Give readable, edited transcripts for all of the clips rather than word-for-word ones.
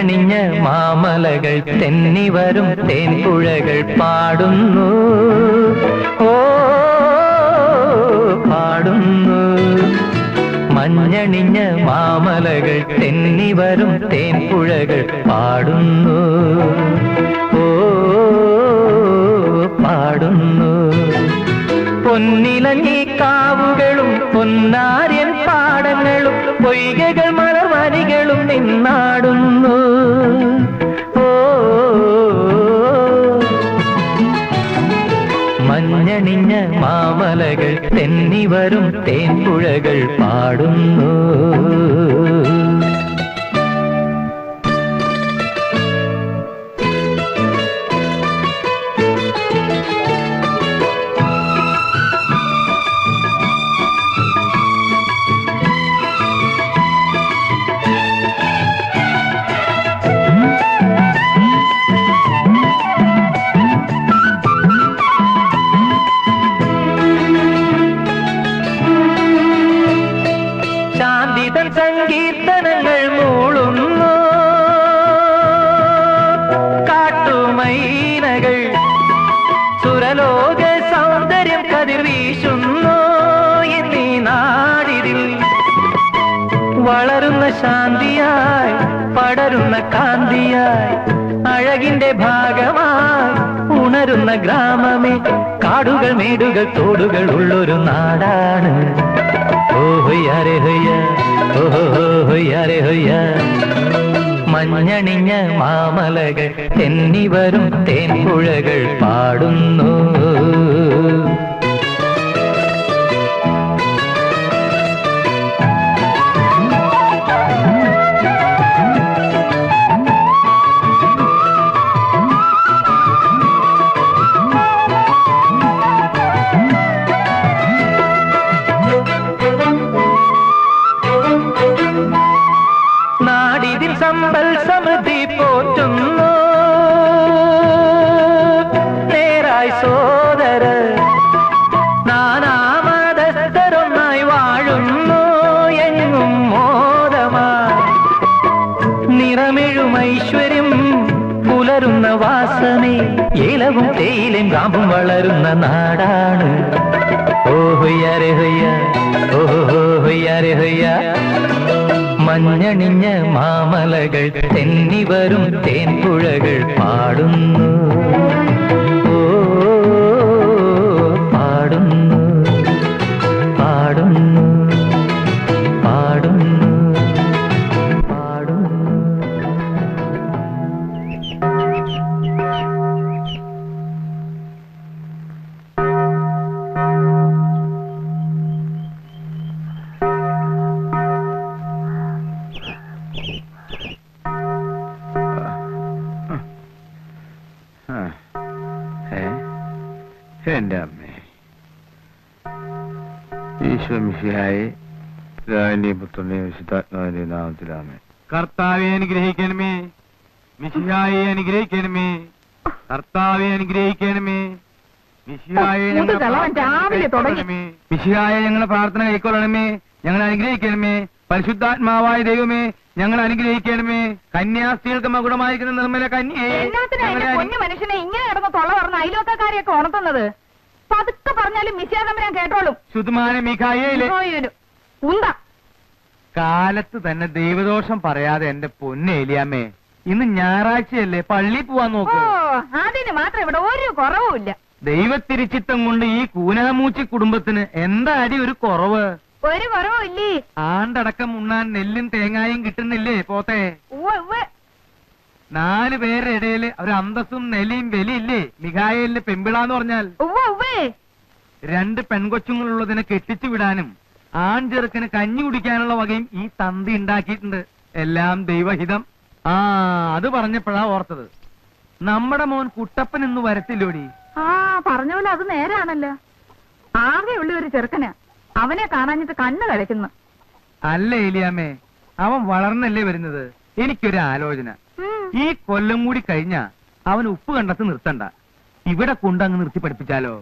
മഞ്ഞണിഞ്ഞ മാമലകൾ തെന്നിവരും തേൻപുഴകൾ പാടുന്നു, ഓ പാടുന്നു. മഞ്ഞണിഞ്ഞ മാമലകൾ തെന്നിവരും തേൻപുഴകൾ പാടുന്നു, ഓ പാടുന്നു. പൊന്നിലങ്ങി കാവുകളും പൊന്നാര്യൻ പാടങ്ങളും പൊയ്കകൾ മലർവനികളും നിന്നാടുന്നു, ഓ മഞ്ഞണിഞ്ഞ മാമലകൾ തെന്നിവരും തേൻപുഴകൾ പാടുന്നു. സങ്കീർത്തനങ്ങൾ മൂളുന്നു, കാട്ടുമൈനകൾ സുരലോക സൗന്ദര്യം കതിർവീശുന്നു. എന്നീ നാടിതിൽ വളരുന്ന ശാന്തിയായി പടരുന്ന കാന്തിയായി അഴകിന്റെ ഭാഗമായി ഉണരുന്ന ഗ്രാമമേ. കാടുകൾ മേടുകൾ തോടുകൾ ഉള്ളൊരു നാടാണ്. ഓഹൊയ്യാരെ ഹൊയ്യ, ഓഹോയ്യാരെ ഹൊയ്യ. മഞ്ഞണിഞ്ഞ മാമലകൾ തെന്നിവരും തേൻപുഴകൾ പാടുന്നു. നാടിതിൽ സമ്പൽ സമൃദ്ധി പോറ്റുന്നു, നേരായി സോദര നാനാമതസ്ഥരൊന്നായി വാഴുന്നു. എങ്ങും മോദമായി നിറമെഴും ഐശ്വര്യം പുലരുന്ന വാസനേ. ഏലവും തേയിലും കാമ്പും വളരുന്ന നാടാണ്. ഓഹൊയ്യാരെ ഹൊയ്യ, ഓഹോയ്യാരെ ഹൊയ്യ. മഞ്ഞണിഞ്ഞ മാമലകൾ തെന്നിവരും തേൻപുഴകൾ പാടുന്നു, ഓ പാടുന്നു, പാടുന്നു, പാടുന്നു, പാടുന്നു. എന്റെ അമ്മേ, ഈശോ മിശിഹായെ പിതാവിന്റെയും പുത്രന്റെയും വിശുദ്ധാത്മാവിന്റെയും നാമത്തിലാമേ. കർത്താവെ അനുഗ്രഹിക്കണമേ, മിശിഹായെ അനുഗ്രഹിക്കണമേ, കർത്താവെ അനുഗ്രഹിക്കണമേ, മിശിഹായെ മിശിഹായെ ഞങ്ങളുടെ പ്രാർത്ഥന കൈക്കൊള്ളണമേ, ഞങ്ങൾ അനുഗ്രഹിക്കണമേ. പരിശുദ്ധാത്മാവായ ദൈവമേ ഞങ്ങൾ അനുഗ്രഹിക്കണമേ. കന്യാസ്ത്രീകൾക്ക് മകുടമായിരിക്കുന്ന നിർമ്മല കന്യയെ. മനുഷ്യനെ ഇങ്ങനെ കിടന്ന് തൊള്ള പറഞ്ഞ അയലോക്കാരെയൊക്കെ ഉണർത്തുന്നത് പതുക്കെ പറഞ്ഞാലും മിശിയാതമ്പരാൻ കേട്ടോളും. ശുദ്ധമായ മിഖായേലേ കാലത്ത് തന്നെ ദൈവദോഷം പറയാതെ എന്റെ പൊന്നേലിയാമ്മേ, ഇന്ന് ഞായറാഴ്ചയല്ലേ, പള്ളി പോവാൻ നോക്കൂ. അതിന് മാത്രം ഇവിടെ ഒരു കുറവുമില്ല. ദൈവത്തിരിച്ചിത്തം കൊണ്ട് ഈ കൂനാമൂച്ചി കുടുംബത്തിന് എന്താ അടി ഒരു കുറവ്? ഒരു കുറവില്ലേ? ആണ്ടടക്കം ഉണ്ണാൻ നെല്ലും തേങ്ങായും കിട്ടുന്നില്ലേ പോത്തെ? 4 പേരുടെ ഇടയില് ഒരു അന്തസ്സും നെലിയും വെലിയില്ലേ മിഖായേലിന്റെ പെമ്പിളാന്ന് പറഞ്ഞാൽ? 2 പെൺകൊച്ചുങ്ങളുള്ളതിനെ കെട്ടിച്ചു വിടാനും ആൺചെറുക്കന് കഞ്ഞി കുടിക്കാനുള്ള വകയും ഈ തന്തി ഉണ്ടാക്കിയിട്ടുണ്ട്. എല്ലാം ദൈവഹിതം. അത് പറഞ്ഞപ്പോഴാ ഓർത്തത്, നമ്മുടെ മോൻ കുട്ടപ്പൻ ഇന്ന് വരത്തില്ലോടി. പറഞ്ഞ പോലെ അത് നേരാണല്ലോ. ആകെയുള്ള ഒരു ചെറുക്കനാ, അവനെ കാണാഞ്ഞിട്ട് കണ്ണ് കലക്കുന്നു. അല്ല ഏലിയാമ്മേ, അവൻ വളർന്നല്ലേ വരുന്നത്. എനിക്കൊരു ആലോചന, ഈ കൊല്ലം കൂടി കഴിഞ്ഞാ അവൻ ഉപ്പ് കണ്ടത്ത് നിർത്തണ്ട, ഇവിടെ കൊണ്ടങ്ങ് നിർത്തി പഠിപ്പിച്ചാലോ?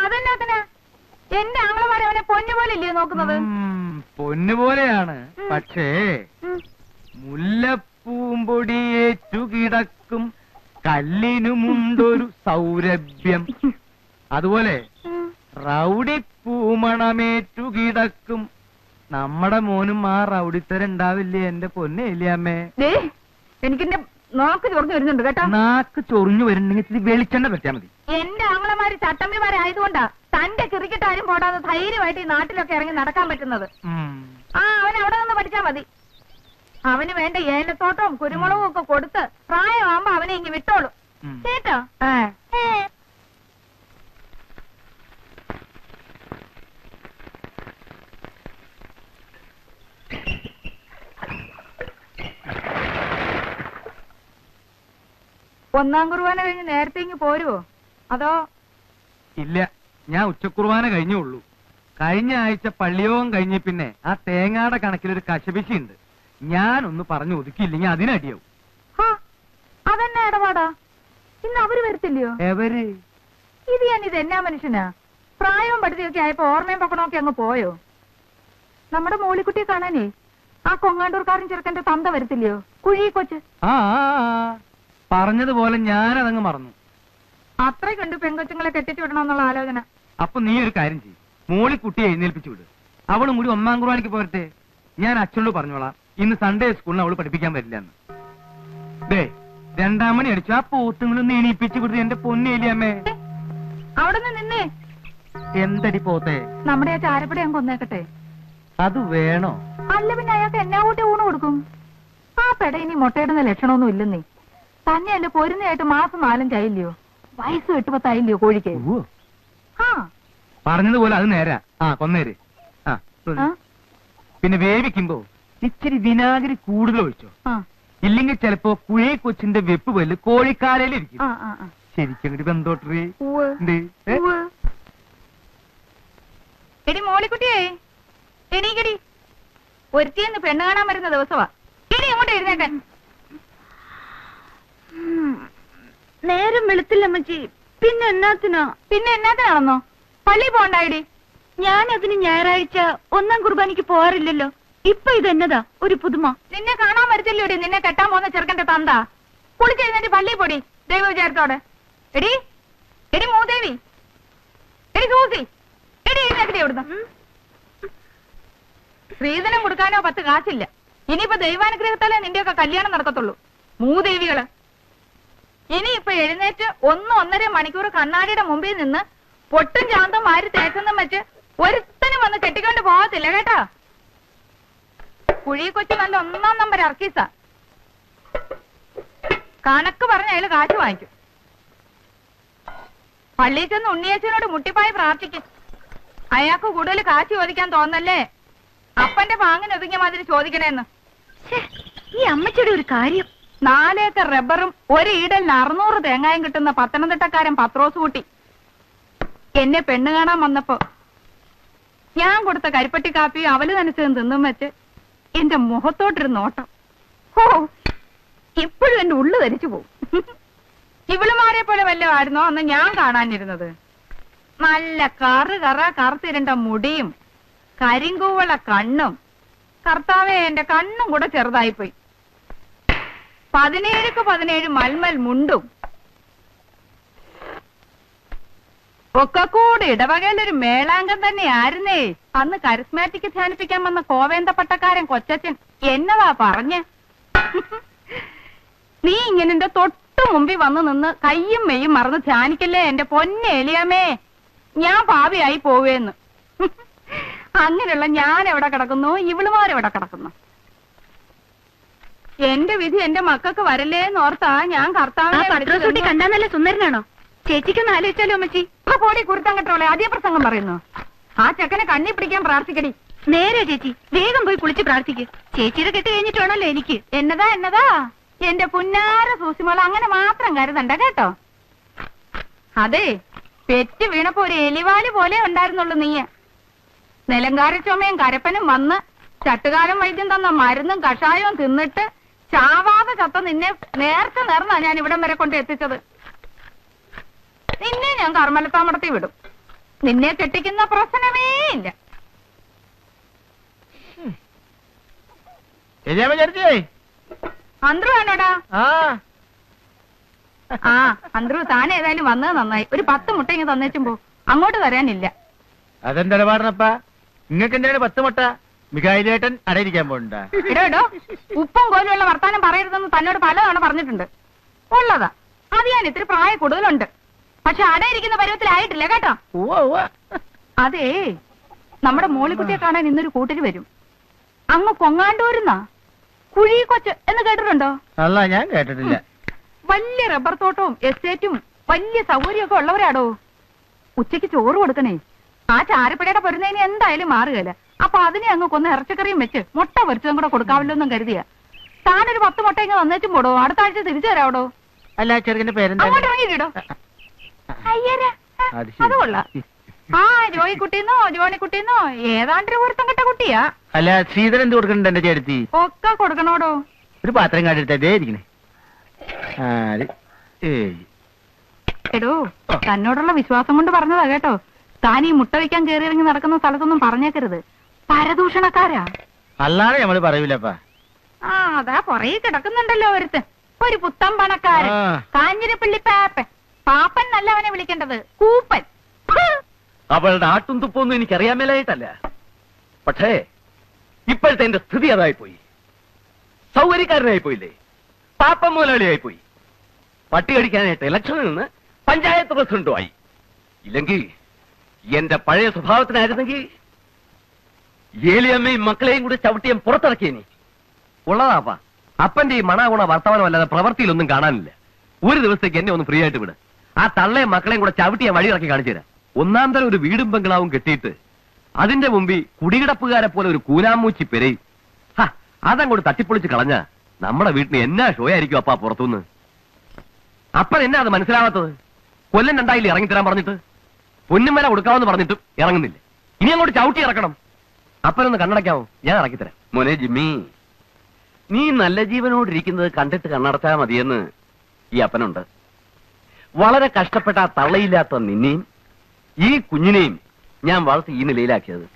അതെന്നാ എന്റെ ആങ്ങളമാരെ അവനെ പൊന്നുപോലെ ഇല്ലേ നോക്കുന്നത്? പൊന്നുപോലെയാണ്, പക്ഷേ മുല്ല പൂമ്പൊടിയേറ്റു കിടക്കും കല്ലിനുമുണ്ടൊരു സൗരഭ്യം. അതുപോലെ റൗഡി പൂമണമേറ്റു കിടക്കും നമ്മുടെ മോനും ആ റൗഡിത്തരം ഉണ്ടാവില്ലേ എന്റെ പൊന്നെ ഇല്ലയമ്മേ. എനിക്കെന്റെ നാക്ക് ചൊറിഞ്ഞു വരുന്നുണ്ട് കേട്ടോ. നാക്ക് ചൊറിഞ്ഞു വരുന്നുണ്ടെങ്കിൽ വെളിച്ചെണ്ണ പറ്റാ മതി. എന്റെ ആങ്ങളമാര് ചട്ടമ്പിമാരായതുകൊണ്ടാ തന്റെ ക്രിക്കറ്റാരും പോടാതെ ധൈര്യമായിട്ട് ഈ നാട്ടിലൊക്കെ ഇറങ്ങി നടക്കാൻ പറ്റുന്നത്. അവൻ അവിടെ നിന്ന് പഠിച്ചാ മതി. അവന് വേണ്ട ഏലത്തോട്ടവും കുരുമുളകും ഒക്കെ കൊടുത്ത് പ്രായമാകുമ്പോ അവനെ ഇങ്ങ് വിട്ടോളൂ കേട്ടോ. ഒന്നാം കുർബാന കഴിഞ്ഞ് നേരത്തെ ഇങ്ങ് പോരുവോ അതോ? ഇല്ല, ഞാൻ ഉച്ചക്കുർബാന കഴിഞ്ഞുള്ളൂ. കഴിഞ്ഞ ആഴ്ച പള്ളിയോഗം കഴിഞ്ഞ പിന്നെ ആ തേങ്ങാടെ കണക്കിലൊരു കശപിശയുണ്ട്. ഞാനൊന്ന് പറഞ്ഞു ഒതുക്കിയില്ലെങ്കിൽ അതിനടിയാവും. അതെന്നാ ഇടപാടാ? ഇന്ന് അവര് വരത്തില്ലയോ? എവര്? ഇത് എന്നാ മനുഷ്യനാ? പ്രായവും പഠിത്തമൊക്കെ ആയപ്പോ ഓർമ്മയും പക്കണമൊക്കെ അങ്ങ് പോയോ? നമ്മുടെ മോളിക്കുട്ടിയെ കാണാനേ ആ കൊങ്ങാണ്ടൂർക്കാരൻ ചെറുക്കന്റെ തന്ത വരത്തില്ലയോ? കുഴി കൊച്ച്. പറഞ്ഞതുപോലെ ഞാനതങ്ങ് മറന്നു. അത്ര കണ്ടു പെൺകൊച്ചുങ്ങളെ കെട്ടിച്ചു വിടണമെന്നുള്ള ആലോചന. അപ്പൊ നീ ഒരു കാര്യം ചെയ്യും, മോളിക്കുട്ടിയെ എഴുന്നേൽപ്പിച്ചു വിട്. അവളും കൂടി ഒന്നാം കുർബാനയ്ക്ക് പോരട്ടെ. ഞാൻ അച്ഛനോട് പറഞ്ഞോളാം ഇന്ന് സൺഡേ സ്കൂളിന് അവള് പഠിപ്പിക്കാൻ വരില്ല എന്ന്. ദേ 2 മണി അടിച്ചു. ആ പോത്തുങ്ങളൊന്ന് എണീപ്പിച്ചു വിടുത് എന്റെ പൊന്നേലിയമ്മേ. അവിടെ നിന്നേ. എന്തടി പോത്തെ? നമ്മുടെ ആ ചാരപ്പടി അങ്ങ് കൊന്നേക്കട്ടെ. അത് വേണോ? അല്ല പിന്നെ അയാൾക്ക് എന്നാ കൂട്ടി ഊണ് കൊടുക്കും? ആ പെട ഇനി മുട്ടയിടുന്ന ലക്ഷണമൊന്നും ഇല്ലെന്നേ. തന്നെയല്ലേ പൊരുന്നയായിട്ട് മാസം 4-5 ആയില്ലയോ? വയസ്സ് 8-10 ആയില്ലയോ കോഴിക്ക്? പറഞ്ഞതുപോലെ അത് നേരാ. കൊന്നേര്. പിന്നെ വേവിക്കുമ്പോ ഇച്ചിരി വിനാഗിരി കൂടുതൽ ഒഴിച്ചോ. ഇല്ലെങ്കിൽ ചിലപ്പോ കുഴി കൊച്ചിന്റെ വെപ്പ് വല്ല് കോഴിക്കാലയിലിരിക്കും. ശരിക്കും ബന്ധോട്ടറി. എടി മോളിക്കുട്ടിയേ, എണീക്കടി. ഒരുത്തിയെന്ന് പെണ്ണ് കാണാൻ വരുന്ന ദിവസവാ. എടി അങ്ങോട്ട് എഴുന്നേക്കാൻ. നേരം വെളുത്തില്ല അമ്മച്ചി. പിന്നെ എന്നാത്തിനാണെന്നോ? പള്ളി പോണ്ടായിടി. ഞാനതിന് ഞായറാഴ്ച ഒന്നാം കുർബാനയ്ക്ക് പോവാറില്ലല്ലോ. ഇപ്പൊ ഇതെന്നതാ ഒരു പുതുമ? നിന്നെ കാണാൻ വരത്തില്ലോടി നിന്നെ കെട്ടാൻ പോകുന്ന ചെറുക്കന്റെ തന്ത. കുളിച്ചെഴുന്നേറ്റ് പള്ളി പൊടി ദൈവ വിചാരത്തോടെ. എടി എടി മൂദേവി, എടി സൂസി, എടി എഴുന്നേക്കടി എവിടുന്ന്. സ്ത്രീധനം കൊടുക്കാനോ 10 കാശില്ല. ഇനിയിപ്പോ ദൈവാനുഗ്രഹത്താലേ നിന്റെയൊക്കെ കല്യാണം നടക്കത്തുള്ളൂ. മൂദേവികള് ഇനിയിപ്പൊ എഴുന്നേറ്റ് 1-1.5 മണിക്കൂർ കണ്ണാടിയുടെ മുമ്പിൽ നിന്ന് പൊട്ടും ചാന്തം വാരി തേച്ചെന്നും വെച്ച് ഒരുത്തനും വന്ന് കെട്ടിക്കൊണ്ട് പോകത്തില്ല കേട്ടാ. കുഴി കൊച്ചു നല്ല 1-ാം നമ്പർ അർക്കീസാ. കണക്ക് പറഞ്ഞ അയാള് കാശ് വാങ്ങിക്കും. പള്ളിയിൽ ചെന്ന് ഉണ്ണിയേച്ചനോട് മുട്ടിപ്പായി പ്രാർത്ഥിക്കും. അയാൾക്ക് കൂടുതൽ കാശ് ചോദിക്കാൻ തോന്നല്ലേ? അപ്പന്റെ പാങ്ങിന് ഒതുങ്ങിയ മാതിരി ചോദിക്കണേന്ന്. ഈ അമ്മച്ചിയുടെ ഒരു കാര്യം. 4 ഏക്കർ റബ്ബറും 1 ഈടലിന് 600 തേങ്ങായും കിട്ടുന്ന പത്തനംതിട്ടക്കാരൻ പത്രോസ് കുട്ടി എന്നെ പെണ്ണ് കാണാൻ വന്നപ്പോ ഞാൻ കൊടുത്ത കരിപ്പട്ടി കാപ്പിയും അവല് നനച്ചതും തിന്നും വെച്ച് എന്റെ മുഖത്തോട്ടൊരു നോട്ടം. ഇപ്പോഴും എന്റെ ഉള്ളു ധരിച്ചു പോവും. ഇവളുമാരെ പോലെ വല്ലതും ആയിരുന്നോ അന്ന് ഞാൻ കാണാനിരുന്നത്? നല്ല കറുത്തിരണ്ട മുടിയും കരിങ്കൂവള കണ്ണും. കർത്താവേ, എന്റെ കണ്ണും കൂടെ ചെറുതായിപ്പോയി. 17-17 മൽമൽ മുണ്ടും ഒക്കെ കൂടെ ഇടവകയിലൊരു മേളാംഗം തന്നെ ആയിരുന്നേ. അന്ന് കരിസ്മാറ്റിക് ധ്യാനിപ്പിക്കാൻ വന്ന കോവേന്ത പട്ടക്കാരൻ കൊച്ചച്ചൻ എന്നതാ പറഞ്ഞ്. നീ ഇങ്ങനെ എന്റെ തൊട്ടു മുമ്പിൽ വന്നു നിന്ന് കയ്യും മെയ്യും മറന്ന് ധ്യാനിക്കല്ലേ എന്റെ പൊന്നേലിയാമേ, ഞാൻ പാപിയായി പോവേന്ന്. അങ്ങനെയുള്ള ഞാൻ എവിടെ കിടക്കുന്നു, ഇവളുമാരെവിടെ കിടക്കുന്നു? എന്റെ വിധി എന്റെ മക്കൾക്ക് വരല്ലേന്ന് ഓർത്താ ഞാൻ കർത്താവിനെ കണ്ടാ നല്ല സുന്ദരനാണോ? ചേച്ചിക്കൊന്ന് ആലോചിച്ചാലോ അമ്മച്ചി? പോടി കുരുത്തം കെട്ടോളെ അതേ പ്രസംഗം പറയുന്നു. ആ ചെക്കനെ കണ്ണി പിടിക്കാൻ പ്രാർത്ഥിക്കടി. നേരെ ചേച്ചി, വേഗം പോയി കുളിച്ച് പ്രാർത്ഥിക്ക്. ചേച്ചിയുടെ കെട്ട് കഴിഞ്ഞിട്ട് വേണല്ലോ എനിക്ക്. എന്നതാ എന്റെ പുന്നാര സൂസിമോള, അങ്ങനെ മാത്രം കരുതണ്ട കേട്ടോ. അതെ, പെറ്റ് വീണപ്പോ ഒരു എലിവാല് പോലെ ഉണ്ടായിരുന്നുള്ളൂ നീ. നിലങ്കാര ചുമയും കരപ്പനും വന്ന് ചട്ടുകാലം വൈദ്യം തന്ന മരുന്നും കഷായവും തിന്നിട്ട് ചാവാതെ ചത്ത നിന്നെ നേർന്നാ ഞാൻ ഇവിടം വരെ കൊണ്ട് എത്തിച്ചത്. നിന്നെ ഞാൻ കർമ്മലത്താമടത്തി വിടും. നിന്നെ കെട്ടിക്കുന്ന പ്രശ്നമേ ഇല്ല. അന്ത്രു വേണോടാ? ആ അന്ത്രു താൻ ഏതായാലും വന്നത് നന്നായി. ഒരു 10 മുട്ട ഇങ്ങ് തന്നേച്ചും പോ. അങ്ങോട്ട് തരാനില്ല. അതെന്താ പാടണപ്പാ? നിങ്ങൾക്ക് എന്താണ് 10 മുട്ട? മികായിലേട്ടൻ അടയിരിക്കാൻ പോണ്ട. ഇടോ ഉപ്പും കോലുള്ള വർത്താനം പറയരുതെന്ന് തന്നോട് പലതവണ പറഞ്ഞിട്ടുണ്ട്. ഉള്ളതാ, അത് ഞാൻ ഇത്തിരി പ്രായം കൂടുതലുണ്ട്. പക്ഷെ അടയിരിക്കുന്ന പരുവത്തിലായിട്ടില്ല കേട്ടോ. അതേ, നമ്മുടെ മോളിക്കുട്ടിയെ കാണാൻ ഇന്നൊരു കൂട്ടര് വരും. അങ്ങ് കൊങ്ങാണ്ടൂരുന്നാ. കുഴി കൊച്ച് എന്ന് കേട്ടിട്ടുണ്ടോ? അല്ല, ഞാൻ കേട്ടിട്ടില്ല. വലിയ റബ്ബർ തോട്ടവും എസ്റ്റേറ്റും വലിയ സൗകര്യമൊക്കെ ഉള്ളവരാടോ. ഉച്ചയ്ക്ക് ചോറ് കൊടുക്കണേ. ആ ചാരപ്പടയുടെ പൊരുന്നതിന് എന്തായാലും മാറുകയില്ല. അപ്പൊ അതിനെ അങ്ങ് കൊന്ന് ഇറച്ചിക്കറിയും വെച്ച് മുട്ട പൊരിച്ചതും കൂടെ കൊടുക്കാവല്ലോ എന്നും കരുതിയ. താനൊരു 10 മുട്ട ഇങ്ങ് തന്നേച്ചും പോടോ. അടുത്ത ആഴ്ച തിരിച്ചു തരാവടോ. അല്ല, ചെറുക്കന്റെ പേരെന്താ? അങ്ങോട്ട് ഇറങ്ങിയിട്ടോ. അയ്യരാ, അത് കൊള്ളാം. ആ ജോയിക്കുട്ടിന്നോ ജോണിക്കുട്ടിന്നോ ഏതാണ്ടൊരു ഒരുത്തം കെട്ട കുട്ടിയാ. അല്ല, ശ്രീധരൻ എന്ത് കൊടുക്കണ്ട എന്റെ ചേർത്തി? ഒക്കെ കൊടുക്കണോടോ. ഒരു പാത്രം കാട്ടിരുത്തേ ഇരിക്കണേ. എടോ, തന്നോടുള്ള വിശ്വാസം കൊണ്ട് പറഞ്ഞതാ കേട്ടോ. താൻ ഈ മുട്ട വയ്ക്കാൻ കയറി ഇറങ്ങി നടക്കുന്ന സ്ഥലത്തൊന്നും പറഞ്ഞേക്കരുത്. പരദൂഷണക്കാരാ. അല്ലാതെ നമ്മള് പറയൂലപ്പാ. ആ അതാ കൊറേ കിടക്കുന്നുണ്ടല്ലോ ഒരുത്തൻ. ഒരു പുത്തൻ പണക്കാരൻ. കാഞ്ഞിരപ്പള്ളി പാപ്പൻ. പാപ്പൻ നല്ലവനെ വിളിക്കേണ്ടത്, കൂപ്പൻ. അവളുടെ ആട്ടും തുപ്പൊന്നും എനിക്കറിയാൻ മേലായിട്ടല്ല. പക്ഷേ ഇപ്പോഴത്തെ എന്റെ സ്ഥിതി അതായി പോയി. സൗകര്യക്കാരനായി പോയില്ലേ, പാപ്പൻ മുതലാളിയായി പോയി. പട്ടി കടിക്കാനായിട്ട് ഇലക്ഷനിൽ നിന്ന് പഞ്ചായത്ത് പ്രസിഡന്റുമായി. ഇല്ലെങ്കിൽ എന്റെ പഴയ സ്വഭാവത്തിനായിരുന്നെങ്കിൽ ഏലിയമ്മയും മക്കളെയും കൂടി ചവിട്ടിയും പുറത്തിറക്കിയേനി. ഉള്ളതാപ്പാ, അപ്പന്റെ ഈ മണാഗുണ വർത്തമാനം അല്ലാതെ പ്രവൃത്തിയിലൊന്നും കാണാനില്ല. ഒരു ദിവസത്തേക്ക് എന്നെ ഒന്ന് ഫ്രീ ആയിട്ട് വിട്. ആ തള്ളയും മക്കളെയും കൂടെ ചവിട്ടിയാൻ വഴിയിറക്കി കാണിച്ചു തരാം. ഒന്നാം തരം ഒരു വീടും ബംഗ്ലാവും കെട്ടിയിട്ട് അതിന്റെ മുമ്പിൽ കുടികിടപ്പുകാരെ പോലെ ഒരു കൂനാമൂച്ചി പെരയും അതങ്ങോട്ട് തട്ടിപ്പൊളിച്ച് കളഞ്ഞ നമ്മുടെ വീട്ടിന് എന്നാ ഷോ ആയിരിക്കും അപ്പാ പുറത്തുനിന്ന്. അപ്പൻ എന്നാ അത് മനസ്സിലാവാത്തത്? കൊല്ലം 2 ഇറങ്ങിത്തരാൻ പറഞ്ഞിട്ട് പൊന്നും വില കൊടുക്കാമെന്ന് പറഞ്ഞിട്ടും ഇറങ്ങുന്നില്ല. ഇനി അങ്ങോട്ട് ചവിട്ടി ഇറക്കണം. അപ്പനൊന്ന് കണ്ണടയ്ക്കാമോ? ഞാൻ ഇറക്കിത്തരാം. മോനെ ജിമ്മി, നീ നല്ല ജീവനോടിരിക്കുന്നത് കണ്ടിട്ട് കണ്ണടച്ചാൽ മതിയെന്ന് ഈ അപ്പനുണ്ട്. വളരെ കഷ്ടപ്പെട്ട ആ തള്ളയില്ലാത്ത നിന്നെയും ഈ കുഞ്ഞിനെയും ഞാൻ വളർത്തി ഈ നിലയിലാക്കിയത്.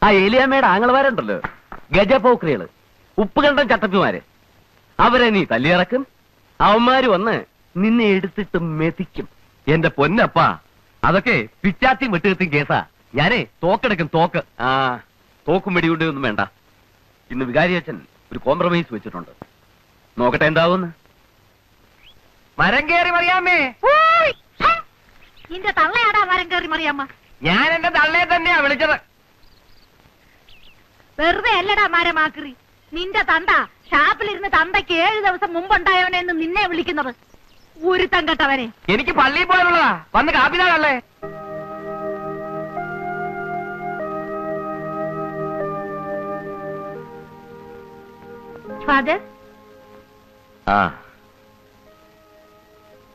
ആ ഏലിയാമ്മയുടെ ആങ്ങളമാരുണ്ടല്ലോ, ഗജപോക്രികള്, ഉപ്പുകണ്ടം ചട്ടപ്പിമാര്, അവരെ നീ തല്ലിയിറക്കും. അവന്മാര് വന്ന് നിന്നെ എടുത്തിട്ട് മെതിക്കും. എന്റെ പൊന്നപ്പാ, അതൊക്കെ പിച്ചാത്തിയും വെട്ടുകത്തിയും കേസാ. ഞാനേ തോക്കെടുക്കും, തോക്ക്. ആ തോക്കും വെടികൊണ്ട് ഒന്നും വേണ്ട. ഇന്ന് വികാരി അച്ഛൻ ഒരു കോംപ്രമൈസ് വെച്ചിട്ടുണ്ട്. നോക്കട്ടെ എന്താവുന്ന്. മരം കയറി മറിയാമ്മേ. നിന്റെ തള്ളയാടാ മരം കയറി മറിയാമ്മ. ഞാൻ എന്റെ തള്ളയെ തന്നെയാ വിളിച്ചത്. വെറുതെ അല്ലടാ മരമാക്രി. നിന്റെ തന്ത ഷാപ്പിലിരുന്ന് തന്തയ്ക്ക് 7 ദിവസം മുമ്പുണ്ടായവനെന്ന് നിന്നെ വിളിക്കുന്നത്. ഒരു തങ്കട്ടവനെ. എനിക്ക് പള്ളിയിൽ പോയാലുള്ളതാ. വന്ന് കാപ്പിതാണല്ലേ. ഫാദർ, ആ,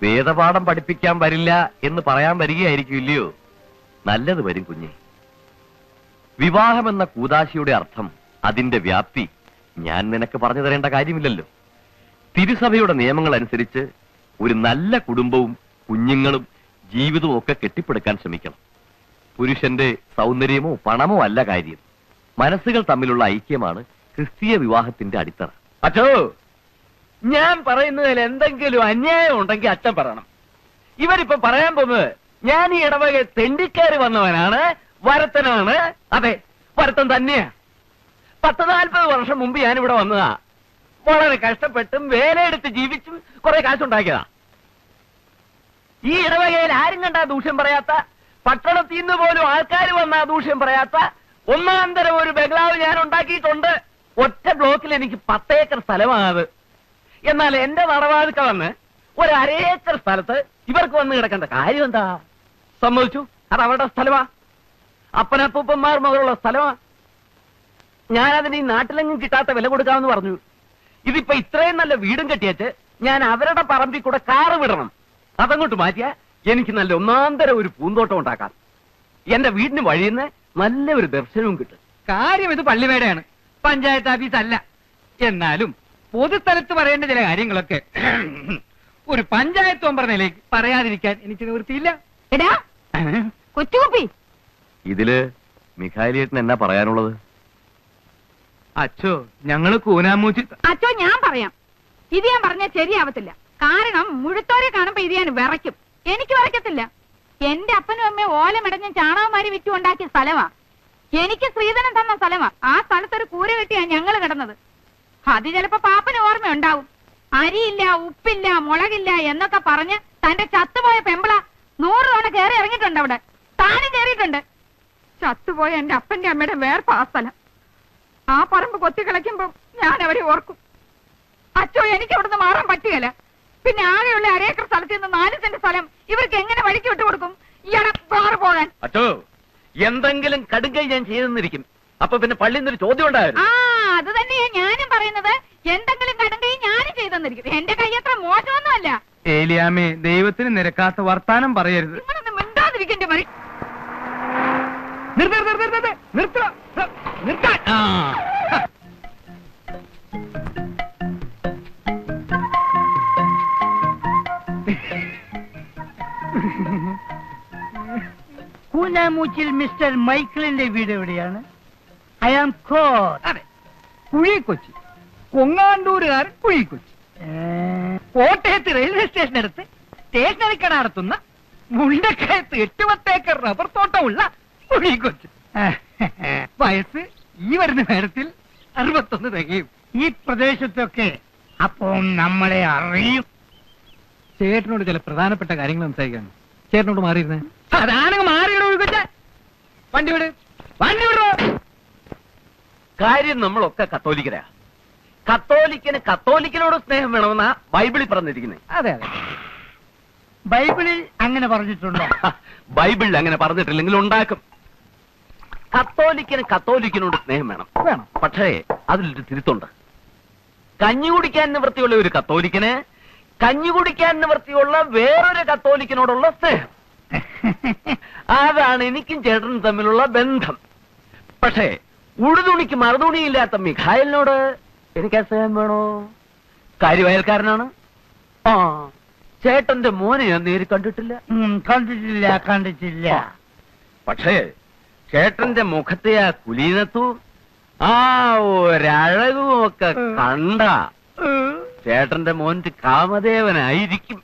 വേദപാഠം പഠിപ്പിക്കാൻ വരില്ല എന്ന് പറയാൻ വരികയായിരിക്കും, ഇല്ലയോ? നല്ലത് വരും കുഞ്ഞെ. വിവാഹമെന്ന കൂദാശിയുടെ അർത്ഥം, അതിന്റെ വ്യാപ്തി ഞാൻ നിനക്ക് പറഞ്ഞു തരേണ്ട കാര്യമില്ലല്ലോ. തിരുസഭയുടെ നിയമങ്ങൾ അനുസരിച്ച് ഒരു നല്ല കുടുംബവും കുഞ്ഞുങ്ങളും ജീവിതവും ഒക്കെ കെട്ടിപ്പടുക്കാൻ ശ്രമിക്കണം. പുരുഷന്റെ സൗന്ദര്യമോ പണമോ അല്ല കാര്യം. മനസ്സുകൾ തമ്മിലുള്ള ഐക്യമാണ് ക്രിസ്തീയ വിവാഹത്തിന്റെ അടിത്തറ. അച്ഛോ, ഞാൻ പറയുന്നതിൽ എന്തെങ്കിലും അന്യായം ഉണ്ടെങ്കിൽ അച്ഛൻ പറയണം. ഇവരിപ്പോ പറയാൻ പോകുന്നത് ഞാൻ ഈ ഇടവക തെണ്ടിക്കാരി വന്നവനാണ്, വരത്തനാണ്. അതെ, വരത്തൻ തന്നെയാ. 40-40 വർഷം മുമ്പ് ഞാനിവിടെ വന്നതാ. വളരെ കഷ്ടപ്പെട്ടും വേലയെടുത്ത് ജീവിച്ചും കുറെ കാശുണ്ടാക്കിയതാ. ഈ ഇടവകയിൽ ആരും കണ്ടാ ദൂഷ്യം പറയാത്ത, പട്ടണത്തിൽ നിന്ന് പോലും ആൾക്കാർ വന്നാ ദൂഷ്യം പറയാത്ത ഒന്നാന്തരം ഒരു ബംഗ്ലാവ് ഞാൻ ഉണ്ടാക്കിയിട്ടുണ്ട്. ഒറ്റ ബ്ലോക്കിൽ എനിക്ക് 10 ഏക്കർ സ്ഥലമാണത്. എന്നാൽ എന്റെ നടവാതിക്ക വന്ന് ഒരു 1/2 ഏക്കർ സ്ഥലത്ത് ഇവർക്ക് വന്ന് കിടക്കേണ്ട കാര്യം എന്താ? സമ്മതിച്ചു, അത് അവരുടെ സ്ഥലമാ. അപ്പനപ്പൂപ്പന്മാർ മുതലുള്ള സ്ഥലമാ. ഞാനതിന് ഈ നാട്ടിലെങ്ങും കിട്ടാത്ത വില കൊടുക്കാമെന്ന് പറഞ്ഞു. ഇതിപ്പോ ഇത്രയും നല്ല വീടും കെട്ടിയച്ച് ഞാൻ അവരുടെ പറമ്പിൽ കൂടെ കാറ് വിടണം. അതങ്ങോട്ട് മാറ്റിയാ എനിക്ക് നല്ല ഒന്നാന്തരം ഒരു പൂന്തോട്ടം ഉണ്ടാക്കാം. എന്റെ വീടിന് വഴിയുന്ന നല്ല ഒരു ദർശനവും കിട്ടും. കാര്യം ഇത് പള്ളിമേടയാണ്, പഞ്ചായത്ത് ഓഫീസ് അല്ല. എന്നാലും പൊതുസ്ഥലത്ത് പറയേണ്ട ചില കാര്യങ്ങളൊക്കെ ഒരു പഞ്ചായത്ത് മെമ്പർ നിലയ്ക്ക് പറയാതിരിക്കാൻ എനിക്ക് നിവൃത്തിയില്ല. എടാ കൊച്ചുകുപ്പി, ഇതില് മിഖായിലേട്ടൻ എന്നാ പറയാനുള്ളത്? അച്ഛോ, ഞങ്ങള് കൂനാമൂച്ചി. അച്ചോ ഞാൻ പറയാം. ഇത് ഞാൻ പറഞ്ഞാൽ ശരിയാവത്തില്ല. കാരണം മുഴുത്തോരെ കാണുമ്പോ ഇത് ഞാൻ വിറയ്ക്കും. എനിക്ക് വിറയ്ക്കത്തില്ല. എന്റെ അപ്പനും അമ്മയും ഓലമിടഞ്ഞ ചാണകമാരി വിറ്റുണ്ടാക്കിയ സ്ഥലമാ. എനിക്ക് ശ്രീധരൻ തന്ന സ്ഥലമാ. ആ സ്ഥലത്തൊരു കൂര കെട്ടിയാ ഞങ്ങൾ കിടന്നത്. അത് ചിലപ്പോ പാപ്പന് ഓർമ്മയുണ്ടാവും. അരിയില്ല, ഉപ്പില്ല, മുളകില്ല എന്നൊക്കെ പറഞ്ഞ് തന്റെ ചത്തുപോയ പെമ്പിള 100 തവണ കയറി ഇറങ്ങിയിട്ടുണ്ട്. അവിടെ താനും കയറിയിട്ടുണ്ട്. ചത്തുപോയ എന്റെ അപ്പന്റെ അമ്മയുടെ വേർപ്പ് ആ സ്ഥലം. ആ പറമ്പ് കൊത്തിക്കളയ്ക്കുമ്പോ ഞാൻ അവരെ ഓർക്കും. അച്ചോ, എനിക്ക് അവിടുന്ന് മാറാൻ പറ്റുകയില്ല. പിന്നെ ആകെയുള്ള 1 ഏക്കർ സ്ഥലത്ത് നിന്ന് 4 സെന്റ് സ്ഥലം ഇവർക്ക് എങ്ങനെ വഴിക്ക് വിട്ടു കൊടുക്കും? ഇയാളെ വേറെ പോകാൻ. അച്ചോ, എന്തെങ്കിലും കടുങ്കൈ ഞാൻ ചെയ്തെന്നിരിക്കും. അപ്പൊ പിന്നെ പള്ളിയിൽ നിന്നൊരു ചോദ്യം ഉണ്ടായിരുന്നു. അത് തന്നെയാ ഞാനും പറയുന്നത്. എന്തെങ്കിലും കടുങ്കൈ ഞാനും ചെയ്തെന്നിരിക്കും. എന്റെ കൈ അത്ര മോശമൊന്നുമല്ല. ഏലിയാമ്മേ, ദൈവത്തിന് നിരക്കാത്ത വർത്താനം പറയരുത്. നിങ്ങളൊന്ന് മിണ്ടാതിരിക്കണ്ടേ മറി. കൂനാമൂച്ചിൽ മിസ്റ്റർ മൈക്കിളിന്റെ വീട് എവിടെയാണ്? ഐ ആം അതെ, കുഴിക്കൊച്ചി. കൊങ്ങാണ്ടൂരുകാരൻ കുഴിക്കൊച്ചി. കോട്ടയത്ത് റെയിൽവേ സ്റ്റേഷനടുത്ത് സ്റ്റേഷനറി കട നടത്തുന്ന മുണ്ടക്കയത്ത് 8-10 ഏക്കർ റബ്ബർ തോട്ടമുള്ള കുഴിക്കൊച്ചി. വയസ്സ് ഈ വരുന്ന നേരത്തിൽ 61 തികയും. ഈ പ്രദേശത്തൊക്കെ അപ്പോ നമ്മളെ അറിയും. ചേട്ടനോട് ചില പ്രധാനപ്പെട്ട കാര്യങ്ങൾ സംസാരിക്കാണ്. ചേട്ടനോട് മാറിയിരുന്നേ. അതാണെങ്കിൽ മാറിയിടോ കൊച്ച. വണ്ടി വിട്, വണ്ടി വിടോ. കാര്യം നമ്മളൊക്കെ കത്തോലിക്കരാ. കത്തോലിക്കന് കത്തോലിക്കനോട് സ്നേഹം വേണമെന്നാ ബൈബിളിൽ പറഞ്ഞിരിക്കുന്നത്. അതെ അതെ, ബൈബിളിൽ അങ്ങനെ പറഞ്ഞിട്ടുണ്ടോ? ബൈബിളിൽ അങ്ങനെ പറഞ്ഞിട്ടില്ലെങ്കിൽ ഉണ്ടാക്കും. കത്തോലിക്കന് കത്തോലിക്കനോട് സ്നേഹം വേണം. വേണം. പക്ഷേ അതിലൊരു തിരുത്തുണ്ട്. കഞ്ഞി കുടിക്കാൻ നിവൃത്തിയുള്ള ഒരു കത്തോലിക്കന് കഞ്ഞി കുടിക്കാൻ നിവൃത്തിയുള്ള വേറൊരു കത്തോലിക്കനോടുള്ള സ്നേഹം. അതാണ് എനിക്കും ചേട്ടനും തമ്മിലുള്ള ബന്ധം. പക്ഷേ ഉടുതുണിക്ക് മറുതുണിയില്ലാത്ത മിഖായലിനോട് എനിക്ക് സ്നേഹം വേണോ? കാര്യവയൽക്കാരനാണ്. ആ, ചേട്ടന്റെ മോനെ ഞാൻ നേരി കണ്ടിട്ടില്ല. കണ്ടിട്ടില്ല. പക്ഷേ ചേട്ടന്റെ മുഖത്തെ ആ കുലീനത്തു ആ ഒരഴകും ഒക്കെ കണ്ട ചേട്ടന്റെ മോന്റെ കാമദേവനായിരിക്കും.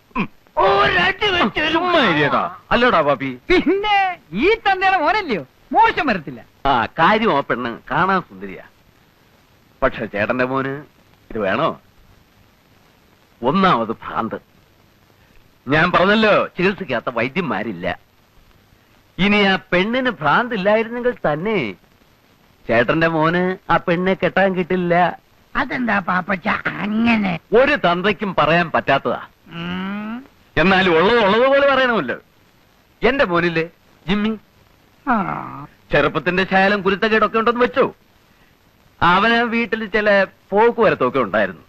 അല്ലോടാ പാപ്പി? പിന്നെ ഈ തന്തയുടെ മോനല്ലയോ, മോശം വരത്തില്ല. ആ, കാര്യം ആ പെണ്ണ് കാണാൻ സുന്ദരിയാ. പക്ഷെ ചേട്ടന്റെ മോന് ഇത് വേണോ? ഒന്നാമത് ഭ്രാന്ത്. ഞാൻ പറഞ്ഞല്ലോ, ചികിത്സിക്കാത്ത വൈദ്യന്മാരില്ല. ഇനി ആ പെണ്ണിന് ഭ്രാന്തില്ലായിരുന്നെങ്കിൽ തന്നെ ചേട്ടന്റെ മോന് ആ പെണ്ണെ കെട്ടാൻ കിട്ടില്ല. അതെന്താ പാപ്പച്ച അങ്ങനെ? ഒരു തന്തയ്ക്കും പറയാൻ പറ്റാത്തതാ. എന്നാലും ഉള്ളതുപോലെ പറയണമല്ലോ. എന്റെ മോനില്ലേ ജിമ്മി, ചെറുപ്പത്തിന്റെ ശാലം കുരുത്തക്കേടൊക്കെ ഉണ്ടെന്ന് വെച്ചോ. അവന് വീട്ടിൽ ചില പോക്കുവരത്തൊക്കെ ഉണ്ടായിരുന്നു.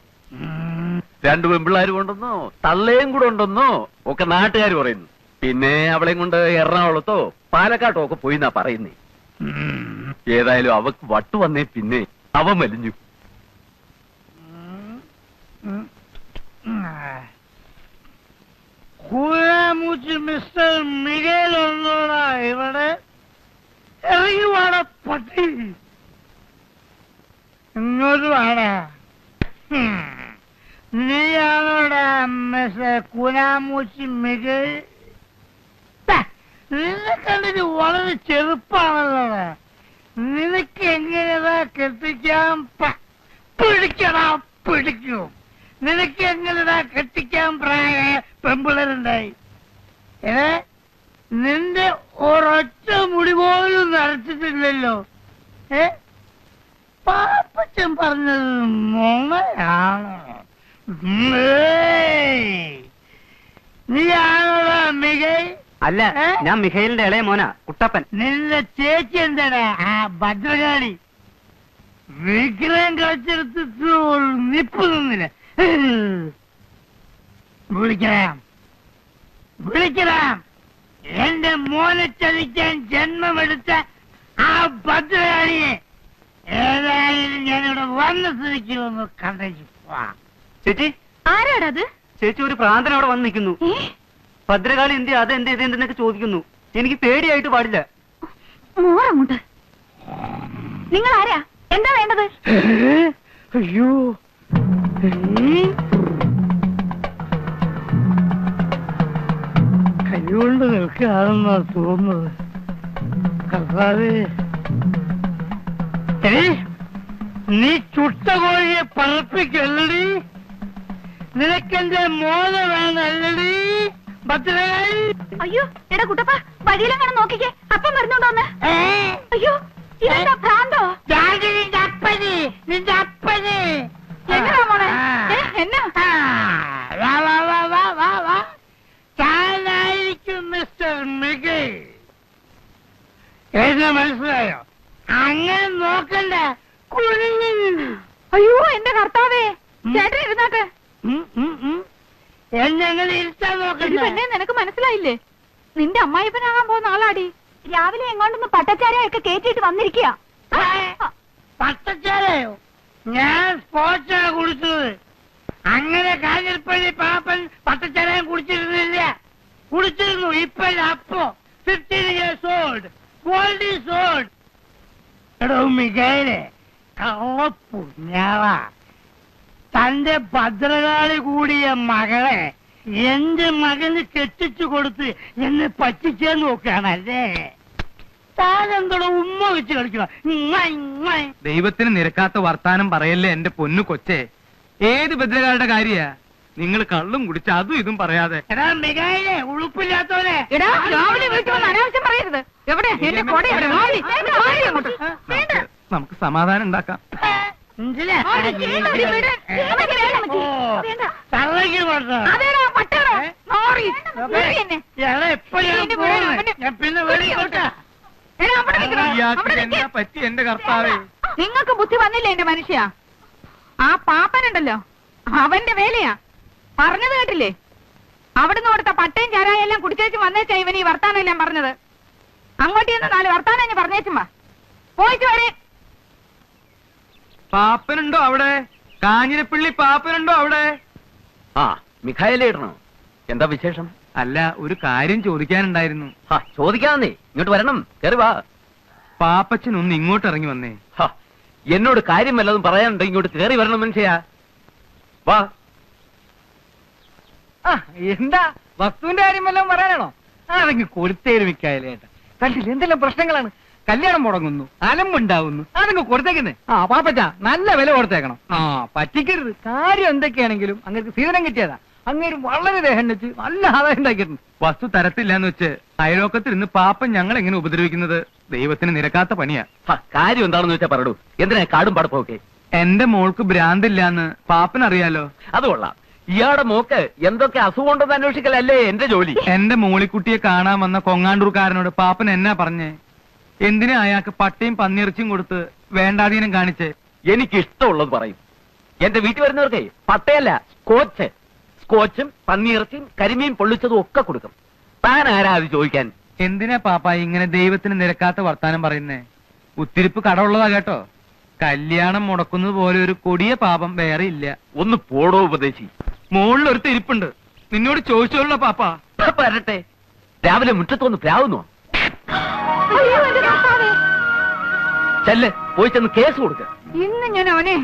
2 പെൺപിള്ളാരും ഉണ്ടെന്നോ തള്ളയും കൂടെ ഉണ്ടെന്നോ ഒക്കെ നാട്ടുകാർ പറയുന്നു. പിന്നെ അവളെയും കൊണ്ട് എറണാകുളത്തോ പാലക്കാട്ടോ ഒക്കെ പോയി എന്നാ പറയുന്നേ. ഏതായാലും അവക്ക് വട്ടു വന്നേ പിന്നെ അവൻ വലിഞ്ഞു. കൂനാമൂച്ചി മിസ്റ്റർ മിഗേൽ ഒന്നോടാ ഇവിടെ? ഇറങ്ങി വാട പട്ടി, ഇങ്ങോട്ട് വാടാ. നീയാണോടാ മിസ്റ്റർ കൂനാമൂച്ചി മിഗേൽ? നിന്നെ കണ്ടിട്ട് വളരെ ചെറുപ്പാണല്ലോ. നിനക്ക് എങ്ങനെയാ കെട്ടിക്കാൻ പിടിക്കടാ പിടിക്കൂ. നിനക്ക് എങ്ങനെയാ കെട്ടിക്കാൻ പ്രായ പെമ്പിളരുണ്ടായി? നിന്റെ ഒരൊറ്റ മുടി പോലും നരച്ചിട്ടില്ലല്ലോ. പാപ്പച്ചൻ പറഞ്ഞത് നുണയാണ്. നീയാണോടാ മികൈ? അല്ല, ഞാൻ മിഖായിലിന്റെ ഇളയ മോനാ, കുട്ടപ്പൻ. നിന്റെ ചേച്ചി എന്താടാ ആ ഭദ്രകാളി? വിഗ്രഹം കളിച്ചെടുത്തിട്ട് നിപ്പ് നിന്നില്ല. വിളിക്കണം. എന്റെ മോനെ ചതിക്കാൻ ജന്മമെടുത്ത ആ ഭദ്രകാളിയെ ഏതായാലും ഞാനിവിടെ വന്ന സ്ഥിതിക്ക് ഒന്ന് കണ്ടേച്ചു. ചേച്ചി, ആരാടത്? ചേച്ചി ഒരു പ്രാന്തൻ അവിടെ വന്ന് നിൽക്കുന്നു. ഭദ്രകാളി എന്ത് അതെന്ത് ഇതെന്തെന്നൊക്കെ ചോദിക്കുന്നു. എനിക്ക് പേടിയായിട്ട് പാടില്ല. മോറങ്ങോട്ട്. നിങ്ങൾ ആരാ? എന്താ വേണ്ടത്? അയ്യോ, കൈകൊണ്ട് നിൽക്കുകയാണെന്നാ തോന്നുന്നത്. കർത്താവേ, നീ ചുട്ട കോഴിയെ പറപ്പിക്കല്ലടി. നിനക്കെന്റെ മോന വേണല്ലടി ഭദ്രകാളി. അയ്യോ എടാ കുട്ടപ്പ വഴിയിലെങ്ങനെ നോക്കിക്കേ, അപ്പം വരുന്നുണ്ടോന്ന്. അയ്യോ ഇതെന്താ ഭ്രാന്തോ? നിന്റെ അപ്പന്, നിന്റെ അപ്പന്. എങ്ങനാ മോളെ? എന്നാ താനായിരിക്കും മിസ്റ്റർ മിഗേൽ. എന്നെ മനസ്സിലായോ? അങ്ങനെ നോക്കണ്ട. അയ്യോ എന്റെ കർത്താവേ, ചേട്ടൻ ഇരുന്നാട്ടെ. എന്നെ അങ്ങനെ ഇരുത്താൻ നോക്കണ്ട. പെണ്ണെ നിനക്ക് മനസ്സിലായില്ലേ? നിന്റെ അമ്മായിപ്പനാകാൻ പോകുന്ന ആളാടി. രാവിലെ എങ്ങോട്ടൊന്ന് പട്ടച്ചാരയൊക്കെ കേറ്റിട്ട് വന്നിരിക്കുക. പട്ടച്ചാരയോ? ഞാൻ സ്പോർട്സാണ് കുടിച്ചത്. അങ്ങനെ കാഞ്ഞിരപ്പള്ളി പാപ്പൻ പട്ടച്ചാരയും കുടിച്ചിരുന്നില്ല. കുടിച്ചിരുന്നു. ഇപ്പല്ല അപ്പോ 15 years old. World is old. എടോ മികേലെ, കള്ളപ്പുണ്യാള, തന്റെ ഭദ്രകാളി കൂടിയ മകളെ എന്റെ മകന് കെട്ടിച്ചു കൊടുത്ത് എന്നെ പറ്റിച്ചേ നോക്കുകയാണല്ലേ. താനെന്തോടെ ഉമ്മ വെച്ച് കളിക്കണം. ദൈവത്തിന് നിരക്കാത്ത വർത്താനം പറയല്ലേ എന്റെ പൊന്നു കൊച്ചേ. ഏത് ഭദ്രകാളുടെ കാര്യ? നിങ്ങൾ കള്ളും കുടിച്ച് അതും ഇതും പറയാതെ. എടാ മികായിലെ, ഉളുപ്പില്ലാത്തവനെ. എടാ രാവിലെ വീട്ടിൽ വന്ന് അനാവശ്യം പറയരുത്. എവിടെ എന്റെ കൊട? നമുക്ക് സമാധാനം ഉണ്ടാക്കാം. പറ്റി എന്റെ കർത്താവേ. നിങ്ങൾക്ക് ബുദ്ധി വന്നില്ല എന്റെ മനുഷ്യ. ആ പാപ്പനുണ്ടല്ലോ, അവന്റെ വേലയാ. പറഞ്ഞത് കേട്ടില്ലേ? അവിടുന്ന് കൊടുത്ത പട്ടയും ചാരായെല്ലാം കുടിച്ചേച്ച് വന്നേച്ചാ ഇവൻ ഈ വർത്താനം എല്ലാം പറഞ്ഞത്. അങ്ങോട്ട് ചെന്ന് 4 വർത്താനം ഞാൻ പറഞ്ഞേച്ചുമ്പാ പോയിട്ട് വരെ. പാപ്പനുണ്ടോ അവിടെ? കാഞ്ഞിരപ്പള്ളി പാപ്പനുണ്ടോ അവിടെ? ആ മിഖായലേ ഇടണോ? എന്താ വിശേഷം? അല്ല, ഒരു കാര്യം ചോദിക്കാനുണ്ടായിരുന്നു. ചോദിക്കാന്നേ, ഇങ്ങോട്ട് വരണം. കേറി വാ. പാപ്പച്ചൻ ഒന്ന് ഇങ്ങോട്ട് ഇറങ്ങി വന്നേ. എന്നോട് കാര്യം വല്ലതും പറയാനുണ്ടോ? ഇങ്ങോട്ട് കേറി വരണം മനുഷ്യാ. വാ. എന്താ വസ്തുവിന്റെ കാര്യം വല്ലതും പറയാനാണോ? അതെങ്കിൽ കൊടുത്തേര് മിക്കായാലേട്ടാ. കണ്ടില്ല എന്തെല്ലാം പ്രശ്നങ്ങളാണ്. കല്യാണം മുടങ്ങുന്നു, അലമ്പുണ്ടാവുന്നു, അതങ്ങ് കൊടുത്തേക്കുന്നേ. പാപ്പച്ച നല്ല വില കൊടുത്തേക്കണം. പറ്റിക്കരുത്. കാര്യം എന്തൊക്കെയാണെങ്കിലും അങ്ങനെ സീതനം കിട്ടിയതാ. അങ്ങനെ വളരെ ദേഹം വെച്ച് നല്ല ആദായം ഉണ്ടാക്കിയിട്ടുണ്ട്. വസ്തു തരത്തില്ലാന്ന് വെച്ച് അയലോക്കത്തിൽ ഇന്ന് പാപ്പൻ ഞങ്ങൾ എങ്ങനെ ഉപദ്രവിക്കുന്നത് ദൈവത്തിന് നിരക്കാത്ത പണിയാ. കാര്യം എന്താണെന്ന് വെച്ചാ പറയൂ. എന്തിനാ കാടും പടപ്പൊക്കെ? എന്റെ മോൾക്ക് ഭ്രാന്തില്ലാന്ന് പാപ്പൻ അറിയാലോ. അത് കൊള്ളാം. ഇയാളുടെ മോക്ക് എന്തൊക്കെ അസുഖം ഉണ്ടെന്ന് അന്വേഷിക്കലല്ലേ എന്റെ ജോലി. എന്റെ മോളിക്കുട്ടിയെ കാണാൻ വന്ന കൊങ്ങാണ്ടൂർക്കാരനോട് പാപ്പൻ എന്നാ പറഞ്ഞേ? എന്തിനാ അയാൾക്ക് പട്ടയും പന്നിയിറച്ചിയും കൊടുത്ത് വേണ്ടാധീനം കാണിച്ച്? എനിക്ക് ഇഷ്ടമുള്ളത് പറയും. എന്റെ വീട്ടിൽ വരുന്നവർക്കേ പട്ടയല്ല, സ്കോച്ചും പന്നിയിറച്ചിയും കരിമീൻ പൊള്ളിച്ചതും ഒക്കെ കൊടുക്കും. താൻ ആരാ അത് ചോദിക്കാൻ? എന്തിനാ പാപ്പ ഇങ്ങനെ ദൈവത്തിന് നിരക്കാത്ത വർത്താനം പറയുന്നേ? ഉത്തിരിപ്പ് കടമുള്ളതാ കേട്ടോ. കല്യാണം മുടക്കുന്നത് പോലെ ഒരു കൊടിയ പാപം വേറെ ഇല്ല. ഒന്ന് പോടോ ഉപദേശി. മുകളിലൊരു തിരിപ്പുണ്ട്, നിന്നോട് ചോദിച്ചോളൂ പാപ്പ. വരട്ടെ. രാവിലെ മുറ്റത്തൊന്ന് പ്രാവുന്നോ? ചെല്ല്, പോയി ചെന്ന് കേസ് കൊടുക്ക. ഇന്ന് ഞാൻ അവനെ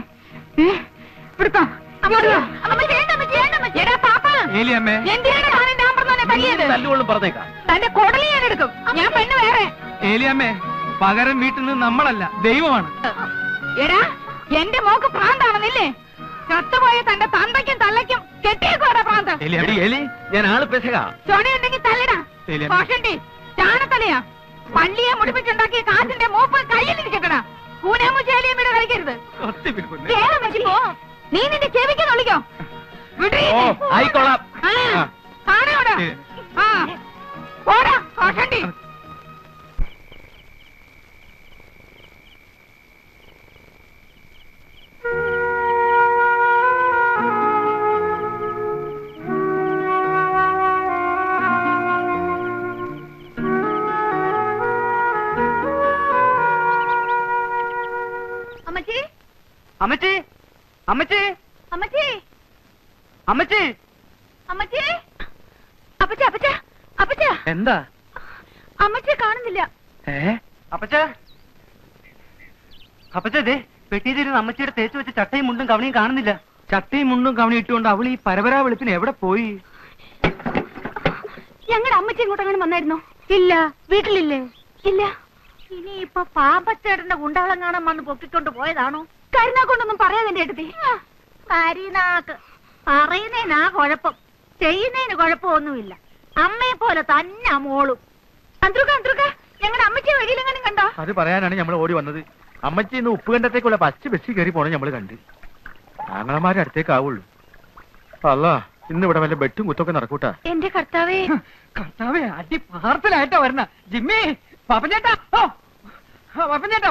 തല്ലുകൊള്ളും പറഞ്ഞേക്കാം. തന്റെ കൊടലി ഞാൻ എടുക്കും. ഞാൻ പെണ്ണ് വേറെ. ഏലിയമ്മേ, പകരം വീട്ടിൽ നിന്ന് നമ്മളല്ല, ദൈവമാണ്. എടാ, എന്റെ മോക്ക് ഭ്രാന്താണെന്നില്ലേ? ചത്തുപോയ തന്റെ തന്തയ്ക്കും തള്ളയ്ക്കും കെട്ടിയേക്കോടാ ഭ്രാന്ത്. ഞാൻ ആള് പെശക. ചൊണയുണ്ടെങ്കിൽ തല്ലടാ. കോഷണ്ടി ചാണത്തലയാ. പള്ളിയെ മുടിപ്പിച്ചുണ്ടാക്കിയ കാശിന്റെ മൂപ്പ് കയ്യിലിരിക്കണ. കൂനേമുച്ചേലിയമ്മയുടെ കളിക്കരുത്. നീ നിന്റെ ചെവിക്ക് കളിക്കോ? ആയിക്കോളാം. കാണോടാ. ഓടാ കോഷണ്ടി. അമ്മച്ചി, അമ്മച്ചി, അമ്മച്ചി, അമ്മച്ചി, അമ്മച്ചി, അമ്മച്ചി, അപ്പച്ച, അപ്പച്ച, അപ്പച്ച. എന്താ? അമ്മച്ചിയെ കാണുന്നില്ല. അപ്പച്ച, അപ്പച്ചേ, പെട്ടിയിലിരുന്ന് അമ്മച്ചിയുടെ തേച്ച് വെച്ച ചട്ടയും മുണ്ടും കവണിയും കാണുന്നില്ല. ചട്ടയും മുണ്ടും കവണി ഇട്ടുകൊണ്ട് അവൾ ഈ പരപരാ വെളുപ്പിന് എവിടെ പോയി? ഞങ്ങളുടെ അമ്മച്ചി ഇങ്ങോട്ടങ്ങനെ വന്നായിരുന്നോ? ഇല്ല. വീട്ടിലില്ലേ? ഇല്ല. ഇനിയിപ്പൊ പാപ്പച്ചേട്ടന്റെ ഗുണ്ടകളം കാണാൻ വന്ന് പൊക്കിക്കൊണ്ട് പോയതാണോ? കരുനാക്കൊണ്ടൊന്നും പറയാതെ എന്റെ അടുത്ത്. കരിനാക്ക് പറയുന്നതിനാ കുഴപ്പം, ചെയ്യുന്നതിന് കുഴപ്പമൊന്നുമില്ല. അമ്മയെ പോലെ തന്നെ മോളും. ഞങ്ങളുടെ അമ്മച്ചി വഴിയിലെങ്ങനെ കണ്ടോ? അത് പറയാനാണ് നമ്മൾ ഓടി വന്നത്. അമ്മച്ചി ഇന്ന് ഉപ്പുകണ്ടത്തേക്കുള്ള പച്ച ബസ്സിൽ കയറി പോണ നമ്മൾ കണ്ട്. ആങ്ങളമാരുടെ അടുത്തേക്കാവുള്ളൂ. അല്ല, ഇന്ന് ഇവിടെ വല്ല ബെട്ടും കുത്തൊക്കെ നടക്കൂട്ടാ. എന്റെ കർത്താവേ, കർത്താവേ, അടി പാർസലായിട്ടാ വരണ. ജിമ്മി, പാപ്പഞ്ചേട്ടാ,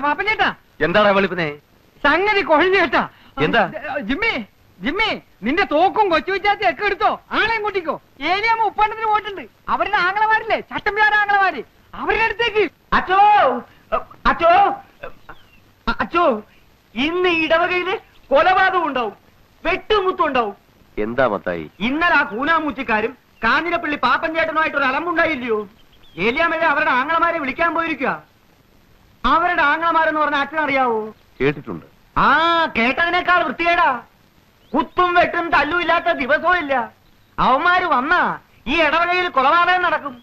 പാപ്പഞ്ചേട്ടാ, എന്താണ് വെളുപ്പിനെ? സംഗതി കൊഴിഞ്ഞേട്ടാ. എന്താ? ജിമ്മി, നിന്റെ തോക്കും കൊച്ചു വിച്ചാത്തി ഒക്കെ എടുത്തോ, ആളെയും കൂട്ടിക്കോ. ഏലിയാമ്മ ഉപ്പണ്ടത്തിന് പോയിട്ടുണ്ട്. അവരുടെ ആങ്ങളമാരില്ലേ, ചട്ടമ്പിയാറ് ആങ്ങളമാര്, അവരുടെ അടുത്തേക്ക്. അച്ചോ അച്ചോ അച്ചോ, ഇന്ന് ഇടവകയില് കൊലപാതകം ഉണ്ടാവും, വെട്ടുമുത്തും ഉണ്ടാവും. എന്താ മത്തായി? ഇന്നലെ ആ കൂനാമൂച്ചിക്കാരും കാഞ്ഞിരപ്പള്ളി പാപ്പഞ്ചേട്ടനുമായിട്ടൊരു അലമ്പുണ്ടായില്ലയോ? ഏലിയാമ്മയെ അവരുടെ ആങ്ങളമാരെ വിളിക്കാൻ പോയിരിക്കുക. അവരുടെ ആങ്ങളമാരെന്ന് പറഞ്ഞ അച്ഛനറിയാവോ? കേട്ടിട്ടുണ്ട്. ആ, കേട്ടതിനേക്കാൾ വൃത്തികേടാ. കുത്തും വെട്ടും തല്ലും ഇല്ലാത്ത ദിവസവും ഇല്ല. അവന്മാര് വന്നാ ഈ ഇടവകയിൽ കൊലപാതകം നടക്കും.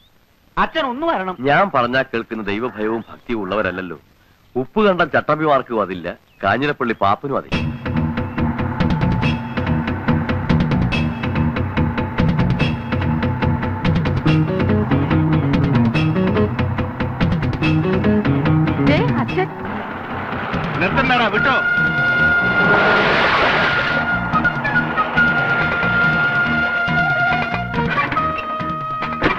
അച്ഛൻ ഒന്ന് വരണം. ഞാൻ പറഞ്ഞാൽ കേൾക്കുന്ന ദൈവഭയവും ഭക്തിയും ഉള്ളവരല്ലല്ലോ. ഉപ്പ് കണ്ട ചട്ടമ്പിമാർക്കും അതില്ല, കാഞ്ഞിരപ്പള്ളി പാപ്പനും അതില്ല. അച്ഛൻ നിർത്തണ്ടാ, വിട്ടോ.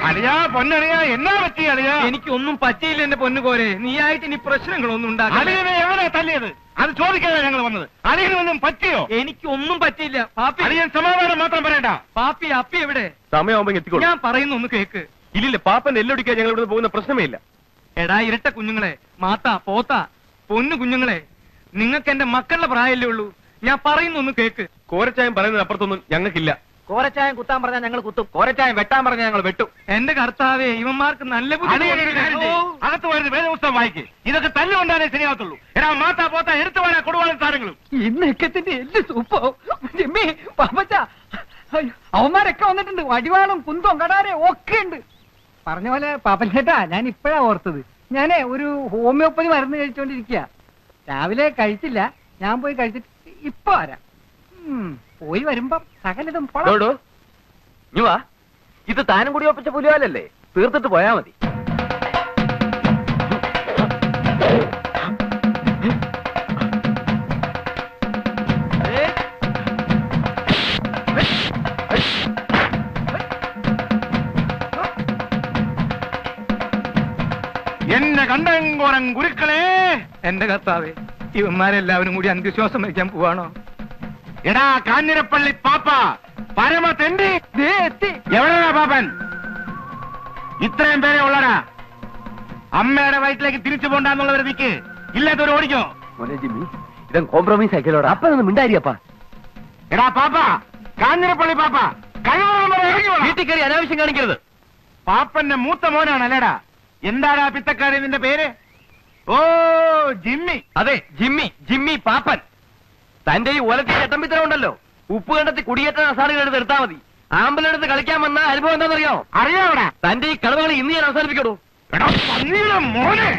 അളിയാ, പൊന്നളിയാ, എന്നാ പറ്റി അളിയാ? എനിക്കൊന്നും പറ്റിയില്ല എന്റെ പൊന്നുകോരെ. നീയായിട്ട് ഇനി പ്രശ്നങ്ങളൊന്നും ഉണ്ടാകില്ല. അളിയനെ എവിടെ തല്ലിയത്? അത് ചോദിക്കാതെ ഞങ്ങൾ വന്നത്. അളിയനൊന്നും പറ്റിയോ? എനിക്കൊന്നും പറ്റിയില്ല. പാപ്പി, അളിയൻ സമാധാനം മാത്രം പറയണ്ട. പാപ്പി, അപ്പി എവിടെ? സമയമാകുമ്പോ എത്തിക്കോളൂ. ഞാൻ പറയുന്ന ഒന്ന് കേക്ക്. ഇല്ലില്ല, പാപ്പൻ എല്ലൊടിക്കാൻ ഞങ്ങൾ ഇവിടെ പോകുന്ന പ്രശ്നമേ ഇല്ല. എടാ ഇരട്ട കുഞ്ഞുങ്ങളെ, മാത്ത പോത്ത പൊന്നു കുഞ്ഞുങ്ങളെ, നിങ്ങൾക്ക് എന്റെ മക്കളുടെ പ്രായമല്ലേ ഉള്ളൂ. ഞാൻ പറയുന്ന ഒന്ന് കേക്ക്. കോരച്ചായം പറയുന്നതിന് അപ്പുറത്തൊന്നും ഞങ്ങൾക്കില്ല. കോരച്ചായം കുത്താൻ പറഞ്ഞാൽ ഞങ്ങൾ കുത്തും, കോരച്ചായം വെട്ടാൻ പറഞ്ഞാൽ ഞങ്ങൾ വെട്ടും. എന്റെ കർത്താവേ, ഇവന്മാർക്ക് നല്ല ബുദ്ധി. അകത്ത് വരുന്ന വേദപുസ്തകം വായിക്ക്. ഇതൊക്കെ തല്ലുകൊണ്ടാലേ ശരിയാകത്തുള്ളൂ. എടാ മാത്താ പോത്ത എടുത്തു വരാ കൊടുവാളും സാധനങ്ങളും. ഈ നെക്കത്തിന്റെ എല്ല് സൂപ്പോ. ജിമ്മി, പാപ്പച്ച, അവന്മാരൊക്കെ വന്നിട്ടുണ്ട്. വടിവാളും കുന്തവും കടാരെ ഒക്കെ ഉണ്ട്. പറഞ്ഞ പോലെ പാപ്പച്ചേട്ടാ, ഞാൻ ഇപ്പഴാ ഓർത്തത്. ഞാനേ ഒരു ഹോമിയോപ്പതി മരുന്ന് കഴിച്ചോണ്ടിരിക്കുക. രാവിലെ കഴിച്ചില്ല, ഞാൻ പോയി കഴിച്ചിട്ട് ഇപ്പൊ വരാം. പോയി വരുമ്പം സകലതും വാ, ഇത് താനും കൂടി ഒപ്പിച്ച പുലിവാലല്ലേ, തീർത്തിട്ട് പോയാ മതി. എന്നെ കണ്ടങ്കോരം ഗുരുക്കളെ. എന്റെ കർത്താവേ, ഇവന്മാരെല്ലാവരും കൂടി അന്ത്യശ്വാസം വയ്ക്കാൻ പോവാണോ? എടാ കാഞ്ഞിരപ്പള്ളി പാപ്പ, പരമ തെണ്ടി എത്തി. എവിടെയാ പാപ്പൻ? ഇത്രയും പേരെ ഉള്ളടാ. അമ്മയുടെ വയറ്റിലേക്ക് തിരിച്ചു പോണ്ടെന്നുള്ളവരെ നിക്ക്, ഇല്ലാത്തവർ ഓടിക്കോ. മോനെ ജിമ്മി, ഇതും കോംപ്രമൈസ് ആക്കിയല്ലോടാ. അപ്പനൊന്നും മിണ്ടായിരിയപ്പാ. എടാ പാപ്പ, കാഞ്ഞിരപ്പള്ളി പാപ്പ, വീട്ടിൽ കയറി അനാവശ്യം കാണിക്കരുത്. പാപ്പന്റെ മൂത്ത മോനാണ് അല്ലേടാ. എന്താടാ പിത്തക്കാരി നിന്റെ പേര്? ഓ, ജിമ്മി. അതെ, ജിമ്മി, ജിമ്മി പാപ്പൻ. തന്റെ ഈ ഒലത്തി ചട്ടമ്പിത്തരം ഉണ്ടല്ലോ, ഉപ്പ് കണ്ടത്തി കുടിയേറ്റ അസാറുകളെടുത്ത് എടുത്താൽ മതി. ആമ്പലെടുത്ത് കളിക്കാൻ വന്ന അനുഭവം എന്താണെന്നറിയോ? അറിയാവടാ. തന്റെ ഈ കളവുകൾ ഇന്ന് ഞാൻ അവസാനിപ്പിക്കണോ? എടാ പന്നിയുടെ മോനെ.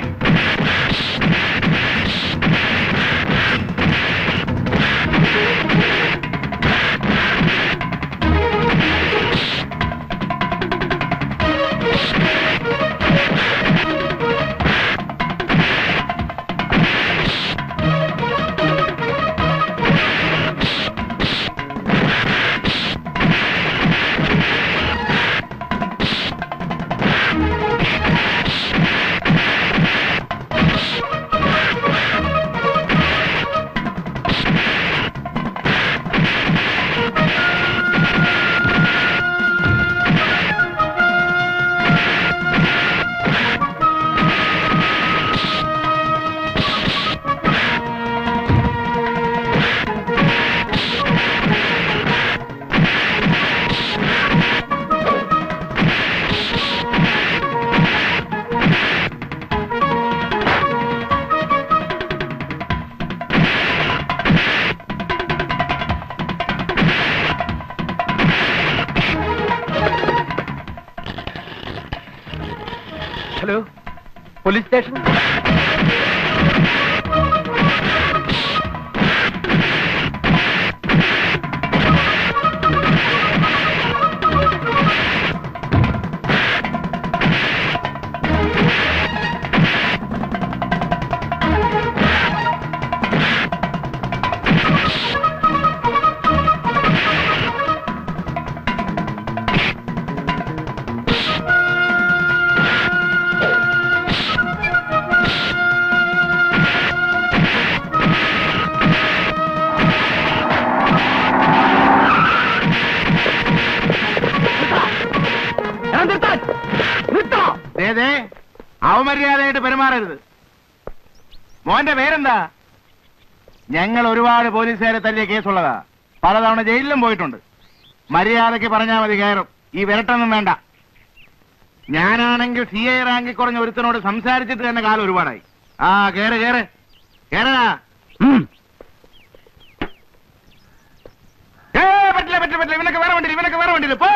Hello, police station. അവമര്യാദയായിട്ട് പെരുമാറരുത്. മോന്റെ പേരെന്താ? ഞങ്ങൾ ഒരുപാട് പോലീസുകാരെ തല്ലിയ കേസുള്ളതാ. പലതവണ ജയിലിലും പോയിട്ടുണ്ട്. മര്യാദയ്ക്ക് പറഞ്ഞാൽ മതി, കയറും. ഈ വിരട്ടൊന്നും വേണ്ട. ഞാനാണെങ്കിൽ CI റാങ്കിൽ കുറഞ്ഞ ഒരുത്തനോട് സംസാരിച്ചിട്ട് തന്നെ കാലം ഒരുപാടായി. ആ കേറ് കേറ് കേറാ. പറ്റില്ല പറ്റില്ല പറ്റില്ല. ഇവനൊക്കെ വേറെ വണ്ടിയിൽ പോ.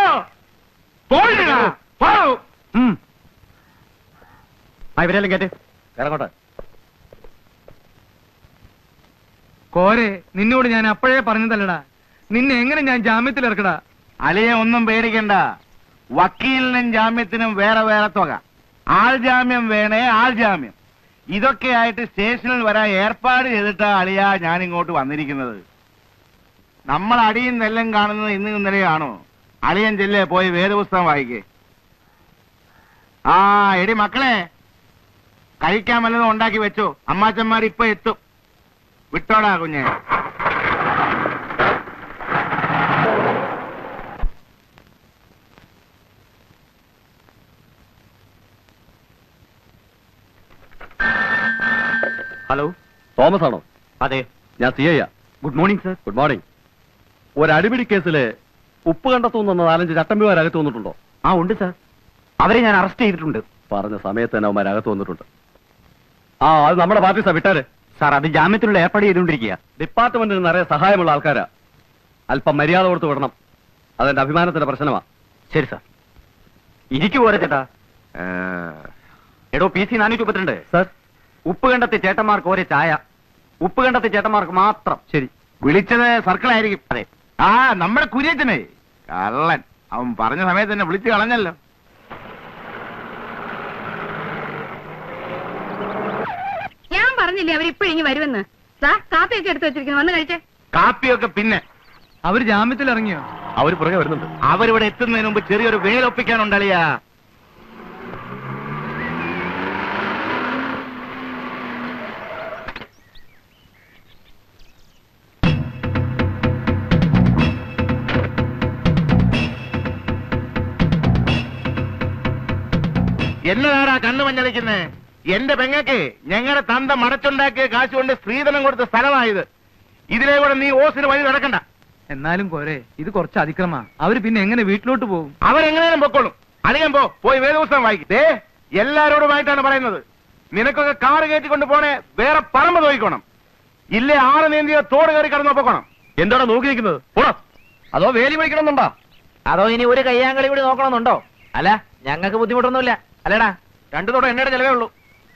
ഇവരെല്ലാം കേട്ട് ഇറങ്ങോട്ടെ. കോരെ, നിന്നോട് ഞാൻ അപ്പോഴേ പറഞ്ഞതല്ലടാ, നിന്നെ എങ്ങനെ ഞാൻ ജാമ്യത്തിൽ ഇറക്കടാ? അലിയെ ഒന്നും പേടിക്കണ്ട. വക്കീലിനും ജാമ്യത്തിനും വേറെ വേറെ തുക. ആൾ ജാമ്യം വേണേ ആൾ ജാമ്യം. ഇതൊക്കെ ആയിട്ട് സ്റ്റേഷനിൽ വരാൻ ഏർപ്പാട് ചെയ്തിട്ടാ അളിയ ഞാൻ ഇങ്ങോട്ട് വന്നിരിക്കുന്നത്. നമ്മൾ അടിയും നെല്ലും കാണുന്നത് ഇന്ന് ഇന്നലെയാണോ? അളിയൻ ചെല്ലേ പോയി വേദപുസ്തകം വായിക്കേ. ആ എടി മക്കളെ, കഴിക്കാൻ വല്ലതും ഉണ്ടാക്കി വെച്ചോ. അമ്മാച്ചന്മാർ ഇപ്പൊ എത്തും. വിട്ടോടാ കുഞ്ഞെ. ഹലോ, തോമസ് ആണോ? അതെ, ഞാൻ CI. Good morning sir. Good morning. ഒരു അടിപിടി കേസില് ഉപ്പ് കണ്ടെത്തുന്ന 4-5 ചട്ടമ്പിമാരകത്ത് വന്നിട്ടുണ്ടോ? ആ ഉണ്ട് സർ, അവരെ ഞാൻ അറസ്റ്റ് ചെയ്തിട്ടുണ്ട്. പറഞ്ഞ സമയത്ത് തന്നെ അവന്മാരകത്ത് വന്നിട്ടുണ്ട്. ആ, അത് നമ്മുടെ പാർട്ടി വിട്ടാല്. സാർ, അത് ജാമ്യത്തിനുള്ള ഏർപ്പാട് ചെയ്തുകൊണ്ടിരിക്കുക. ഡിപ്പാർട്ട്മെന്റിന് നിറയെ സഹായമുള്ള ആൾക്കാരാ. അല്പം മര്യാദ കൊടുത്ത് വിടണം. അതെന്റെ അഭിമാനത്തിന്റെ പ്രശ്നമാ. ശരി സാർ. ഇരിക്കു പോരെ ചേട്ടാ. എടോ PC 432. സർ, ഉപ്പ് കണ്ടത്തി ചേട്ടന്മാർക്ക് ഒരേ ചായ. ഉപ്പ് കണ്ടത്തി ചേട്ടന്മാർക്ക് മാത്രം. ശരി. വിളിച്ചത് സർക്കിളായിരിക്കും. അതെ. ആ നമ്മുടെ കുര്യച്ചനെ കള്ളൻ. അവൻ പറഞ്ഞ സമയത്ത് തന്നെ വിളിച്ചു കളഞ്ഞല്ലോ. ഞാൻ പറഞ്ഞില്ലേ അവരിപ്പോഴിങ്ങി വരുമെന്ന്. കാപ്പിയൊക്കെ എടുത്തു വെച്ചിരിക്കുന്നു, വന്ന് കഴിച്ചേ. കാപ്പിയൊക്കെ പിന്നെ. അവര് ജാമ്യത്തിൽ ഇറങ്ങിയോ? അവര് പുറകെ വരുന്നുണ്ട്. അവരിവിടെ എത്തുന്നതിന് മുമ്പ് ചെറിയൊരു വേലൊപ്പിക്കാനുണ്ടളിയാ. എന്നതാടാ കണ്ണു മഞ്ഞളിക്കുന്നേ? എന്റെ പെങ്ങക്ക് ഞങ്ങളുടെ തന്ത മടച്ചുണ്ടാക്കിയ കാശ് കൊണ്ട് സ്ത്രീധനം കൊടുത്ത സ്ഥലമായത്. ഇതിലെ കൂടെ നീ ഓസിന് വഴി നടക്കണ്ട. എന്നാലും കോരെ, ഇത് കുറച്ച് അതിക്രമാ. അവര് പിന്നെ എങ്ങനെ വീട്ടിലോട്ട് പോകും? അവരെങ്ങനെയും പൊക്കോളും. അധികം പോയി വേദപുസ്തകം വായിക്കേ. എല്ലാരോടുമായിട്ടാണ് പറയുന്നത്. നിനക്കൊക്കെ കാറ് കയറ്റിക്കൊണ്ട് പോണേ വേറെ പറമ്പ് നോക്കിക്കോണം. ഇല്ലേ ആറ് നീന്തിയോ തോട് കയറി കടന്നു പൊക്കണം. എന്താണോ നോക്കി നിൽക്കുന്നത്? പോടാ. അതോ വേലി പിടിക്കണമെന്നുണ്ടോ? അതോ ഇനി ഒരു കയ്യാങ്കളി കൂടി നോക്കണമെന്നുണ്ടോ? അല്ല, ഞങ്ങൾക്ക് ബുദ്ധിമുട്ടൊന്നുമില്ല. അല്ലടാ, 2 തോടെ എണ്ണയുടെ ചെലവേ ഉള്ളൂ.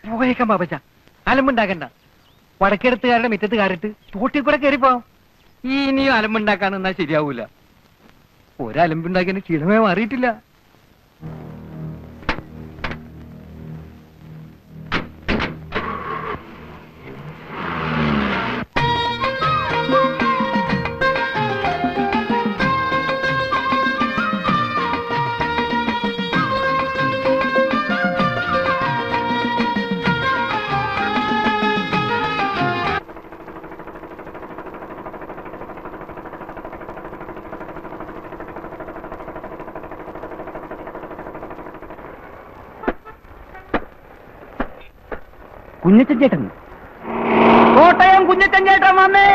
പോയേക്കാം പാപ്പച്ച, അലമ്പുണ്ടാക്കണ്ട. വടക്കെടുത്തുകാരുടെ മുറ്റത്ത് കാരിട്ട് തോട്ടിൽ കൂടെ കയറിപ്പോവാം. ഇനിയും അലമ്പുണ്ടാക്കാൻ നിന്നാ ശരിയാവൂല. ഒരലമ്പുണ്ടാക്കിയ ക്ഷീണമേ മാറിയിട്ടില്ല. കുഞ്ഞച്ചൻ ചേട്ടൻ, കോട്ടയം കുഞ്ഞച്ചൻ ചേട്ടൻ വന്നേ.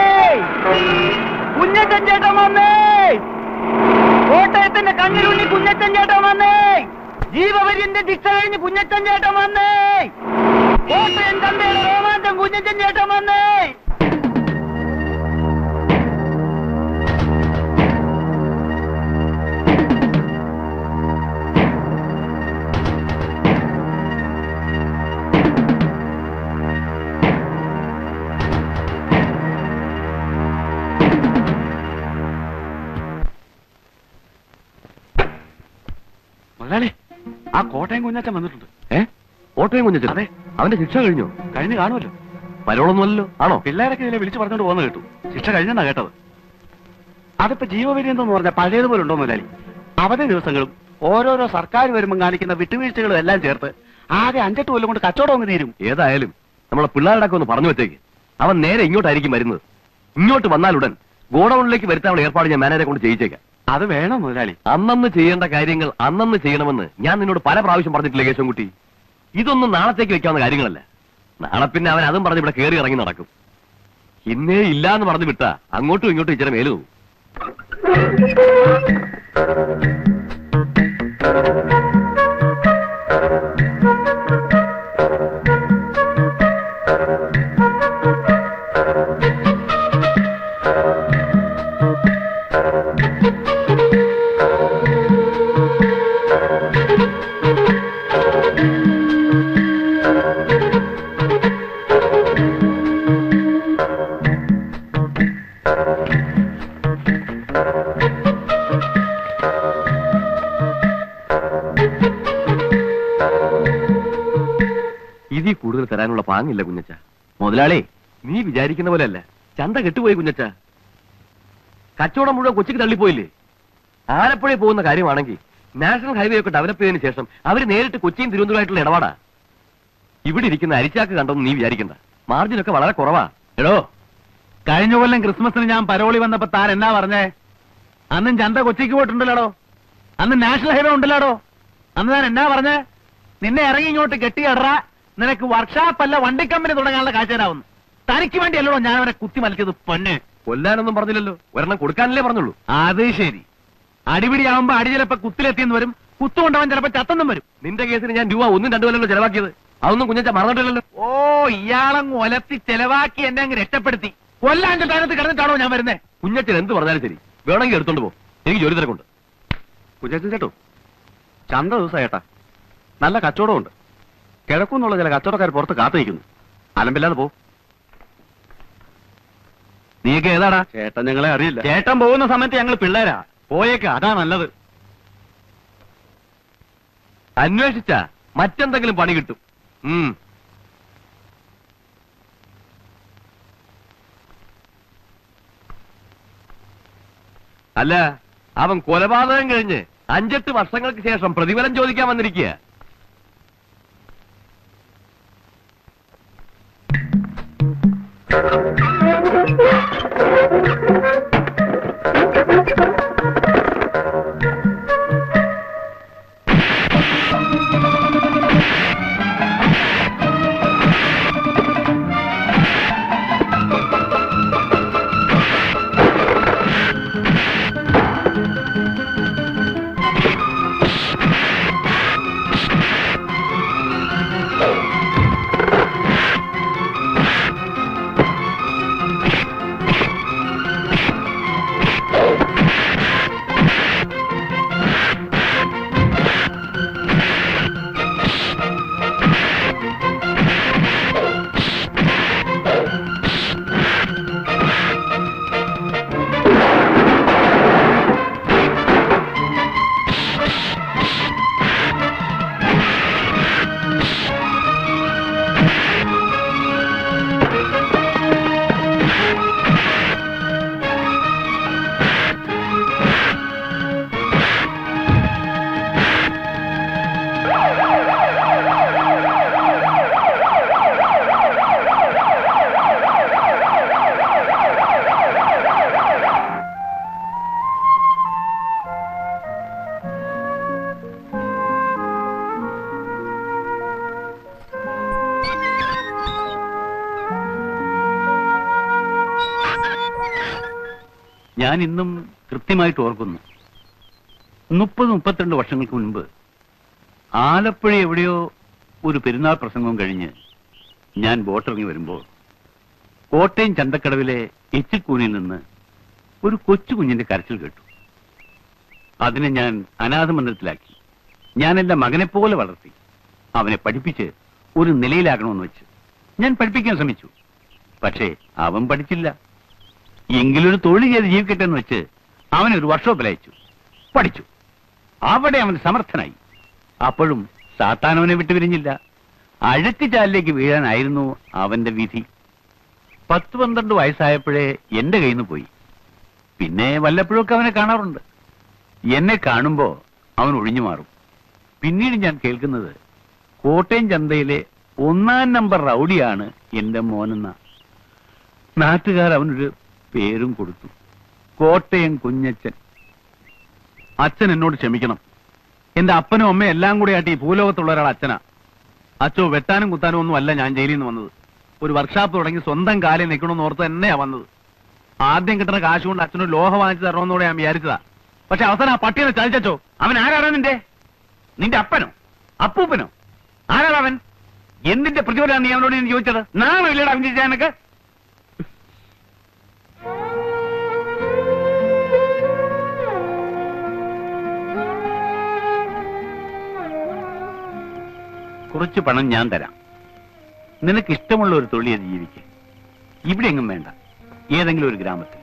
കുഞ്ഞച്ചൻ ചേട്ടൻ വന്നേ. കോട്ടയത്തിന്റെ കണ്ണിലുണ്ണി കുഞ്ഞച്ചൻ ചേട്ടൻ വന്നേ. ജീവപര്യന്റെ ശിക്ഷ കഴിഞ്ഞ് കുഞ്ഞച്ചൻ ചേട്ടൻ വന്നേ. കോട്ടയം ചന്തയുടെ രോമാഞ്ചം കുഞ്ഞച്ചൻ ചേട്ടൻ വന്നേ. മുതലാളി ആ കോട്ടയം കുഞ്ഞാച്ചൻ വന്നിട്ടുണ്ട്. കോട്ടയം കുഞ്ഞച്ചൻ? അതെ. അവന്റെ ശിക്ഷ കഴിഞ്ഞോ? കഴിഞ്ഞ് കാണുമല്ലോ. പരോളൊന്നുമല്ലോ ആണോ? പിള്ളേരൊക്കെ ഇതിലെ വിളിച്ചു പറഞ്ഞോണ്ട് പോകുന്ന കേട്ടു. ശിക്ഷ കഴിഞ്ഞെന്നാ കേട്ടത്. അതിപ്പോ ജീവപര്യന്തം പറഞ്ഞ പഴയതുപോലെ ഉണ്ടോ മുതലാളി? അവധി ദിവസങ്ങളും ഓരോരോ സർക്കാർ വരുമ്പോൾ കാണിക്കുന്ന വിട്ടുവീഴ്ചകളും എല്ലാം ചേർത്ത് ആകെ 5-8 കൊല്ലം കൊണ്ട് കച്ചവടം അങ്ങ് തീരും. ഏതായാലും നമ്മളെ പിള്ളേരുടെ ഒന്ന് പറഞ്ഞു വെച്ചേക്ക്. അവൻ നേരെ ഇങ്ങോട്ടായിരിക്കും വരുന്നത്. ഇങ്ങോട്ട് വന്നാലുടൻ ഗോഡൌണിലേക്ക് വരുത്താനുള്ള ഏർപ്പാട് ഞാൻ മാനേജരെ കൊണ്ട് ചെയ്യിച്ചേക്കാം. അത് വേണം മുതലാളി. അന്നന്ന് ചെയ്യേണ്ട കാര്യങ്ങൾ അന്നന്ന് ചെയ്യണമെന്ന് ഞാൻ നിന്നോട് പല പ്രാവശ്യം പറഞ്ഞിട്ടില്ലേ കേശവൻകുട്ടി? ഇതൊന്നും നാളത്തേക്ക് വെക്കാവുന്ന കാര്യങ്ങളല്ല. നാളെ പിന്നെ അവൻ അതും പറഞ്ഞ് ഇവിടെ കയറി ഇറങ്ങി നടക്കും. ഇന്നേ ഇല്ലാന്ന് പറഞ്ഞു വിട്ടാ അങ്ങോട്ടും ഇങ്ങോട്ടും ഇച്ചിരി മേലു പോകും. ഇതിൽ കൂടുതൽ തരാനുള്ള പാങ്ങില്ല കുഞ്ഞച്ച. മുതലാളി, നീ വിചാരിക്കുന്ന പോലെയല്ല. ചന്ത കെട്ടുപോയി കുഞ്ഞച്ച. കച്ചവടം മുഴുവൻ കൊച്ചിക്ക് തള്ളിപ്പോയില്ലേ? ആലപ്പുഴയിൽ പോകുന്ന കാര്യമാണെങ്കിൽ നാഷണൽ ഹൈവേ ഒക്കെ ഡെവലപ്പ് ചെയ്തതിനു ശേഷം അവര് നേരിട്ട് കൊച്ചിയും തിരുവനന്തപുരമായിട്ടുള്ള ഇടപാടാ. ഇവിടെ ഇരിക്കുന്ന അരിച്ചാക്ക് കണ്ടൊന്നും നീ വിചാരിക്കണ്ട. മാർജിനൊക്കെ വളരെ കുറവാ. എടോ, കഴിഞ്ഞ കൊല്ലം ക്രിസ്മസിന് ഞാൻ പരോളി വന്നപ്പോ താൻ എന്നാ പറഞ്ഞേ? അന്നും ചന്ത കൊച്ചിക്ക് പോയിട്ടുണ്ടല്ലോ. അന്ന് നാഷണൽ ഹൈവേ ഉണ്ടല്ലോ. അന്ന് ഞാൻ എന്നാ പറഞ്ഞേ? നിന്നെ ഇറങ്ങി ഇങ്ങോട്ട് കെട്ടിയടറ, നിനക്ക് വർക്ക്ഷോപ്പല്ല വണ്ടി കമ്പനി തുടങ്ങാനുള്ള കാഴ്ചരാവുന്നു. തനിക്ക് വേണ്ടിയല്ലോ ഞാൻ അവനെ കുത്തി മലിച്ചത്. പൊന്ന്, കൊല്ലാനൊന്നും പറഞ്ഞില്ലല്ലോ, ഒരെണ്ണം കൊടുക്കാനല്ലേ പറഞ്ഞുള്ളൂ. അത് ശരി. അടിപിടിയാവുമ്പോ അടി ചിലപ്പോ കുത്തിലെത്തിയെന്ന് വരും, കുത്തുകൊണ്ടവൻ ചിലപ്പോ ചത്തെന്നും വരും. നിന്റെ കേസിന് ഞാൻ രൂപ 1-2 കൊല്ലല്ലോ ചെലവാക്കിയത്. അതൊന്നും കുഞ്ഞച്ച മറന്നിട്ടില്ലല്ലോ. ഓ, ഇയാളങ്ങ് ഒലത്തി ചെലവാക്കി എന്നെ അങ്ങ് രക്ഷപ്പെടുത്തി. കൊല്ലാന്റെ സ്ഥാനത്ത് കിടന്നിട്ടാണോ ഞാൻ വരുന്നേ? കുഞ്ഞച്ചൻ എന്ത് പറഞ്ഞാലും ശരി, വേണമെങ്കിൽ എടുത്തോണ്ട് പോ. എനിക്ക് ജോലി തിരക്കുണ്ട്. കുഞ്ഞാച്ചൻ ചേട്ടോ, ചന്ത ദിവസം ഏട്ടാ, നല്ല കച്ചവടമുണ്ട്. കിഴക്കുന്നുള്ള ചില കച്ചവടക്കാർ പുറത്ത് കാത്തു നിൽക്കുന്നു. അലമ്പില്ലാതെ പോ. നീയൊക്കെ ഏതാടാ? ചേട്ടൻ ഞങ്ങളെ അറിയില്ല. ചേട്ടൻ പോകുന്ന സമയത്ത് ഞങ്ങൾ പിള്ളേരാ. പോയേക്ക, അതാ നല്ലത്. അന്വേഷിച്ച മറ്റെന്തെങ്കിലും പണി കിട്ടും. അല്ല, അവൻ കൊലപാതകം കഴിഞ്ഞ് 5-8 വർഷങ്ങൾക്ക് ശേഷം പ്രതിഫലം ചോദിക്കാൻ വന്നിരിക്കുക. ഞാൻ ഇന്നും കൃത്യമായിട്ട് ഓർക്കുന്നു. 30-32 വർഷങ്ങൾക്ക് മുൻപ് ആലപ്പുഴ എവിടെയോ ഒരു പെരുന്നാൾ പ്രസംഗവും കഴിഞ്ഞ് ഞാൻ ബോട്ടിറങ്ങി വരുമ്പോൾ കോട്ടയം ചന്തക്കടവിലെ എച്ചിക്കൂനിൽ നിന്ന് ഒരു കൊച്ചു കുഞ്ഞിന്റെ കരച്ചിൽ കേട്ടു. അതിനെ ഞാൻ അനാഥ മന്ദിരത്തിലാക്കി. ഞാൻ എന്റെ മകനെപ്പോലെ വളർത്തി. അവനെ പഠിപ്പിച്ച് ഒരു നിലയിലാക്കണമെന്ന് വെച്ച് ഞാൻ പഠിപ്പിക്കാൻ ശ്രമിച്ചു. പക്ഷേ അവൻ പഠിച്ചില്ല. എങ്കിലൊരു തൊഴിൽ ചെയ്ത് ജീവിക്കട്ടെ എന്ന് വെച്ച് അവനൊരു വർക്ക്ഷോപ്പിൽ അയച്ചു. പഠിച്ചു. അവിടെ അവൻ സമർത്ഥനായി. അപ്പോഴും സാത്താനവനെ വിട്ടുപിരിഞ്ഞില്ല. അഴുക്കുചാലിലേക്ക് വീഴാനായിരുന്നു അവന്റെ വിധി. 10-12 വയസ്സായപ്പോഴേ എന്റെ കയ്യിൽ നിന്ന് പോയി. പിന്നെ വല്ലപ്പോഴൊക്കെ അവനെ കാണാറുണ്ട്. എന്നെ കാണുമ്പോ അവൻ ഒഴിഞ്ഞു മാറും. പിന്നീട് ഞാൻ കേൾക്കുന്നത് കോട്ടയം ചന്തയിലെ 1-ാം നമ്പർ റൗഡിയാണ് എന്റെ മോനെന്ന. നാട്ടുകാർ അവനൊരു പേരും കൊടുത്തു, കോട്ടയം കുഞ്ഞച്ചൻ. അച്ഛൻ എന്നോട് ക്ഷമിക്കണം. എന്റെ അപ്പനും അമ്മയും എല്ലാം കൂടെ ആയിട്ട് ഈ ഭൂലോകത്തുള്ള ഒരാൾ അച്ഛനാ. അച്ഛോ വെട്ടാനും കുത്താനും ഒന്നും അല്ല ഞാൻ ജയിലിൽ നിന്ന് വന്നത്. ഒരു വർക്ക്ഷോപ്പ് തുടങ്ങി സ്വന്തം കാലിൽ നിൽക്കണമെന്ന് ഓർത്ത് തന്നെയാ വന്നത്. ആദ്യം കിട്ടുന്ന കാശ് കൊണ്ട് അച്ഛനൊരു ലോഹ വാങ്ങിച്ചു തരണമെന്നൂടെ ഞാൻ വിചാരിച്ചതാ. പക്ഷെ അവസാനം ആ പട്ടിയെ ചതിച്ചോ. അവൻ ആരാണ് നിന്റെ അപ്പനോ അപ്പൂപ്പനോ? ആരാണ് അവൻ? എന്തിന്റെ പ്രതിഫലമാണ് നീ അവനോട് ഞാൻ ചോദിച്ചത്? നാണോ ഇല്ലടാ അവൻ ചോദിച്ചാൽ എനിക്ക്? കുറച്ച് പണം ഞാൻ തരാം. നിനക്ക് ഇഷ്ടമുള്ള ഒരു തൊഴിൽ ജീവിക്ക്. ഇവിടെ എങ്ങും വേണ്ട, ഏതെങ്കിലും ഒരു ഗ്രാമത്തിൽ.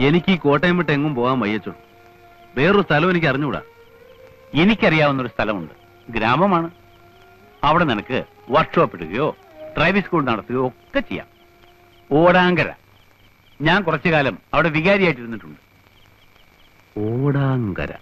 എനിക്ക് ഈ കോട്ടയം വിട്ട് എങ്ങും പോകാൻ വയ്യച്ചോ. വേറൊരു സ്ഥലം എനിക്ക് അറിഞ്ഞുകൂടാ. എനിക്കറിയാവുന്ന ഒരു സ്ഥലമുണ്ട്, ഗ്രാമമാണ്. അവിടെ നിനക്ക് വർക്ക്ഷോപ്പ് ഇടുകയോ ഡ്രൈവിംഗ് സ്കൂൾ നടത്തുകയോ ഒക്കെ ചെയ്യാം. ഓടാങ്കര. ഞാൻ കുറച്ചു കാലം അവിടെ വികാരിയായിട്ടിരുന്നിട്ടുണ്ട്. ഓടാങ്കര.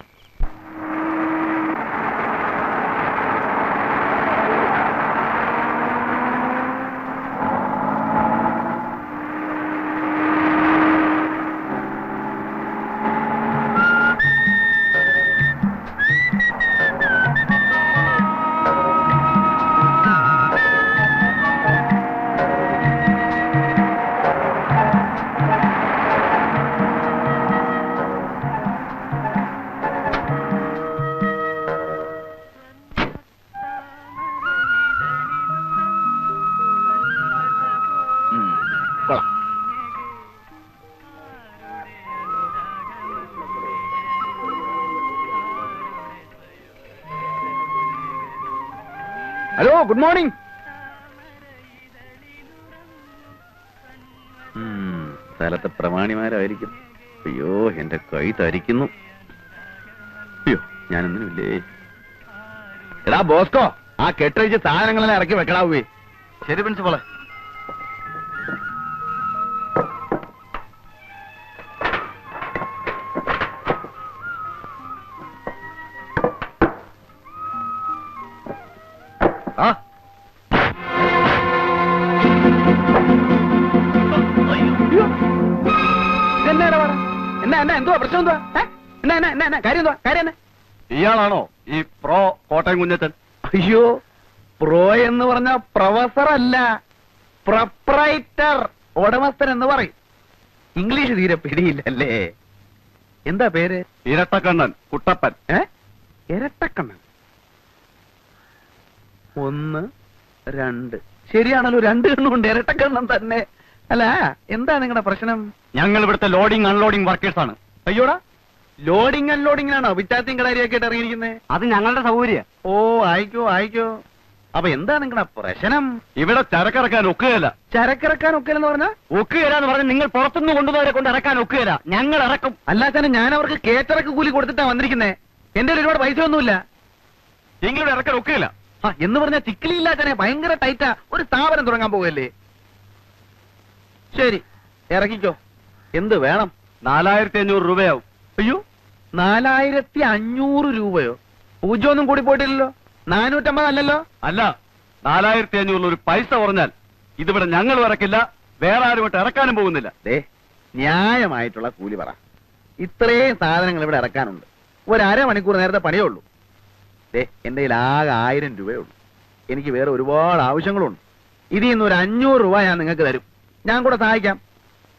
Hello, good morning. സ്ഥലത്തെ പ്രമാണിമാരായിരിക്കും. അയ്യോ, എന്റെ കൈ തരിക്കുന്നു. അയ്യോ, ഞാനൊന്നുമില്ലേ. എടാ ബോസ്കോ, ആ കെട്ടഴിച്ച് സാധനങ്ങളെല്ലാം ഇറക്കി വെക്കടാവേ. ശരി പ്രിൻസിപ്പളെ. ആ എന്തുവാ പ്രശ്നം? എന്തുവാ കാര്യം? ഇയാളാണോ ഈ പ്രോ കോട്ടയം കുഞ്ഞച്ചൻ? അയ്യോ, പ്രോ എന്ന് പറഞ്ഞ പ്രൊഫസർ അല്ല, പ്രൊപ്രൈറ്റർ, ഉടമസ്ഥൻ എന്ന് പറയും. ഇംഗ്ലീഷ് തീരെ പിടിയില്ലല്ലേ. എന്താ പേര്? ഇരട്ടക്കണ്ണൻ കുട്ടപ്പൻ. ഇരട്ടക്കണ്ണൻ. 1, 2. ശരിയാണല്ലോ, 2 കണ്ണുണ്ട്. ഇരട്ടക്കണ്ണൻ തന്നെ. അല്ല, എന്താ നിങ്ങളുടെ പ്രശ്നം? ഞങ്ങൾ ഇവിടുത്തെ ലോഡിംഗ് അൺലോഡിംഗ് വർക്കേഴ്സ് ആണ്. അയ്യോടാ, ലോഡിംഗ് അൺലോഡിങ്ങിനാണോ വിറ്റാത്തിയും കടാരിയൊക്കെ ആയിട്ട് ഇറങ്ങിയിരിക്കുന്നത്? അത് ഞങ്ങളുടെ സൗകര്യം. ഓ, ആയിക്കോ. അപ്പൊ എന്താ നിങ്ങളുടെ പ്രശ്നം? ഇവിടെ ചരക്കിറക്കാൻ ഒക്കുകയില്ല. ചരക്കിറക്കാൻ ഒക്കെയെന്ന് പറഞ്ഞാ? ഒക്കുകയില്ല എന്ന് പറഞ്ഞാൽ നിങ്ങൾ പുറത്തുനിന്ന് കൊണ്ടുവന്നവരെ കൊണ്ട് ഇറക്കാൻ ഒക്കുകയില്ല. ഞങ്ങൾ ഇറക്കും. അല്ലാതെ ഞാൻ അവർക്ക് കേറ്ററക്ക് കൂലി കൊടുത്തിട്ടാ വന്നിരിക്കുന്നേ. എന്റെ ഒരുപാട് പൈസ ഒന്നുമില്ല. എങ്കിലും ഇറക്കാൻ ഒക്കുകയില്ല. എന്ന് പറഞ്ഞാൽ ചിക്കിലില്ലാത്തനെ ഭയങ്കര ടൈറ്റാ. ഒരു സ്ഥാപനം തുടങ്ങാൻ പോകല്ലേ. ശരി, ഇറക്കിക്കോ. എന്ത് വേണം? 4500 രൂപയാവും. അയ്യോ, 4500 രൂപയോ? പൂജ്യമൊന്നും കൂടി പോയിട്ടില്ലല്ലോ. 450 അല്ലല്ലോ? അല്ല, 4500 ഒരു പൈസ കുറഞ്ഞാൽ ഇതിവിടെ ഞങ്ങൾ ഇറക്കില്ല, വേറെ ആരും ഇട്ട് ഇറക്കാനും പോകുന്നില്ല. ന്യായമായിട്ടുള്ള കൂലി പറ. ഇത്രയും സാധനങ്ങൾ ഇവിടെ ഇറക്കാനുണ്ട്. ഒരു അരമണിക്കൂർ നേരത്തെ പണിയേ ഉള്ളൂ. എന്റെ കയ്യിൽ ആകെ 1000 രൂപയേ ഉള്ളൂ. എനിക്ക് വേറെ ഒരുപാട് ആവശ്യങ്ങളുണ്ട്. ഇതിൽ നിന്ന് ഒരു 500 രൂപ ഞാൻ നിങ്ങൾക്ക് തരും. ഞാൻ കൂടെ സഹായിക്കാം.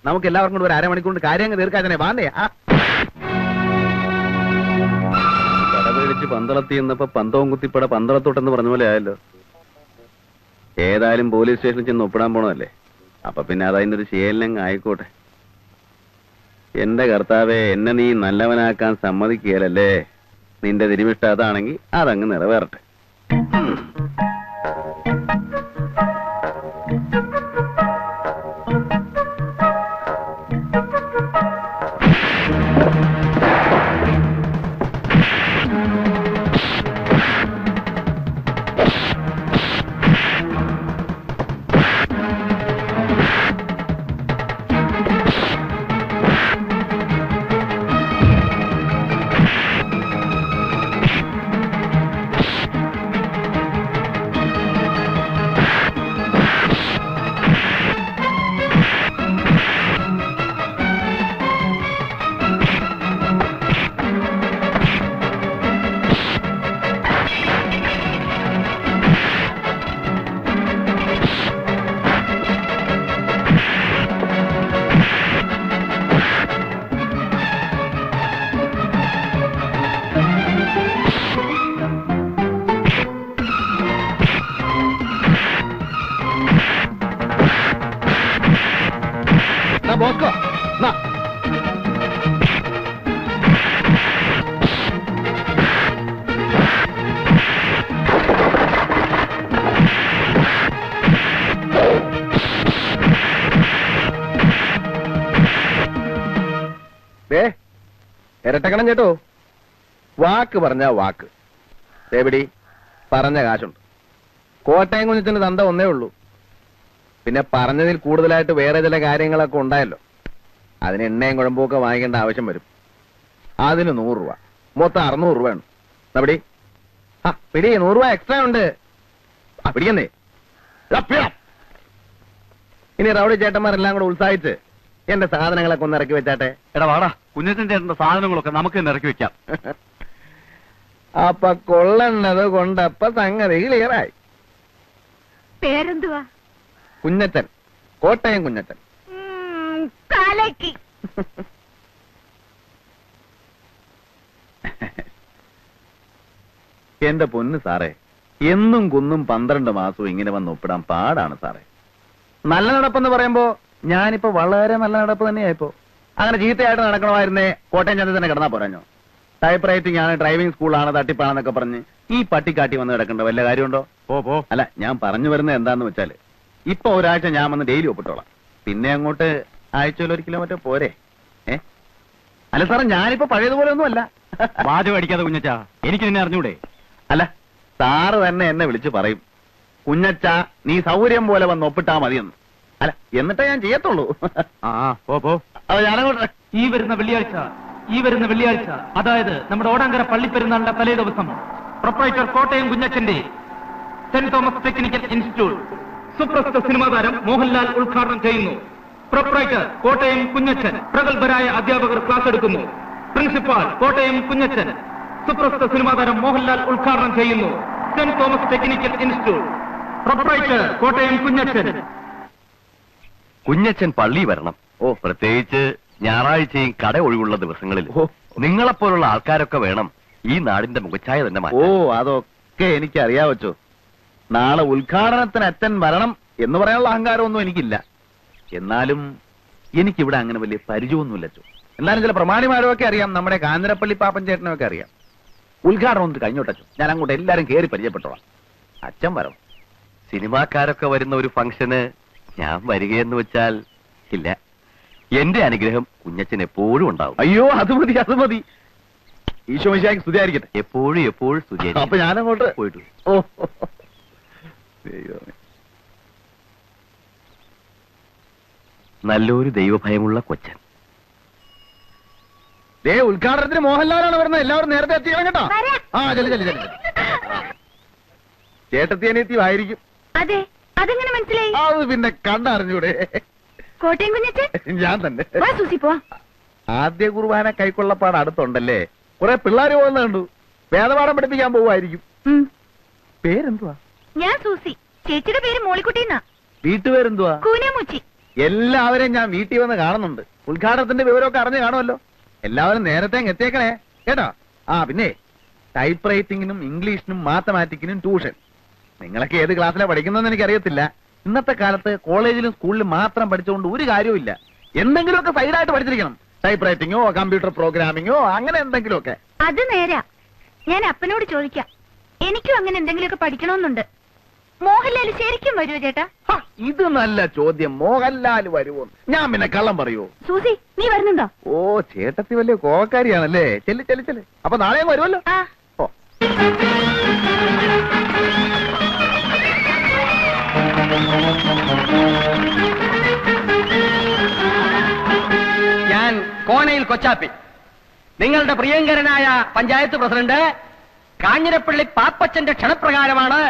നമുക്ക് എല്ലാവർക്കും കൂടെ ഒരു അരമണിക്കൂർ കാര്യങ്ങൾ തീർക്കാതെ വാന്നേ. കടപേടിച്ച് പന്തളത്തി എന്നപ്പോ പന്തവും കുത്തിപ്പട പന്തളത്തോട്ടെന്ന് പറഞ്ഞ പോലെ ആയല്ലോ. ഏതായാലും പോലീസ് സ്റ്റേഷനിൽ ചെന്ന് ഒപ്പിടാൻ പോണതല്ലേ. അപ്പൊ പിന്നെ അതതിന്റെ ഒരു ശീലം ആയിക്കോട്ടെ. എന്റെ കർത്താവെ, എന്നെ നീ നല്ലവനാക്കാൻ സമ്മതിക്കുകയല്ലേ. നിന്റെ തിരുമിഷ്ട അതാണെങ്കിൽ അതങ്ങ് നിറവേറട്ടെ. ഇരട്ടക്കണം ചേട്ടോ. വാക്ക് പറഞ്ഞ വാക്ക്. എവിടെ പറഞ്ഞ കാശുണ്ട്. കോട്ടയം കുഞ്ഞിന്റെ തന്ത ഒന്നേ ഉള്ളൂ. പിന്നെ പറഞ്ഞതിൽ കൂടുതലായിട്ട് വേറെ ചില കാര്യങ്ങളൊക്കെ ഉണ്ടായല്ലോ. അതിന് എണ്ണയും കുഴമ്പൊക്കെ വാങ്ങിക്കേണ്ട ആവശ്യം വരും. അതിന് 100 രൂപ, മൊത്തം 600 രൂപയാണ്. പിടി. ആ പിടി, 100 രൂപ എക്സ്ട്രാ ഉണ്ട്. ആ പിടിക്കുന്നേ. ഇനി റൗഡി ചേട്ടന്മാരെല്ലാം കൂടെ ഉത്സാഹിച്ച് എന്റെ സാധനങ്ങളൊക്കെ ഒന്ന് ഇറക്കി വെച്ചാട്ടെ. എടാ വാടാ, കുഞ്ഞച്ചൻ ചേട്ടന്റെ സാധനങ്ങളൊക്കെ നമുക്ക് തന്നെ ഇറക്കി വെക്കാം. അപ്പൊ കൊള്ളണത് കൊണ്ടപ്പ സംഗതി ക്ലിയറായി. പേരെന്തുവാ? കുഞ്ഞച്ചൻ, കോട്ടയം കുഞ്ഞച്ചൻ. കാലയ്ക്ക് എന്റെ പൊന്ന് സാറേ, എന്നും കുന്നും 12 മാസവും ഇങ്ങനെ വന്ന് ഒപ്പിടാൻ പാടാണ് സാറേ. നല്ല നടപ്പെന്ന് പറയുമ്പോ ഞാനിപ്പോ വളരെ നല്ല നടപ്പ് തന്നെയായിപ്പോ. അങ്ങനെ ചീത്തയായിട്ട് നടക്കണമായിരുന്നേ കോട്ടയം ചന്ത തന്നെ കിടന്നാ പോരാഞ്ഞോ. ടൈപ്പ് റൈറ്റിംഗ് ആണ്, ഡ്രൈവിംഗ് സ്കൂളാണ്, തട്ടിപ്പാണെന്നൊക്കെ പറഞ്ഞ് ഈ പട്ടിക്കാട്ടി വന്ന് കിടക്കേണ്ട വല്ല കാര്യമുണ്ടോ? പോ. അല്ല, ഞാൻ പറഞ്ഞു വരുന്നത് എന്താന്ന് വെച്ചാല്, ഇപ്പൊ ഒരാഴ്ച ഞാൻ വന്ന് ഡെയിലി ഒപ്പിട്ടോളാം. പിന്നെ അങ്ങോട്ട് ആഴ്ചയിൽ 1 കിലോമീറ്റർ പോരെ? അല്ല സാറേ, ഞാനിപ്പോ പഴയതുപോലെ ഒന്നും അല്ല. വാചകം അടിക്കാതെ കുഞ്ഞച്ചാ, എനിക്ക് നിന്നെ അറിഞ്ഞൂടെ? അല്ല, സാറ് തന്നെ എന്നെ വിളിച്ച് പറയും, കുഞ്ഞച്ച നീ സൗകര്യം പോലെ വന്ന് ഒപ്പിട്ടാ മതിയെന്ന്. അല്ല, എന്നിട്ടേ ഞാൻ ചെയ്യത്തുള്ളൂ. പോ. അത് ഞാനങ്ങോട്ട് ഈ വരുന്ന വെള്ളിയാഴ്ച, അതായത് നമ്മുടെ ഓടാങ്കര പള്ളിപ്പെരുന്നാളിന്റെ തലേ ദിവസം, പ്രൊപ്പറേറ്റർ കോട്ടയം കുഞ്ഞച്ചന്റെ സെന്റ് തോമസ് ടെക്നിക്കൽ ഇൻസ്റ്റിറ്റ്യൂട്ട് സുപ്രസിദ്ധ സിനിമാ താരം മോഹൻലാൽ ഉദ്ഘാടനം ചെയ്യുന്നു. പ്രൊപ്പറേറ്റർ കോട്ടയം കുഞ്ഞച്ചൻ, പ്രഗത്ഭരായ അധ്യാപകർ ക്ലാസ് എടുക്കുന്നു. പ്രിൻസിപ്പാൾ കോട്ടയം കുഞ്ഞച്ചൻ, സുപ്രസിദ്ധ സിനിമാ താരം മോഹൻലാൽ ഉദ്ഘാടനം ചെയ്യുന്നു. Saint Thomas technical institute, proprietor Kottayam Kunjachan. Kunjachan പള്ളി വരണം. പ്രത്യേകിച്ച് ഞായറാഴ്ചയും കട ഒഴിവുള്ള ദിവസങ്ങളിൽ നിങ്ങളെപ്പോലുള്ള ആൾക്കാരൊക്കെ വേണം ഈ നാടിന്റെ മുഖച്ഛായ തന്നെ മാറ്റാൻ. അതൊക്കെ എനിക്ക് അറിയാവച്ചോ. നാളെ ഉദ്ഘാടനത്തിന് അച്ഛൻ വരണം എന്ന് പറയാനുള്ള അഹങ്കാരമൊന്നും എനിക്കില്ല. എന്നാലും എനിക്കിവിടെ അങ്ങനെ വലിയ പരിചയമൊന്നുമില്ലച്ചോ. എന്നാലും ചില പ്രമാണിമാരൊക്കെ അറിയാം, നമ്മുടെ കാഞ്ഞിരപ്പള്ളി പാപ്പൻ ചേട്ടനൊക്കെ അറിയാം. ഉദ്ഘാടനം ഒന്ന് കഴിഞ്ഞോട്ടച്ചോ, ഞാൻ അങ്ങോട്ട് എല്ലാരും കയറി പരിചയപ്പെട്ടോളാം. അച്ഛൻ വരണം. സിനിമാക്കാരൊക്കെ വരുന്ന ഒരു ഫംഗ്ഷന് ഞാൻ വരികയെന്ന് വെച്ചാൽ ഇല്ല. എന്റെ അനുഗ്രഹം കുഞ്ഞച്ചൻ എപ്പോഴും ഉണ്ടാവും. അയ്യോ, അത് മതി. ഈശോ മിശിഹായ്ക്ക് സ്തുതിയായിരിക്കട്ടെ. എപ്പോഴും സ്തുതി. അപ്പൊ ഞാനങ്ങോട്ട് പോയിട്ടു. നല്ലൊരു ദൈവഭയമുള്ള കൊച്ചൻ. ഉദ്ഘാടനത്തിന് മോഹൻലാലാണ് വരുന്നത്. എല്ലാവരും നേരത്തെ എത്തിക്കണം കേട്ടോ. ചെല്ലു. ചേട്ടത്തി അനിയത്തി ആയിരിക്കും. അതെ, അതെങ്ങനെ മനസ്സിലായി? അത് പിന്നെ കണ്ടറിഞ്ഞൂടെ? കോട്ടയം കുഞ്ഞച്ചൻ ഞാൻ തന്നെ. ആദ്യ കുർബാന കൈക്കൊള്ളപ്പാട് അടുത്തുണ്ടല്ലേ. കുറെ പിള്ളേര് പോകുന്ന കണ്ടു. വേദപാഠം പഠിപ്പിക്കാൻ പോവായിരിക്കും. പേരെന്തുവാ? ഞാൻ സൂസി. ചേച്ചിയുടെ പേര് മോളിക്കുട്ടിന്നാ. വീട്ടുപേരെന്തുവാ? കൂനമുച്ചി. എല്ലാവരെയും ഞാൻ വീട്ടിൽ വന്ന് കാണുന്നുണ്ട്. ഉദ്ഘാടനത്തിന്റെ വിവരമൊക്കെ അറിഞ്ഞു കാണുമല്ലോ. എല്ലാവരും നേരത്തെ എത്തിയേക്കണേ കേട്ടോ. പിന്നെ ടൈപ്പ് റൈറ്റിംഗിനും ഇംഗ്ലീഷിനും മാത്തമാറ്റിക്കിനും ട്യൂഷൻ. നിങ്ങളൊക്കെ ഏത് ക്ലാസ്സിലാണ് പഠിക്കുന്നതെന്ന് എനിക്കറിയത്തില്ല. ഇന്നത്തെ കാലത്ത് കോളേജിലും സ്കൂളിലും മാത്രം പഠിച്ചുകൊണ്ട് ഒരു കാര്യമില്ല. എന്തെങ്കിലുമൊക്കെ സൈഡായിട്ട് പഠിച്ചിരിക്കണം. ടൈപ്പ് റൈറ്റിംഗോ കമ്പ്യൂട്ടർ പ്രോഗ്രാമിങ്ങോ അങ്ങനെ എന്തെങ്കിലുമൊക്കെ. അത് നേരാ. ഞാൻ അപ്പനോട് ചോദിക്കാം. എനിക്കും അങ്ങനെ എന്തെങ്കിലുമൊക്കെ പഠിക്കണമെന്നുണ്ട്. മോഹൻലാൽ ശരിക്കും വരുമോ ചേട്ടാ? ഇത് നല്ല ചോദ്യം. മോഹൻലാൽ വരുമോ? ഞാൻ പിന്നെ കള്ളം പറയൂ? സൂസി, നീ വരുന്നുണ്ടോ? ചേട്ടത്തി വലിയ കോവക്കാരിയാണല്ലേ. ചെല്ല്. അപ്പൊ നാളെയും വരുമല്ലോ. ഞാൻ കോനയിൽ കൊച്ചാപ്പി, നിങ്ങളുടെ പ്രിയങ്കരനായ പഞ്ചായത്ത് പ്രസിഡന്റ് കാഞ്ഞിരപ്പള്ളി പാപ്പച്ചന്റെ ക്ഷണപ്രകാരമാണ്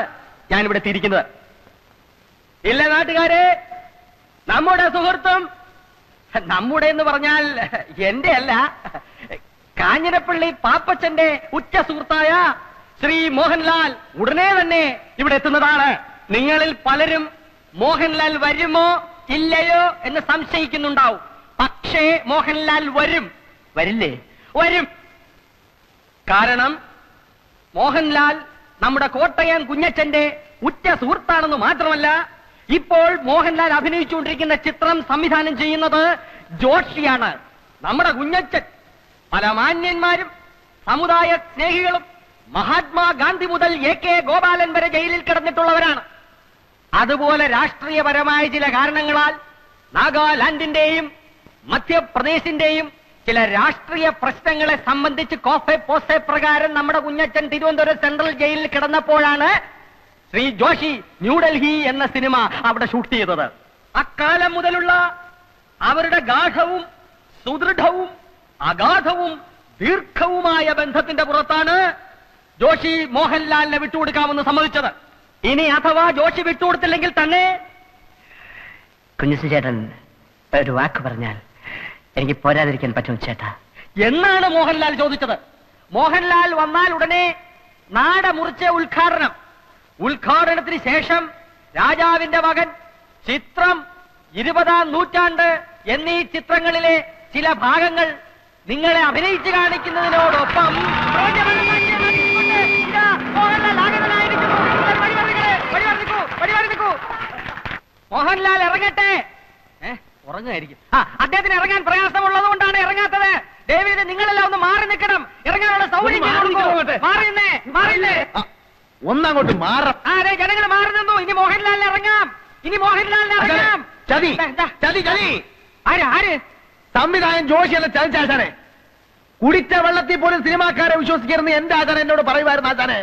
ഞാനിവിടെ എത്തിയിരിക്കുന്നത്. ഇല്ല നാട്ടുകാരെ, നമ്മുടെ സുഹൃത്തും, നമ്മുടെ എന്ന് പറഞ്ഞാൽ എന്റെ അല്ല, കാഞ്ഞിരപ്പള്ളി പാപ്പച്ചന്റെ ഉറ്റ സുഹൃത്തായ ശ്രീ മോഹൻലാൽ ഉടനെ തന്നെ ഇവിടെ എത്തുന്നതാണ്. നിങ്ങളിൽ പലരും മോഹൻലാൽ വരുമോ ഇല്ലയോ എന്ന് സംശയിക്കുന്നുണ്ടാവും. പക്ഷേ മോഹൻലാൽ വരും. വരില്ലേ? വരും. കാരണം മോഹൻലാൽ നമ്മുടെ കോട്ടയം കുഞ്ഞച്ചന്റെ ഉറ്റ സുഹൃത്താണെന്ന് മാത്രമല്ല, ഇപ്പോൾ മോഹൻലാൽ അഭിനയിച്ചുകൊണ്ടിരിക്കുന്ന ചിത്രം സംവിധാനം ചെയ്യുന്നത് ജോഷിയാണ്. നമ്മുടെ കുഞ്ഞച്ചൻ പല മാന്യന്മാരും സമുദായ സ്നേഹികളും മഹാത്മാഗാന്ധി മുതൽ AK ഗോപാലൻ വരെ ജയിലിൽ കിടന്നിട്ടുള്ളവരാണ്. അതുപോലെ രാഷ്ട്രീയപരമായ ചില കാരണങ്ങളാൽ നാഗാലാൻഡിന്റെയും മധ്യപ്രദേശിന്റെയും ചില രാഷ്ട്രീയ പ്രശ്നങ്ങളെ സംബന്ധിച്ച് കോഫെ പോസെ പ്രകാരം നമ്മുടെ കുഞ്ഞച്ചൻ തിരുവനന്തപുരം സെൻട്രൽ ജയിലിൽ കിടന്നപ്പോഴാണ് ശ്രീ ജോഷി ന്യൂഡൽഹി എന്ന സിനിമ അവിടെ ഷൂട്ട് ചെയ്തത്. അക്കാലം മുതലുള്ള അവരുടെ ഗാഠവും സുദൃഢവും അഗാധവും ദീർഘവുമായ ബന്ധത്തിന്റെ പുറത്താണ് ജോഷി മോഹൻലാലിനെ വിട്ടുകൊടുക്കാമെന്ന് സമ്മതിച്ചത്. ഇനി അഥവാ ജോഷി വിട്ടുകൊടുത്തില്ലെങ്കിൽ തന്നെ കുഞ്ഞുസു ചേട്ടൻ ഒരു വാക്ക് പറഞ്ഞാൽ എനിക്ക് പോരാതിരിക്കാൻ പറ്റും ചേട്ടാ എന്നാണ് മോഹൻലാൽ ചോദിച്ചത്. മോഹൻലാൽ വന്നാൽ ഉടനെ നാട മുറിച്ച ഉദ്ഘാടനത്തിന് ശേഷം രാജാവിന്റെ മകൻ, ചിത്രം, 20-ാം നൂറ്റാണ്ട് എന്നീ ചിത്രങ്ങളിലെ ചില ഭാഗങ്ങൾ നിങ്ങളെ അഭിനയിച്ചു കാണിക്കുന്നതിനോടൊപ്പം മോഹൻലാൽ ഇറങ്ങട്ടെ. ഉറങ്ങായിരിക്കും. അദ്ദേഹത്തിന് ഇറങ്ങാൻ പ്രയാസമുള്ളത് കൊണ്ടാണ് ഇറങ്ങാത്തത്. ഡേവിഡ്, നിങ്ങളെല്ലാം ഒന്ന് മാറി നിൽക്കണം. ഇറങ്ങാനുള്ള സൗകര്യം മാറിയില്ലേ? ഒന്നങ്ങോട്ട് മാറാം. അതെ, ജനങ്ങൾ മാറി നിന്നു. ഇനി മോഹൻലാലിന് ഇറങ്ങാം. ചതി ചതി ചതി. ആര് സംവിധായകൻ ജോഷിയല്ല ചതിച്ചാച്ചാനെ. കുടിച്ച വെള്ളത്തിൽ പോലും സിനിമാക്കാരെ വിശ്വസിക്കരുന്ന് എന്റെ ആചാരം എന്നോട് പറയുമായിരുന്നു. ആചാനെ,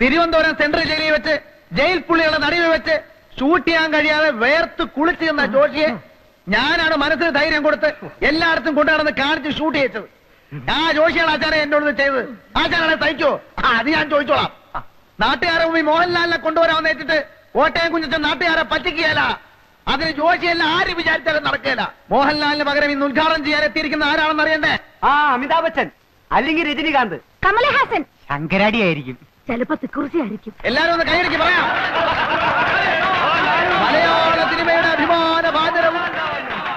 തിരുവനന്തപുരം സെൻട്രൽ ജയിലിൽ വെച്ച് ജയിൽ പുള്ളികളെ നടുവിൽ വെച്ച് ഷൂട്ട് ചെയ്യാൻ കഴിയാതെ വേർത്ത് കുളിച്ചു നിന്ന ജോഷിയെ ഞാനാണ് മനസ്സിന് ധൈര്യം കൊടുത്ത് എല്ലായിടത്തും കൊണ്ടുനടന്ന് കാണിച്ച് ഷൂട്ട് ചെയ്തത്. ആ ജോഷിയാണ് ആചാരം എന്നോട് ചെയ്തത്. ആചാരനെ തയ്ക്കോ? അത് ഞാൻ ചോദിച്ചോളാം. നാട്ടുകാരെ മുമ്പിൽ മോഹൻലാലിനെ കൊണ്ടുവരാൻ വെച്ചിട്ട് കോട്ടയം കുഞ്ഞച്ചൻ നാട്ടുകാരെ പറ്റിക്കുകയല്ല. അതിന് ജോഷിയെല്ലാം ആര് വിചാരിച്ചാലും നടക്കുകയില്ല. മോഹൻലാലിന് പകരം ഇന്ന് ഉദ്ഘാടനം ചെയ്യാൻ എത്തിയിരിക്കുന്ന ആരാണെന്ന് അറിയണ്ടേ? അമിതാഭ് ബച്ചൻ, അല്ലെങ്കിൽ രജനികാന്ത്, കമലഹാസൻ, ശങ്കരാടി ആയിരിക്കും, ചിലപ്പോ തിക്കുറിശി ആയിരിക്കും. എല്ലാരും ഒന്ന് കൈയടിക്ക് പറയാം. മലയാള സിനിമയുടെ അഭിമാന ഭാജനവും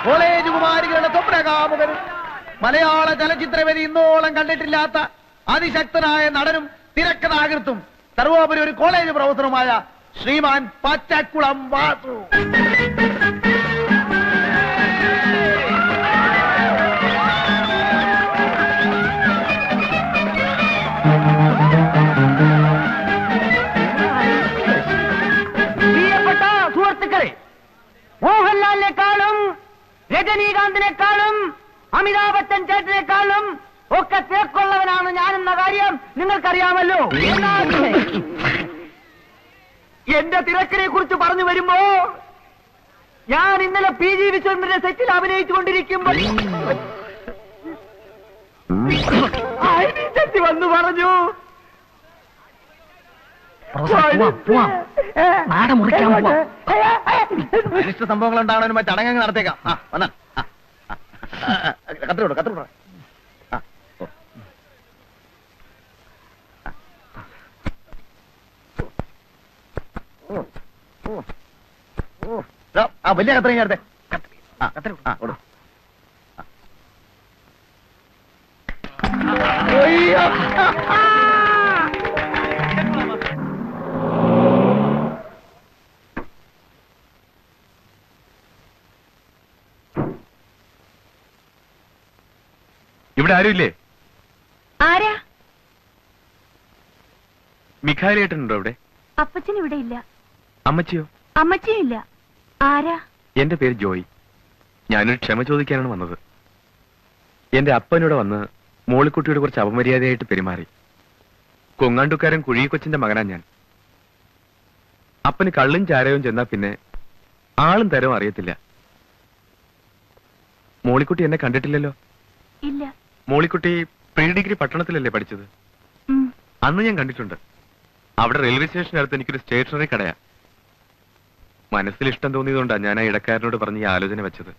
കോളേജ് കുമാരികളുടെ സ്വപ്നകാമുകനും മലയാള ചലച്ചിത്രവേദി ഇന്നോളം കണ്ടിട്ടില്ലാത്ത അതിശക്തനായ നടനും തിരക്കഥാകൃത്തും സർവോപരി ഒരു കോളേജ് പ്രൊഫസറുമായ ശ്രീമാൻ പച്ചക്കുളം വാസു. പ്രിയപ്പെട്ട സുഹൃത്തുക്കളെ, മോഹൻലാലിനെക്കാളും രജനീകാന്തിനെക്കാളും അമിതാഭ് ബച്ചൻ ചേട്ടനെക്കാളും ഒക്കെ തേക്കുള്ളവനാണ് ഞാനെന്ന കാര്യം നിങ്ങൾക്കറിയാമല്ലോ. എന്റെ തിരക്കിനെ കുറിച്ച് പറഞ്ഞു വരുമ്പോ ഞാൻ ഇന്നലെ PG വിശ്വനാഥന്റെ സെറ്റിൽ അഭിനയിച്ചുകൊണ്ടിരിക്കുമ്പോൾ ചെത്തി വന്നു പറഞ്ഞു, അനിഷ്ട സംഭവങ്ങൾ ഉണ്ടാവണ ചടങ്ങ് നടത്തേക്കാം. വന്ന കത്തിരോട് വലിയ കത്രയും ചേർത്തെ. ഇവിടെ ആരുമില്ലേ? ആരാ? മിഖായിലേട്ടനുണ്ടോ ഇവിടെ? അപ്പച്ചൻ ഇവിടെ ഇല്ല. അമ്മച്ചിയോ? അമ്മച്ചിയും ഇല്ല. ആരാ? എന്റെ പേര് ജോയി. ഞാനൊരു ക്ഷമ ചോദിക്കാനാണ് വന്നത്. എന്റെ അപ്പനോട് വന്ന് മോളിക്കുട്ടിയോട് കുറച്ച് അപമര്യാദയായിട്ട് പെരുമാറി. കൊങ്ങാണ്ടുക്കാരൻ കുഴി കൊച്ചിന്റെ മകനാ ഞാൻ. അപ്പന് കള്ളും ചാരവും ചെന്നാ പിന്നെ ആളും തരവും അറിയത്തില്ല. മോളിക്കുട്ടി എന്നെ കണ്ടിട്ടില്ലല്ലോ? ഇല്ല. മോളിക്കുട്ടി പ്രീ ഡിഗ്രി പട്ടണത്തിലല്ലേ പഠിച്ചത്? അന്ന് ഞാൻ കണ്ടിട്ടുണ്ട്. അവിടെ റെയിൽവേ സ്റ്റേഷനടുത്ത് എനിക്കൊരു സ്റ്റേഷനറി കടയാ. മനസ്സിൽ ഇഷ്ടം തോന്നിയതുകൊണ്ടാണ് ഞാൻ ആ ഇടക്കാരനോട് പറഞ്ഞ് ഈ ആലോചന വെച്ചത്.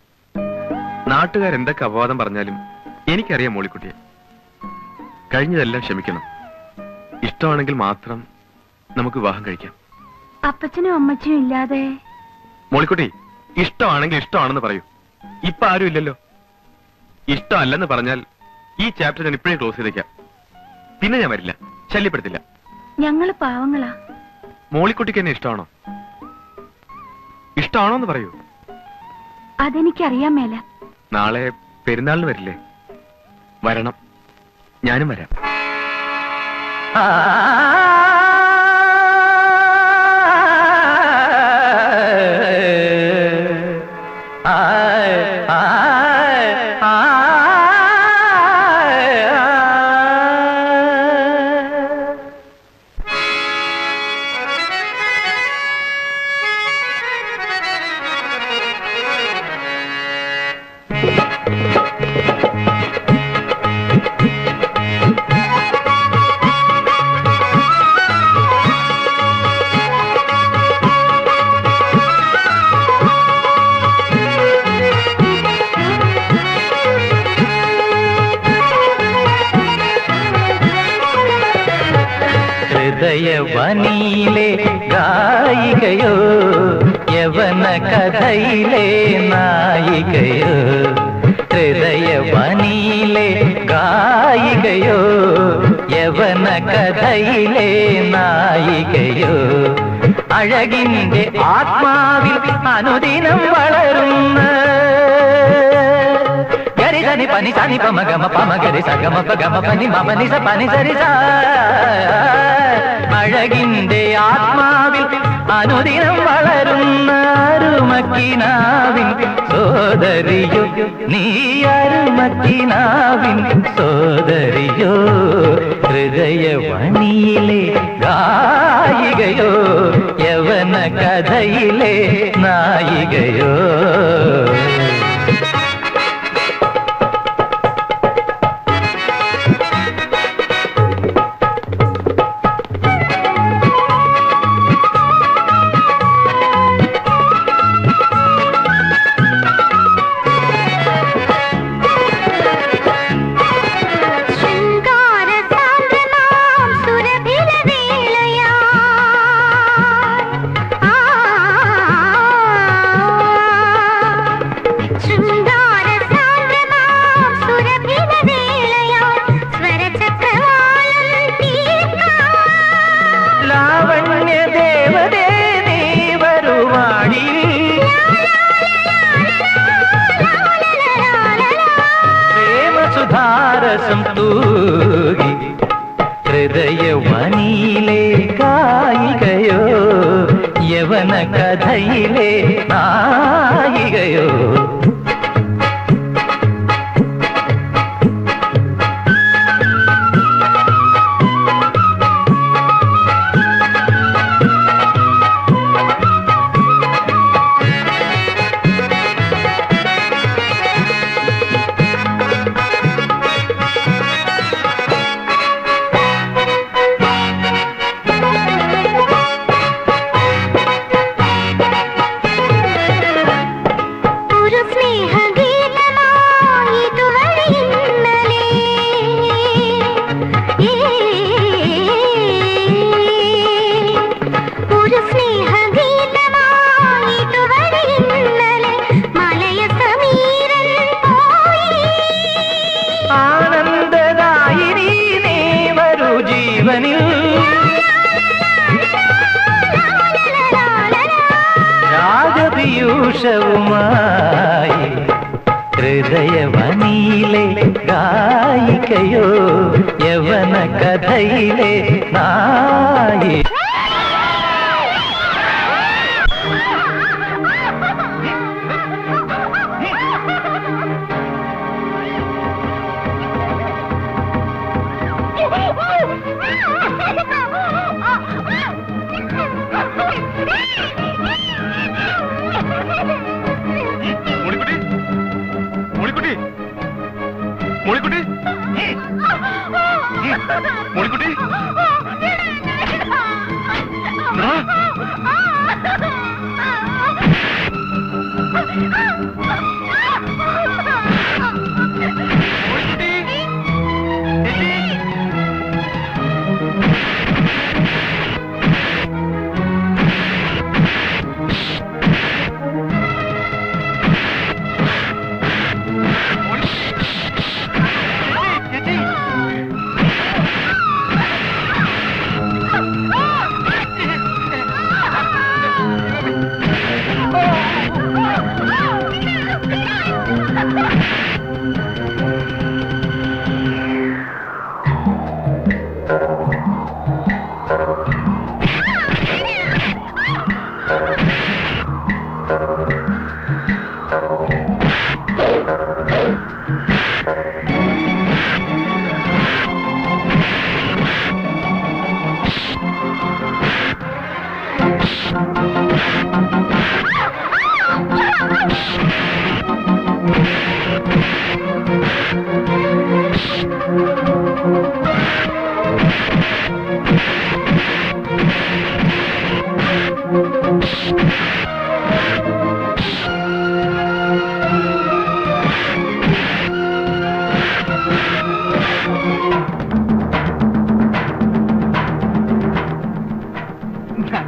നാട്ടുകാരെന്തൊക്കെ അപവാദം പറഞ്ഞാലും എനിക്കറിയാം മോളിക്കുട്ടിയെ. കഴിഞ്ഞതെല്ലാം ക്ഷമിക്കണം. ഇഷ്ടമാണെങ്കിൽ മാത്രം നമുക്ക് വിവാഹം കഴിക്കാം. അപ്പച്ചനും അമ്മച്ചിയും ഇല്ലാതെ? മോളിക്കുട്ടി, ഇഷ്ടമാണെങ്കിൽ ഇഷ്ടമാണെന്ന് പറയൂ. ഇപ്പൊ ആരും ഇല്ലല്ലോ. ഇഷ്ടമല്ലെന്ന് പറഞ്ഞാൽ ഈ ചാപ്റ്റർ ഞാൻ ഇപ്പോഴേ ക്ലോസ് ചെയ്തേക്കാം. പിന്നെ ഞാൻ വരില്ല, ശല്യപ്പെടുത്തില്ല. ഞങ്ങള് പാവങ്ങളാ. മോളിക്കുട്ടിക്ക് എന്നെ ഇഷ്ടമാണോ? ഇഷ്ടമാണോ എന്ന് പറയൂ. അതെനിക്കറിയാൻ മേല. നാളെ പെരുന്നാളിന് വരില്ലേ? വരണം, ഞാനും വരാം. ആ ഹൃദയവനിയിലെ ഗായികയോ യവന കഥയിലെ നായികയോ ഹൃദയവനിയിലെ ഗായികയോ യവന കഥയിലെ നായികയോ അഴകിന്റെ ആത്മാവിൽ അനുദിനം വളരുന്ന ഗരിധനി പനി സനി പമ ഗമ പമ ഗരി സഗമ പഗമ പനി മമ നിസ പനി സരി സ അഴകിന്റെ ആത്മാവിൽ അനുദിനം വളരുന്ന അരുമക്കിനാവിൻ സോദരിയോ നീ അരുമക്കിനാവിൻ സോദരിയോ ഹൃദയവനിയിലെ ഗായികയോ യവന കഥയിലെ നായികയോ സുധാരസം തൂകി ഹൃദയവനിയിലെ ഗായികയോ യവന കഥയിലെ നായികയോ രാജപീയൂഷവുമായി ഹൃദയവനിയിലെ ഗായികയോ യവന കഥയിലെ നായി മോളിക്കുട്ടി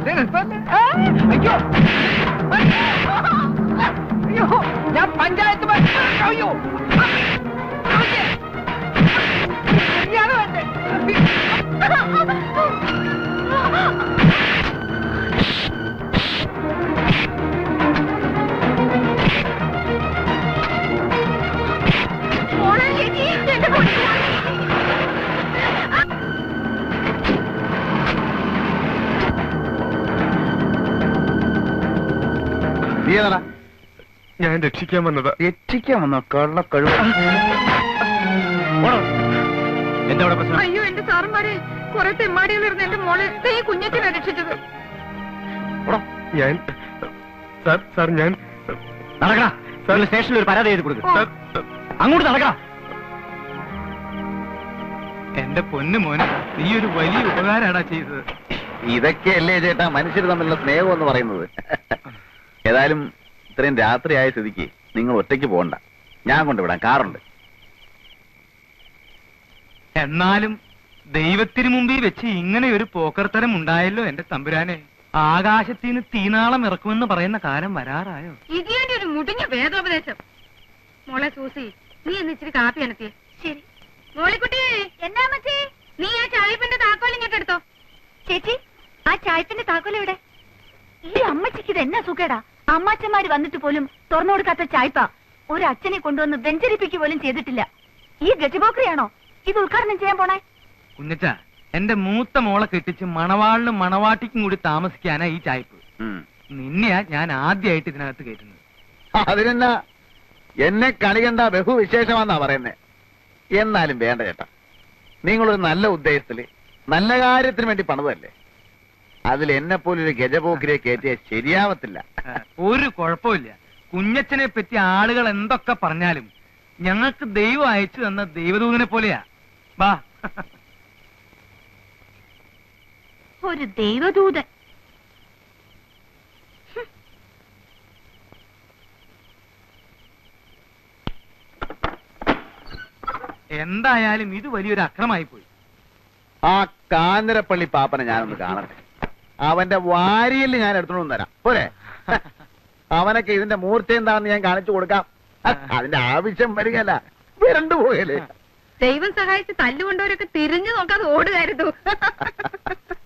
നല്ല രസമല്ലേ? അയ്യോ അയ്യോ, ഞാൻ പഞ്ചായത്ത് അയ്യോ ഇയാള് വേണ്ടേ? ഞാൻ രക്ഷിക്കാൻ വന്നതാ. രക്ഷിക്കാൻ വന്നോ? കള്ള കഴിവ്. എന്താ പ്രശ്നം? അയ്യോ എന്റെ സാറന്മാരെ, കുറെ തെമ്മാടികളിരുന്ന് എന്റെ മോളെ ഈ കുഞ്ഞത്തിനെ രക്ഷിച്ചത്. ഞാൻ സാർ ഞാൻ നടക്കണ സ്റ്റേഷനിൽ ഒരു പരാതി എഴുതി കൊടുക്കും. അങ്ങോട്ട് നടക്കണ. എന്റെ പൊന്നു മോനെ, നീ ഒരു വലിയ ഉപകാരമാടാ ചെയ്തത്. ഇതൊക്കെയല്ലേ ചേട്ടാ മനുഷ്യർ തമ്മിലുള്ള സ്നേഹം എന്ന് പറയുന്നത്. ഏതായാലും ഇത്രയും രാത്രിയായ സ്ഥിതിക്ക് നിങ്ങൾ ഒറ്റയ്ക്ക് പോകണ്ട, ഞാൻ കൊണ്ടുവിടാം, കാറുണ്ട്. എന്നാലും ദൈവത്തിന് മുമ്പിൽ വെച്ച് ഇങ്ങനെ ഒരു പോക്കർത്തരം ഉണ്ടായല്ലോ എന്റെ തമ്പുരാനെ. ആകാശത്തിന് തീനാളം ഇറക്കുമെന്ന് പറയുന്ന കാലം വരാറായോ? ഇതിന്റെ ഒരു മുടിഞ്ഞ വേദോപദേശം. മോളെ സൂസി, നീ എന്ന് ഇച്ചിരി കാപ്പി അനത്തിയേ. ശരി മോളിക്കുട്ടി. എന്നാ മച്ചി? നീ ആ ചായപ്പിന്റെ താക്കോൽ ഇങ്ങോട്ട് എടുത്തോ. ചേച്ചി, ആ ചായപ്പിന്റെ താക്കോൽ എവിടെ? ഈ അമ്മച്ചിക്ക് ഇത് എന്നാ സുഖേടാ. അമ്മാച്ചന്മാര് വന്നിട്ട് പോലും തുറന്നു കൊടുക്കാത്ത ചായപ്പ ഒരു അച്ഛനെ കൊണ്ടുവന്ന് വെഞ്ചരിപ്പിക്കുക പോലും ചെയ്തിട്ടില്ല. ഈ ഗജബോക്രിയാണോ ഇത് ഉദ്ഘാടനം ചെയ്യാൻ പോണേ? കുഞ്ഞച്ച, എന്റെ മൂത്ത മോളെ കെട്ടിച്ച് മണവാളിനും മണവാട്ടിക്കും കൂടി താമസിക്കാനാ ഈ ചായപ്പ്. നിന്നെയാ ഞാൻ ആദ്യമായിട്ട് ഇതിനകത്ത് കയറ്റുന്നത്. അതിനെന്നാ, എന്നെ കണി കണ്ട ബഹുവിശേഷമാന്നാ പറയുന്നേ. എന്നാലും വേണ്ട ചേട്ടാ, നിങ്ങളൊരു നല്ല ഉദ്ദേശത്തില് നല്ല കാര്യത്തിന് വേണ്ടി പണിതല്ലേ. അതിൽ എന്നെ പോലൊരു ഗജപോക്കിരെ കയറ്റിയ ശരിയാവത്തില്ല. ഒരു കുഴപ്പമില്ല. കുഞ്ഞച്ചനെ പറ്റി ആളുകൾ എന്തൊക്കെ പറഞ്ഞാലും ഞങ്ങൾക്ക് ദൈവം അയച്ചു തന്ന ദൈവദൂതനെ പോലെയാ. ബാ. ഒരു ദൈവദൂതൻ. എന്തായാലും ഇത് വലിയൊരു അക്രമായി പോയി. ആ കാഞ്ഞിരപ്പള്ളി പാപ്പനെ ഞാനൊന്ന് കാണട്ടെ. അവന്റെ വാരിയിൽ ഞാൻ എടുത്തോണ്ട് തരാം പോരെ. അവനൊക്കെ ഇതിന്റെ മൂർച്ച എന്താണെന്ന് ഞാൻ കാണിച്ചു കൊടുക്കാം. അതിന്റെ ആവശ്യം വരികയല്ല, വിരണ്ടു പോയല്ലേ. ദൈവം സഹായിച്ച് തല്ലുകൊണ്ടവരൊക്കെ തിരിഞ്ഞു നോക്കാതെ ഓടുകയായിരുന്നു.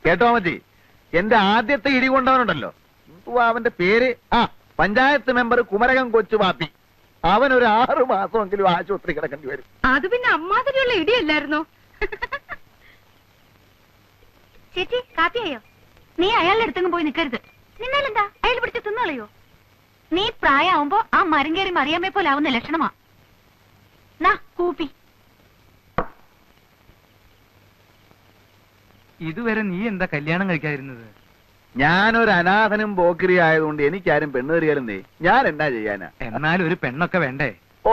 കേട്ടോ മതി, എന്റെ ആദ്യത്തെ ഇടി കൊണ്ടവനുണ്ടല്ലോ, അവന്റെ പേര് പഞ്ചായത്ത് മെമ്പർ കുമരകം കൊച്ചു പാപ്പി. അവനൊരു 6 മാസമെങ്കിലും ആശുപത്രി കിടക്കേണ്ടി വരും. അത് പിന്നെ അമ്മാതിരിയുള്ള ഇടിയല്ലായിരുന്നോ? ചേച്ചി, കാപ്പിയായോ? നീ അയാളുടെ അടുത്തെങ്കിലും പോയി നിൽക്കരുത്. നിന്നാലെന്താ, അയാൾ പിടിച്ച് തിന്നളയോ? നീ പ്രായമാവുമ്പോ ആ മരം കയറി മറിയാമ്മയെ പോലെ ആവുന്ന ലക്ഷണമാ. നാ കൂപ്പി. ഇതുവരെ നീ എന്താ കല്യാണം കഴിക്കാതിരുന്നത്? ഞാനൊരു അനാഥനും പോക്കിരി ആയതുകൊണ്ട് എനിക്കാരും പെണ്ണ് കയറിയാലും ഞാൻ എന്നാ ചെയ്യാനാ? എന്നാലും ഒരു പെണ്ണൊക്കെ വേണ്ടേ? ഓ,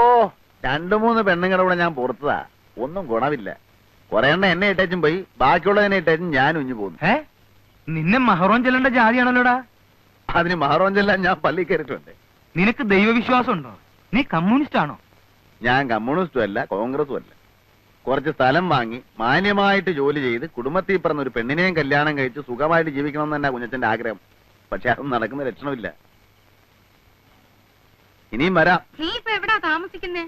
2-3 പെണ്ണുങ്ങളുടെ കൂടെ ഞാൻ പുറത്തതാ, ഒന്നും ഗുണമില്ല. കുറെ എണ്ണ എന്നെ ഇട്ടേച്ചും പോയി, ബാക്കിയുള്ളതിനെ ഇട്ടേച്ചും ഞാൻ ഉഞ്ഞു പോകുന്നു. നിന്നെ മഹറോൻ ചെല്ലേണ്ട ജാതിയാണല്ലോടാ. അതിന് മഹറോൻ ചെല്ലാൻ ഞാൻ പള്ളി കയറിയിട്ടുണ്ട്. നിനക്ക് ദൈവവിശ്വാസം ഉണ്ടോ? നീ കമ്മ്യൂണിസ്റ്റ് ആണോ? ഞാൻ കമ്മ്യൂണിസ്റ്റും അല്ല, കോൺഗ്രസും അല്ല. കുറച്ച് സ്ഥലം വാങ്ങി മാന്യമായിട്ട് ജോലി ചെയ്ത് കുടുംബത്തിൽ പറഞ്ഞ ഒരു പെണ്ണിനെയും കല്യാണം കഴിച്ച് സുഖമായിട്ട് ജീവിക്കണമെന്ന് തന്നെ കുഞ്ഞച്ചന്റെ ആഗ്രഹം. പക്ഷെ അതൊന്നും നടക്കുന്ന ലക്ഷണമില്ല. ഇനിയും വരാം. നീ ഇപ്പൊ എവിടാ താമസിക്കുന്നേ?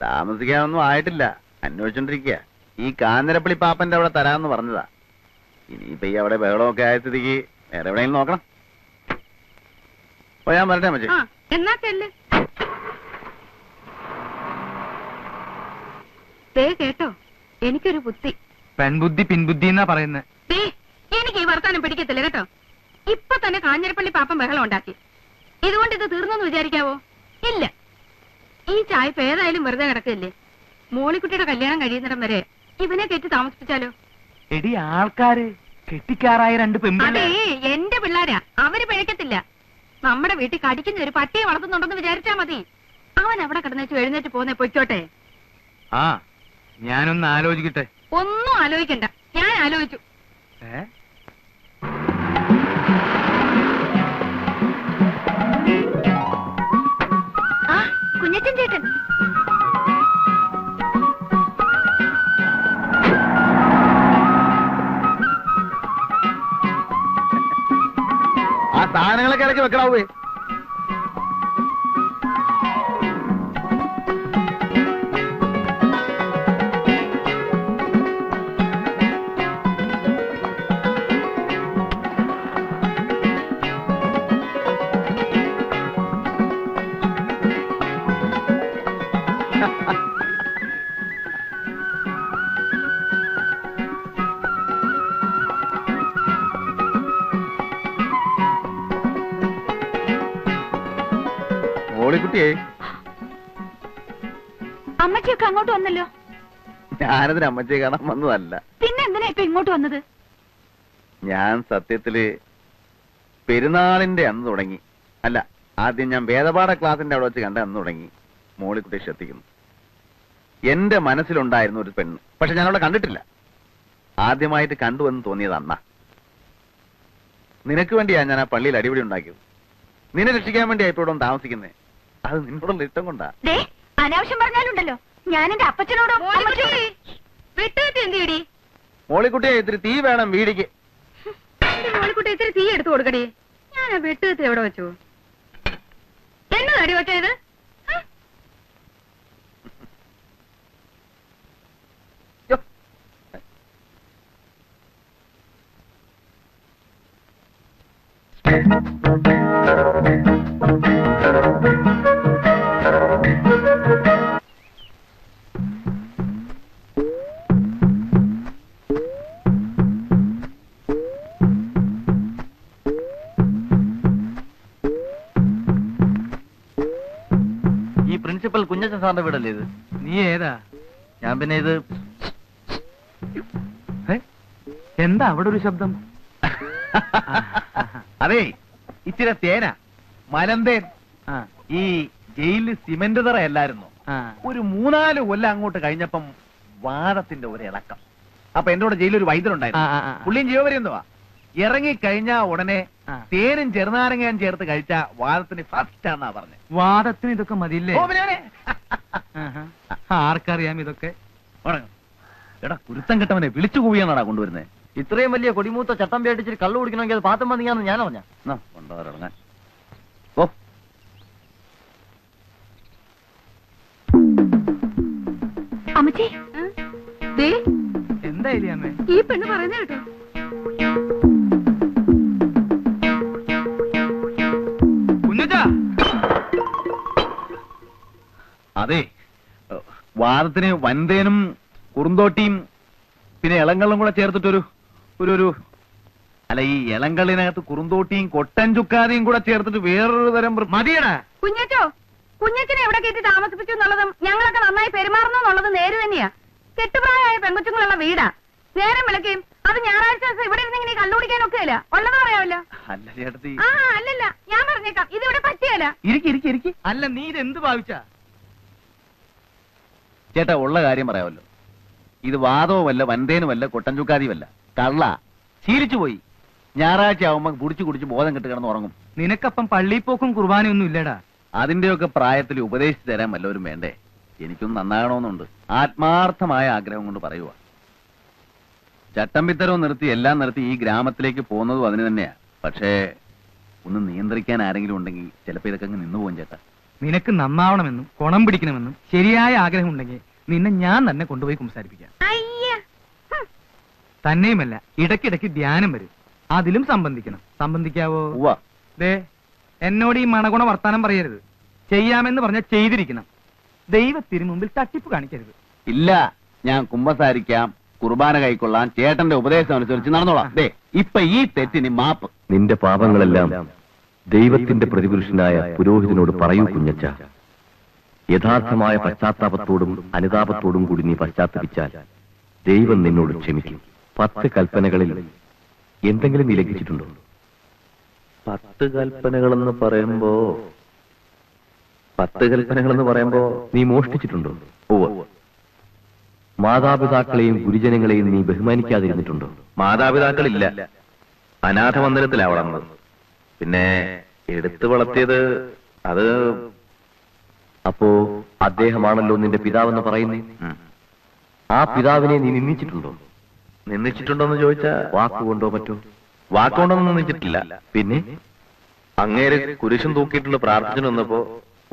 താമസിക്കാനൊന്നും ആയിട്ടില്ല, അന്വേഷിച്ചോണ്ടിരിക്കുക. ഈ കാഞ്ഞിരപ്പള്ളി പാപ്പന്റെ അവിടെ തരാമെന്ന് പറഞ്ഞതാ. ഇനിയിപ്പോ ഈ അവിടെ ബഹളമൊക്കെ ആയ സ്ഥിതിക്ക് വേറെ എവിടെയെങ്കിലും നോക്കണം. ഓ, ഞാൻ വരട്ടെ മച്ചേ. എന്നാ ചെല്ല്. കേട്ടോ, എനിക്കൊരു ബുദ്ധി. പെൺബുദ്ധി പിൻബുദ്ധി എന്നാ പറയുന്നത്. എനിക്ക് ഈ വർത്താനം പിടിക്കത്തില്ല കേട്ടോ. ഇപ്പൊ തന്നെ കാഞ്ഞിരപ്പള്ളി പാപ്പൻ ബഹളം ഉണ്ടാക്കി. ഇതുകൊണ്ട് ഇത് തീർന്നെന്ന് വിചാരിക്കാവോ? ഇല്ല. ഈ ചായപ്പ് ഏതായാലും വെറുതെ കിടക്കില്ലേ. മോളിക്കുട്ടിയുടെ കല്യാണം കഴിയുന്നിടം വരെ ഇവനെ കെട്ടി താമസിപ്പിച്ചാലോ? എടി, ആൾക്കാര് കെട്ടിക്കാറായ 2 പെൺപിള്ളേ. അതേ, എന്റെ പിള്ളാരാ, അവര് പിഴക്കത്തില്ല. നമ്മുടെ വീട്ടിൽ കടിക്കുന്ന ഒരു പട്ടിയെ വളർത്തുന്നുണ്ടെന്ന് വിചാരിച്ചാ മതി. അവൻ അവിടെ കിടന്നേച്ചു എഴുന്നേറ്റ് പോന്നെ പൊയ്ക്കോട്ടെ. ഞാനൊന്ന് ആലോചിക്കട്ടെ. ഒന്നും ആലോചിക്കണ്ട, ഞാൻ ആലോചിച്ചു. കുഞ്ഞച്ചൻ ചേട്ടൻ. സാധനങ്ങളൊക്കെ ഇടയ്ക്ക് വെക്കണാവേ. മോളിക്കുട്ടിയെ, അമ്മച്ചിയൊക്കെ അങ്ങോട്ട് വന്നല്ലോ. ഞാനതിന് അമ്മച്ചിയെ കാണാൻ വന്നതല്ല. പിന്നെ എന്തിനാ ഇപ്പൊ ഇങ്ങോട്ട് വന്നത്? ഞാൻ സത്യത്തില് പെരുന്നാളിന്റെ അന്ന് തുടങ്ങി, അല്ല ആദ്യം ഞാൻ വേദപാഠ ക്ലാസിന്റെ അവിടെ വെച്ച് കണ്ട അന്ന് തുടങ്ങി മോളിക്കുട്ടിയെ ശ്രദ്ധിക്കുന്നു. എന്റെ മനസ്സിലുണ്ടായിരുന്ന ഒരു പെണ്ണ്, പക്ഷെ ഞാൻ അവളെ കണ്ടിട്ടില്ല. ആദ്യമായിട്ട് കണ്ടുവെന്ന് തോന്നിയത് അന്നാ. നിനക്ക് വേണ്ടിയാ ഞാൻ ആ പള്ളിയിൽ അടിപിടി ഉണ്ടാക്കിയത്. നിന്നെ രക്ഷിക്കാൻ വേണ്ടിയാ ഇപ്പൊ ഇവിടെ താമസിക്കുന്നേ. അത് നിന്നോടുള്ള ഇഷ്ടം കൊണ്ടാ. അനാവശ്യം പറഞ്ഞാലുണ്ടല്ലോ ഞാൻ എന്റെ അപ്പച്ചനോടോ. മോളിക്കുട്ടിയെ ഇത്തിരി തീ വേണം വീടിക്ക്. മോളിക്കുട്ടി ഇത്തിരി തീ എടുത്തു കൊടുക്കടി. ഞാൻ ആ വെട്ടുകത്തി എവിടെ വെച്ചു? എന്നതടി വെച്ചത്? ഈ പ്രിൻസിപ്പൽ കുഞ്ഞച്ചൻ സാറിന്റെ വീടല്ലേ ഇത്? നീ ഏതാ? ഞാൻ പിന്നെ ഇത് എന്താ അവിടെ ഒരു ശബ്ദം? അതെ, ഇച്ചിരി തേന മലന്തേൻ. ഈ ജയിലിൽ സിമന്റ് തറയല്ലായിരുന്നു. ഒരു 3-4 കൊല്ലം അങ്ങോട്ട് കഴിഞ്ഞപ്പം വാദത്തിന്റെ ഒരു ഇളക്കം. അപ്പൊ എന്റെ കൂടെ ജയിലൊരു വൈദ്യരുണ്ടായിരുന്നു. പുള്ളിയും ജീവപര്യന്തവാ. ഇറങ്ങിക്കഴിഞ്ഞാ ഉടനെ തേനും ചെറുനാരങ്ങയും ചേർത്ത് കഴിച്ച വാദത്തിന് ഫസ്റ്റ് ആണെന്നാ പറഞ്ഞത്. വാദത്തിന് ഇതൊക്കെ മതിയില്ലേ? ആർക്കറിയാം ഇതൊക്കെ? എടാ കുരുത്തം കെട്ടവനെ വിളിച്ചു കൂവിയാണാടാ കൊണ്ടുവരുന്നത്. ഇത്രയും വലിയ കൊടിമൂത്ത ചട്ടം പേടിച്ചിട്ട് കള്ളു കുടിക്കണമെങ്കിൽ അത് പാത്തം വന്നിയാന്ന് ഞാൻ അറിഞ്ഞ കൊണ്ടുവരങ്ങാൻ. ഓ അമ്മച്ചി, എന്തായാലും അമ്മേ ഈ പെണ്ണ് പറയുന്നത് കേട്ടോ. അതെ, വാദത്തിന് വൻതേനും കുറുന്തോട്ടിയും പിന്നെ ഇളങ്കള്ളും കൂടെ ചേർത്തിട്ടൊരു ഒരു അല്ല, ഈ ഇളങ്കള്ളിനകത്ത് കുറുന്തോട്ടിയും കൊട്ടൻ ചുക്കാതിയും കൂടെ ചേർത്തിട്ട് വേറൊരു തരം മതിയടാ. കുഞ്ഞച്ചോ, കുഞ്ഞച്ചനെ എവിടെ കയറ്റി താമസിപ്പിച്ചു എന്നുള്ളതും ഞങ്ങളൊക്കെ നന്നായി പെരുമാറുന്നു എന്നുള്ളതും നേര് തന്നെയാ. കെട്ടുപ്രായമായ പെൺകൊച്ചുങ്ങളുള്ള വീടാ. നേരം വിളക്കുകയും അത് ഞായറാഴ്ച ദിവസം ഇവിടെ ഇരുന്ന് ഇങ്ങനെ കള്ളുപിടിക്കാനൊക്കെ അല്ല. ഉള്ളത് പറയാമല്ലോ. അല്ല ചേട്ടത്തി, അല്ലല്ല, ഞാൻ പറഞ്ഞേക്കാം, ഇതിവിടെ പറ്റിയല്ല. ഇരിക്കി. അല്ല, നീ ഇതെന്ത് ഭാവിച്ചാ? ചേട്ടാ, ഉള്ള കാര്യം പറയാമല്ലോ. ഇത് വാദവുമല്ല, വൻതേനുമല്ല, കൊട്ടൻ ചുക്കാതിയുമല്ല, കള്ള. ശീലിച്ചു പോയി. ഞായറാഴ്ച ആവുമ്പോ കുടിച്ചു കുടിച്ച് ബോധം കെട്ട് കിടന്ന് ഉറങ്ങും. നിനക്കപ്പം പള്ളിപ്പോക്കും കുർബാനയൊന്നും ഇല്ലടാ. അതിന്റെയൊക്കെ പ്രായത്തിൽ ഉപദേശിച്ചു തരാൻ വല്ലവരും വേണ്ടേ? എനിക്കൊന്നും നന്നാകണമെന്നുണ്ട്. ആത്മാർത്ഥമായ ആഗ്രഹം കൊണ്ട് പറയുക. ചട്ടമ്പിത്തരവും നിർത്തി എല്ലാം നിർത്തി ഈ ഗ്രാമത്തിലേക്ക് പോകുന്നതും അതിന് തന്നെയാ. പക്ഷേ ഒന്ന് നിയന്ത്രിക്കാൻ ആരെങ്കിലും ഉണ്ടെങ്കിൽ ചിലപ്പോ ഇതൊക്കെ അങ്ങ് നിന്നു പോകും ചേട്ടാ. നിനക്ക് നന്നാവണമെന്നും കുണം പിടിക്കണമെന്നും ശരിയായ ആഗ്രഹം ഉണ്ടെങ്കിൽ നിന്നെ ഞാൻ തന്നെ കൊണ്ടുപോയി സംസാരിപ്പിക്കാം. തന്നെയുമല്ല, ഇടയ്ക്കിടയ്ക്ക് ധ്യാനം വരും. അതിലും സംബന്ധിക്കണം. സംബന്ധിക്കാവോ? ദേ, എന്നോട് ഈ മണഗുണ വർത്താനം പറയരുത്. ചെയ്യാമെന്ന് പറഞ്ഞാൽ ചെയ്തിരിക്കണം. ദൈവത്തിന് മുമ്പിൽ തട്ടിപ്പ് കാണിക്കരുത്. ഇല്ല, ഞാൻ കുമ്പസാരിക്കാം, കുർബാന കൈക്കൊള്ളാം, ചേട്ടന്റെ ഉപദേശം അനുസരിച്ച് നടന്നോളാം. ദേ, ഇപ്പൊ ഈ തെറ്റിന് മാപ്പ്. നിന്റെ പാപങ്ങളെല്ലാം ദൈവത്തിന്റെ പ്രതിപുരുഷനായ പുരോഹിതനോട് പറയൂ കുഞ്ഞച്ച. യഥാർത്ഥമായ പശ്ചാത്താപത്തോടും അനുതാപത്തോടും കൂടി നീ പശ്ചാത്തപിച്ചാൽ ദൈവം നിന്നോട് ക്ഷമിക്കും. 10 കൽപ്പനകളിൽ എന്തെങ്കിലും നീ ലംഘിച്ചിട്ടുണ്ടോ? 10 കൽപ്പനകളെന്ന് പറയുമ്പോ നീ മോഷ്ടിച്ചിട്ടുണ്ടോ? മാതാപിതാക്കളെയും ഗുരുജനങ്ങളെയും നീ ബഹുമാനിക്കാതിരുന്നിട്ടുണ്ടോ? മാതാപിതാക്കളില്ല, അനാഥ മന്ദിരത്തിലാ വളർന്നത്. പിന്നെ എടുത്തു വളർത്തിയത് അത്. അപ്പോ അദ്ദേഹമാണല്ലോ നിന്റെ പിതാവെന്ന് പറയുന്നേ. ആ പിതാവിനെ നീ നിന്ദിച്ചിട്ടുണ്ടോ? നിന്ദിച്ചിട്ടുണ്ടോന്ന് ചോദിച്ചാ വാക്കുകൊണ്ടോ മറ്റോ? വാക്കുകൊണ്ടൊന്നും നിന്ദിച്ചിട്ടില്ല. പിന്നെ അങ്ങേര് കുരിശും തൂക്കിയിട്ടുള്ള പ്രാർത്ഥന വന്നപ്പോ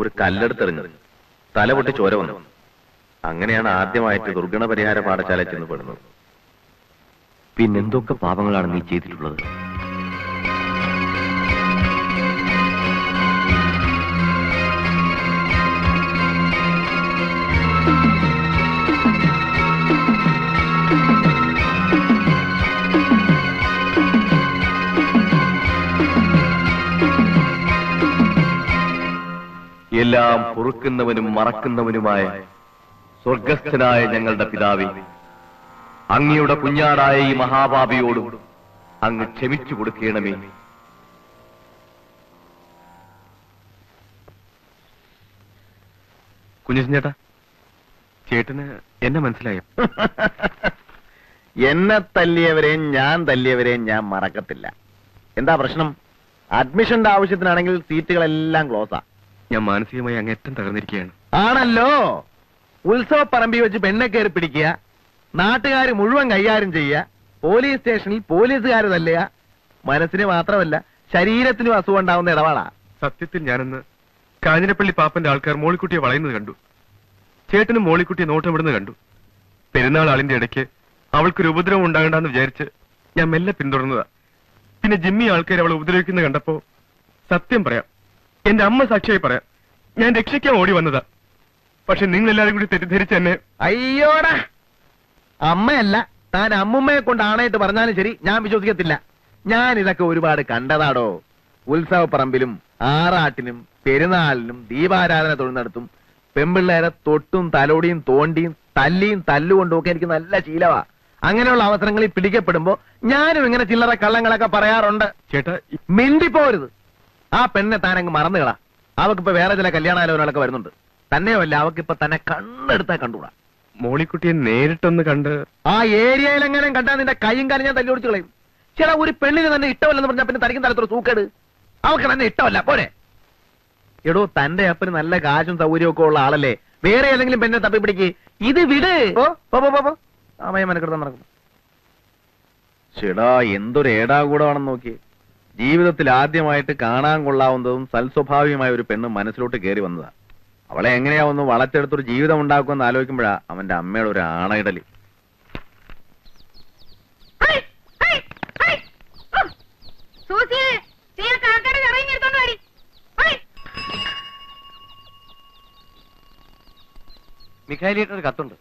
ഒരു കല്ലെടുത്തെറിഞ്ഞു, തല പൊട്ടി ചോര വന്നു. അങ്ങനെയാണ് ആദ്യമായിട്ട് ദുർഗണ പരിഹാര പാഠശാല ചെന്ന് പെടുന്നത്. പിന്നെന്തൊക്കെ പാപങ്ങളാണ് നീ ചെയ്തിട്ടുള്ളത്? എല്ലാം പൊറുക്കുന്നവനും മറക്കുന്നവനുമായ സ്വർഗസ്ഥനായ ഞങ്ങളുടെ പിതാവേ, അങ്ങയുടെ കുഞ്ഞാടായ ഈ മഹാപാപിയോടും അങ്ങ് ക്ഷമിച്ചു കൊടുക്കണമേ. കുഞ്ഞിസൻ ചേട്ടാ, ചേട്ടന് എന്നെ മനസ്സിലായോ? എന്നെ തല്ലിയവരെയും ഞാൻ തല്ലിയവരെയും ഞാൻ മറക്കത്തില്ല. എന്താ പ്രശ്നം? അഡ്മിഷന്റെ ആവശ്യത്തിനാണെങ്കിൽ സീറ്റുകളെല്ലാം ക്ലോസാ. ഞാൻ മാനസികമായി അങ്ങേറ്റം തകർന്നിരിക്കുകയാണ്. ആണല്ലോ. ഉത്സവ പറമ്പി വെച്ച് പെണ്ണെ കയറി പിടിക്കുക, നാട്ടുകാർ മുഴുവൻ കൈകാര്യം ചെയ്യുക, പോലീസ് സ്റ്റേഷനിൽ പോലീസുകാർ തല്ലുക. മനസ്സിന് മാത്രമല്ല ശരീരത്തിനും അസുഖം ഉണ്ടാവുന്ന ഇടപാടാ. സത്യത്തിൽ ഞാനെന്ന് കാഞ്ഞിരപ്പള്ളി പാപ്പന്റെ ആൾക്കാർ മോളിക്കുട്ടിയെ വളയുന്നത് കണ്ടു. ചേട്ടനും മോളിക്കുട്ടിയെ നോട്ടം വിടുന്നത് കണ്ടു. പെരുന്നാൾ ആളിന്റെ ഇടയ്ക്ക് അവൾക്കൊരു ഉപദ്രവം ഉണ്ടാകണ്ടെന്ന് വിചാരിച്ച് ഞാൻ മെല്ലെ പിന്തുടർന്നതാ. പിന്നെ ജിമ്മി ആൾക്കാർ അവളെ ഉപദ്രവിക്കുന്നത് കണ്ടപ്പോ സത്യം പറയാം, എന്റെ അമ്മ സാക്ഷിയായി പറയാം, ഞാൻ രക്ഷിക്കാൻ ഓടി വന്നതാ. പക്ഷെ നിങ്ങൾ എല്ലാവരും കൂടി തെറ്റിദ്ധരിച്ച് എന്നെ. അയ്യോടാ, അമ്മയല്ല താൻ അമ്മുമ്മയെ കൊണ്ട് ആണായിട്ട് പറഞ്ഞാലും ശരി, ഞാൻ വിശ്വസിക്കത്തില്ല. ഞാൻ ഇതൊക്കെ ഒരുപാട് കണ്ടതാടോ. ഉത്സവ പറമ്പിലും ആറാട്ടിനും പെരുന്നാളിനും ദീപാരാധന തൊഴുന്നിടത്തും പെമ്പിള്ളേരെ തൊട്ടും തലോടിയും തോണ്ടിയും തല്ലിയും തല്ലുകൊണ്ടുമൊക്കെ എനിക്ക് നല്ല ശീലമാ. അങ്ങനെയുള്ള അവസരങ്ങളിൽ പിടിക്കപ്പെടുമ്പോ ഞാനും ഇങ്ങനെ ചില്ലറ കള്ളങ്ങളൊക്കെ പറയാറുണ്ട്. ചേട്ടാ, മിണ്ടിപ്പോരുത്. ആ പെണ്ണെ താനങ്ങ് മറന്നുകളാ. അവക്കിപ്പോ വേറെ ചില കല്യാണാലോചനകളൊക്കെ വരുന്നുണ്ട്. തന്നെയുമല്ല, അവക്കിപ്പോ തന്നെ കണ്ണെടുത്താ കണ്ടുകൂടാ. മോളിക്കുട്ടിയെ നേരിട്ടൊന്ന് കണ്ട് ആ ഏരിയയിലെങ്ങനെ കണ്ടാ നിന്റെ കൈയും കാലും ഞാൻ തല്ലി ഓടിച്ചു കളയും. ചേട്ടാ, ഒരു പെണ്ണിന് തന്നെ ഇഷ്ടമല്ലെന്ന് പറഞ്ഞാൽ പിന്നെ തനിക്കും തലത്തൊരു സൂക്കേട്. അവക്ക് തന്നെ ഇഷ്ടമല്ല പോരെ. എടോ, തന്റെ അപ്പന് നല്ല കാശും സൗകര്യവും ഒക്കെ ഉള്ള ആളല്ലേ. വേറെ ഏതെങ്കിലും പെണ്ണെ തപ്പി പിടിക്ക്. ഇത് വിട്. അമയമനക്കെടുത്താൻ നടക്കുന്നു. ചേടാ, എന്തൊരു ഏടാകൂടമാണെന്ന് നോക്കി. ജീവിതത്തിൽ ആദ്യമായിട്ട് കാണാൻ കൊള്ളാവുന്നതും സൽസ്വഭാവിയുമായ ഒരു പെണ്ണ് മനസ്സിലോട്ട് കയറി വന്നതാ. അവളെ എങ്ങനെയാ ഒന്ന് വളച്ചെടുത്തൊരു ജീവിതം ഉണ്ടാക്കുമെന്ന് ആലോചിക്കുമ്പോഴാ അവന്റെ അമ്മയുടെ ഒരു ആണയിടല്. മിഖായിലിട്ടൊരു കത്തുണ്ട്.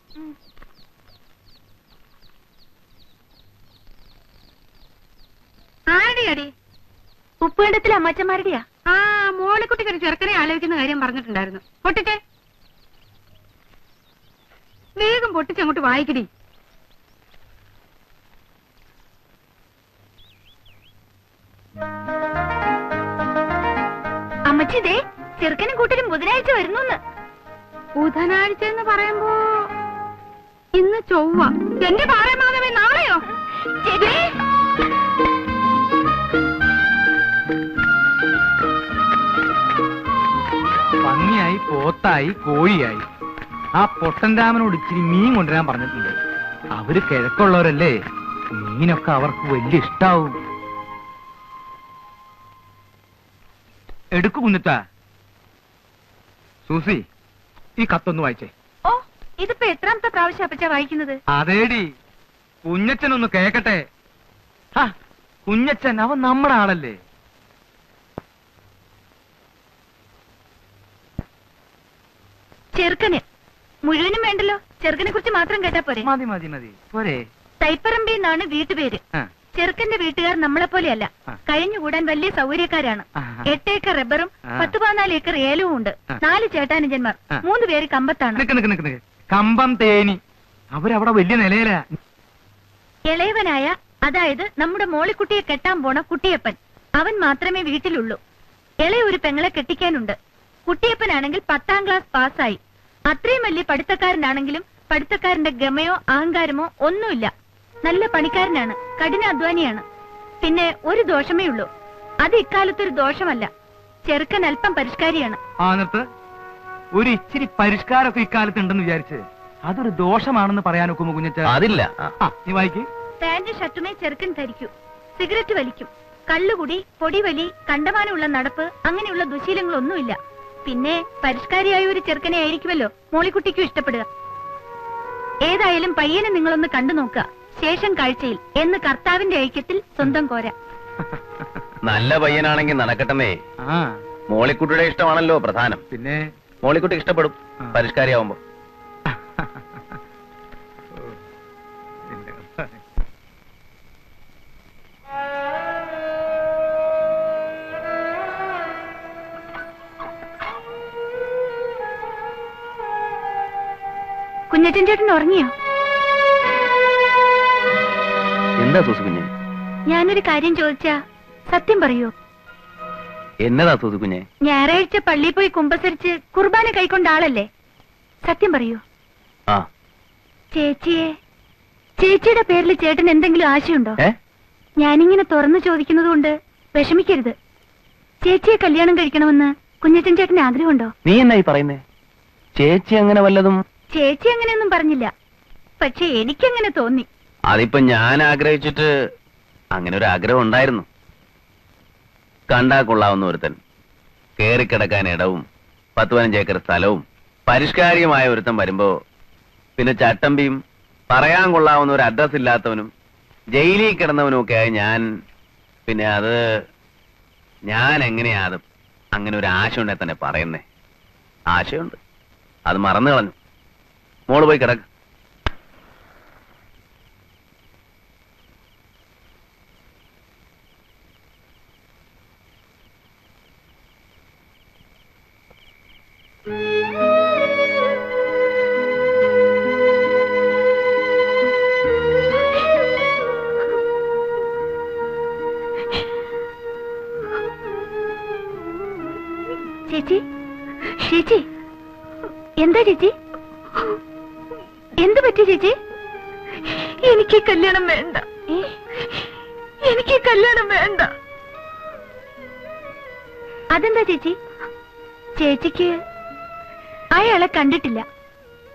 ആരുടെയാടി? ഉപ്പുകണ്ടത്തിലെ അമ്മച്ചന്മാരുടെയാ. ആ, മോളിക്കുട്ടിക്ക് ഒരു ചെറുക്കനെ ആലോചിക്കുന്ന കാര്യം പറഞ്ഞിട്ടുണ്ടായിരുന്നു. പൊട്ടിച്ചേ, വേഗം പൊട്ടിച്ചങ്ങോട്ട് വായിക്കടി. അമ്മച്ചി, ദേ ചെറുക്കനും കൂട്ടരും ബുധനാഴ്ച വരുന്നു. ബുധനാഴ്ച എന്ന് പറയുമ്പോ ഇന്ന് ചൊവ്വ. എന്റെ പാറമാധവേ, നാളെയോ? പന്നിയായി, പോത്തായി, കോഴിയായി. ആ പൊട്ടൻ രാമനോട് ഇച്ചിരി മീൻ കൊണ്ടുവരാൻ പറഞ്ഞിട്ടുണ്ട്. അവര് കിഴക്കുള്ളവരല്ലേ, മീനൊക്കെ അവർക്ക് വലിയ ഇഷ്ടാവും. എടുക്കു കുഞ്ഞിത്താ. സൂസി, ഈ കത്തൊന്ന് വായിച്ചേ. ഓ, ഇതിപ്പോ എത്രാമത്തെ പ്രാവശ്യം അപ്പച്ചാ വായിക്കുന്നത്? അതേടി, കുഞ്ഞച്ചനൊന്ന് കേക്കട്ടെ. കുഞ്ഞച്ചൻ അവൻ നമ്മുടെ ആളല്ലേ. ചെറുക്കന് മുഴുവനും വേണ്ടല്ലോ, ചെറുക്കനെ കുറിച്ച് മാത്രം കേട്ടാ പോരെ? മതി മതി മതി പോരെ. തൈപ്പറമ്പി എന്നാണ് വീട്ടുപേര്. ചെറുക്കന്റെ വീട്ടുകാർ നമ്മളെ പോലെയല്ല, കഴിഞ്ഞുകൂടാൻ വലിയ സൗകര്യക്കാരാണ്. 8 ഏക്കർ റബ്ബറും 10-14 ഏക്കർ ഏലവും ഉണ്ട്. 4 ചേട്ടാനുജന്മാർ, 3 പേര് കമ്പത്താണ്. കമ്പം തേനി അവരവിടെ വലിയ നിലയിലാ. ഇളയവനായ, അതായത് നമ്മുടെ മോളിക്കുട്ടിയെ കെട്ടാൻ പോണ കുട്ടിയപ്പൻ, അവൻ മാത്രമേ വീട്ടിലുള്ളൂ. ഇളയ ഒരു പെങ്ങളെ കെട്ടിക്കാനുണ്ട്. കുട്ടിയപ്പനാണെങ്കിൽ 10ാം ക്ലാസ് പാസ്സായി. അത്രയും വലിയ പഠിത്തക്കാരനാണെങ്കിലും പഠിത്തക്കാരന്റെ ഗമയോ അഹങ്കാരമോ ഒന്നുമില്ല. നല്ല പണിക്കാരനാണ്, കഠിനാധ്വാനിയാണ്. പിന്നെ ഒരു ദോഷമേ ഉള്ളൂ, അത് ഇക്കാലത്തൊരു ദോഷമല്ല. ചെറുക്കൻ അല്പം പരിഷ്കാരിയാണ്. നിർത്ത്. ഒരു ഇച്ചിരി പരിഷ്കാരമൊക്കെ ഇക്കാലത്ത് ഉണ്ടെന്ന് വിചാരിച്ച് അതൊരു ദോഷമാണെന്ന് പറയാൻ ഒക്കുമോ കുഞ്ഞച്ച? അതില്ല. നീ വായിക്ക്. പാന്റ് ഷർട്ടുമേ ചെറുക്കൻ ധരിക്കൂ. സിഗരറ്റ് വലിക്കും. കള്ളുകുടി, പൊടിവലി, കണ്ടമാനമുള്ള നടപ്പ്, അങ്ങനെയുള്ള ദുശീലങ്ങളൊന്നുമില്ല. പിന്നെ പരിഷ്കാരിയായ ഒരു ചെറുക്കനെ ആയിരിക്കുമല്ലോ മോളിക്കുട്ടിക്കും ഇഷ്ടപ്പെടുക. ഏതായാലും പയ്യനെ നിങ്ങളൊന്ന് കണ്ടു നോക്കുക. ശേഷം കാഴ്ചയിൽ എന്ന് കർത്താവിന്റെ ഐക്യത്തിൽ സ്വന്തം കോര. നല്ല പയ്യനാണെങ്കിൽ നടക്കട്ടെന്നേ. മോളിക്കുട്ടിയുടെ ഇഷ്ടമാണല്ലോ പ്രധാനം. പിന്നെ മോളിക്കുട്ടി ഇഷ്ടപ്പെടും പരിഷ്കാരിയാവുമ്പോ. കുഞ്ഞച്ചൻ ചേട്ടൻ ഉറങ്ങിയോ? എന്താ സൂസു കുഞ്ഞെ? ഞാനൊരു കാര്യം ചോദിച്ചാ സത്യം പറയൂ? എന്നതാ സൂസു കുഞ്ഞെ? ഞായറാഴ്ച പള്ളിയിൽ പോയി കുമ്പസരിച്ച് കുർബാന കൈക്കൊണ്ട ആളല്ലേ? സത്യം പറയൂ. ആ. ചേച്ചിയുടെ പേരിൽ ചേട്ടൻ എന്തെങ്കിലും ആശയുണ്ടോ? ഞാനിങ്ങനെ തുറന്നു ചോദിക്കുന്നത് കൊണ്ട് വിഷമിക്കരുത്. ചേച്ചിയെ കല്യാണം കഴിക്കണമെന്ന് കുഞ്ഞച്ചൻ ചേട്ടന് ആഗ്രഹമുണ്ടോ? നീ എന്നായി പറയുന്നേ? ചേച്ചി അങ്ങനെ വല്ലതും? ചേച്ചി അങ്ങനെയൊന്നും പറഞ്ഞില്ല, പക്ഷെ എനിക്കങ്ങനെ തോന്നി. അതിപ്പോ ഞാൻ ആഗ്രഹിച്ചിട്ട് അങ്ങനെ ഒരു ആഗ്രഹം ഉണ്ടായിരുന്നു. കണ്ടാ കൊള്ളാവുന്ന ഒരുത്തൻ, കേറിക്കിടക്കാൻ ഇടവും 10-15 ഏക്കർ സ്ഥലവും പരിഷ്കാരിയുമായ ഒരുത്തൻ വരുമ്പോ പിന്നെ ചട്ടമ്പിയും പറയാൻ കൊള്ളാവുന്ന ഒരു അഡ്രസ് ഇല്ലാത്തവനും ജയിലിൽ കിടന്നവനും ഒക്കെ ആയി ഞാൻ എങ്ങനെയാ അത് അങ്ങനെ ഒരു ആശ ഉണ്ടെ തന്നെ പറയുന്നേ? ആശയുണ്ട്, അത് മറന്നു കളഞ്ഞു. മോള് പോയി കിടക്ക്. ചേച്ചി എന്താ ചേച്ചി? എന്ത് പറ്റി ചേച്ചി? എനിക്ക് കല്യാണം വേണ്ട, എനിക്ക് കല്യാണം വേണ്ട. അതെന്താ ചേച്ചി? ചേച്ചിക്ക് അയാളെ കണ്ടിട്ടില്ല.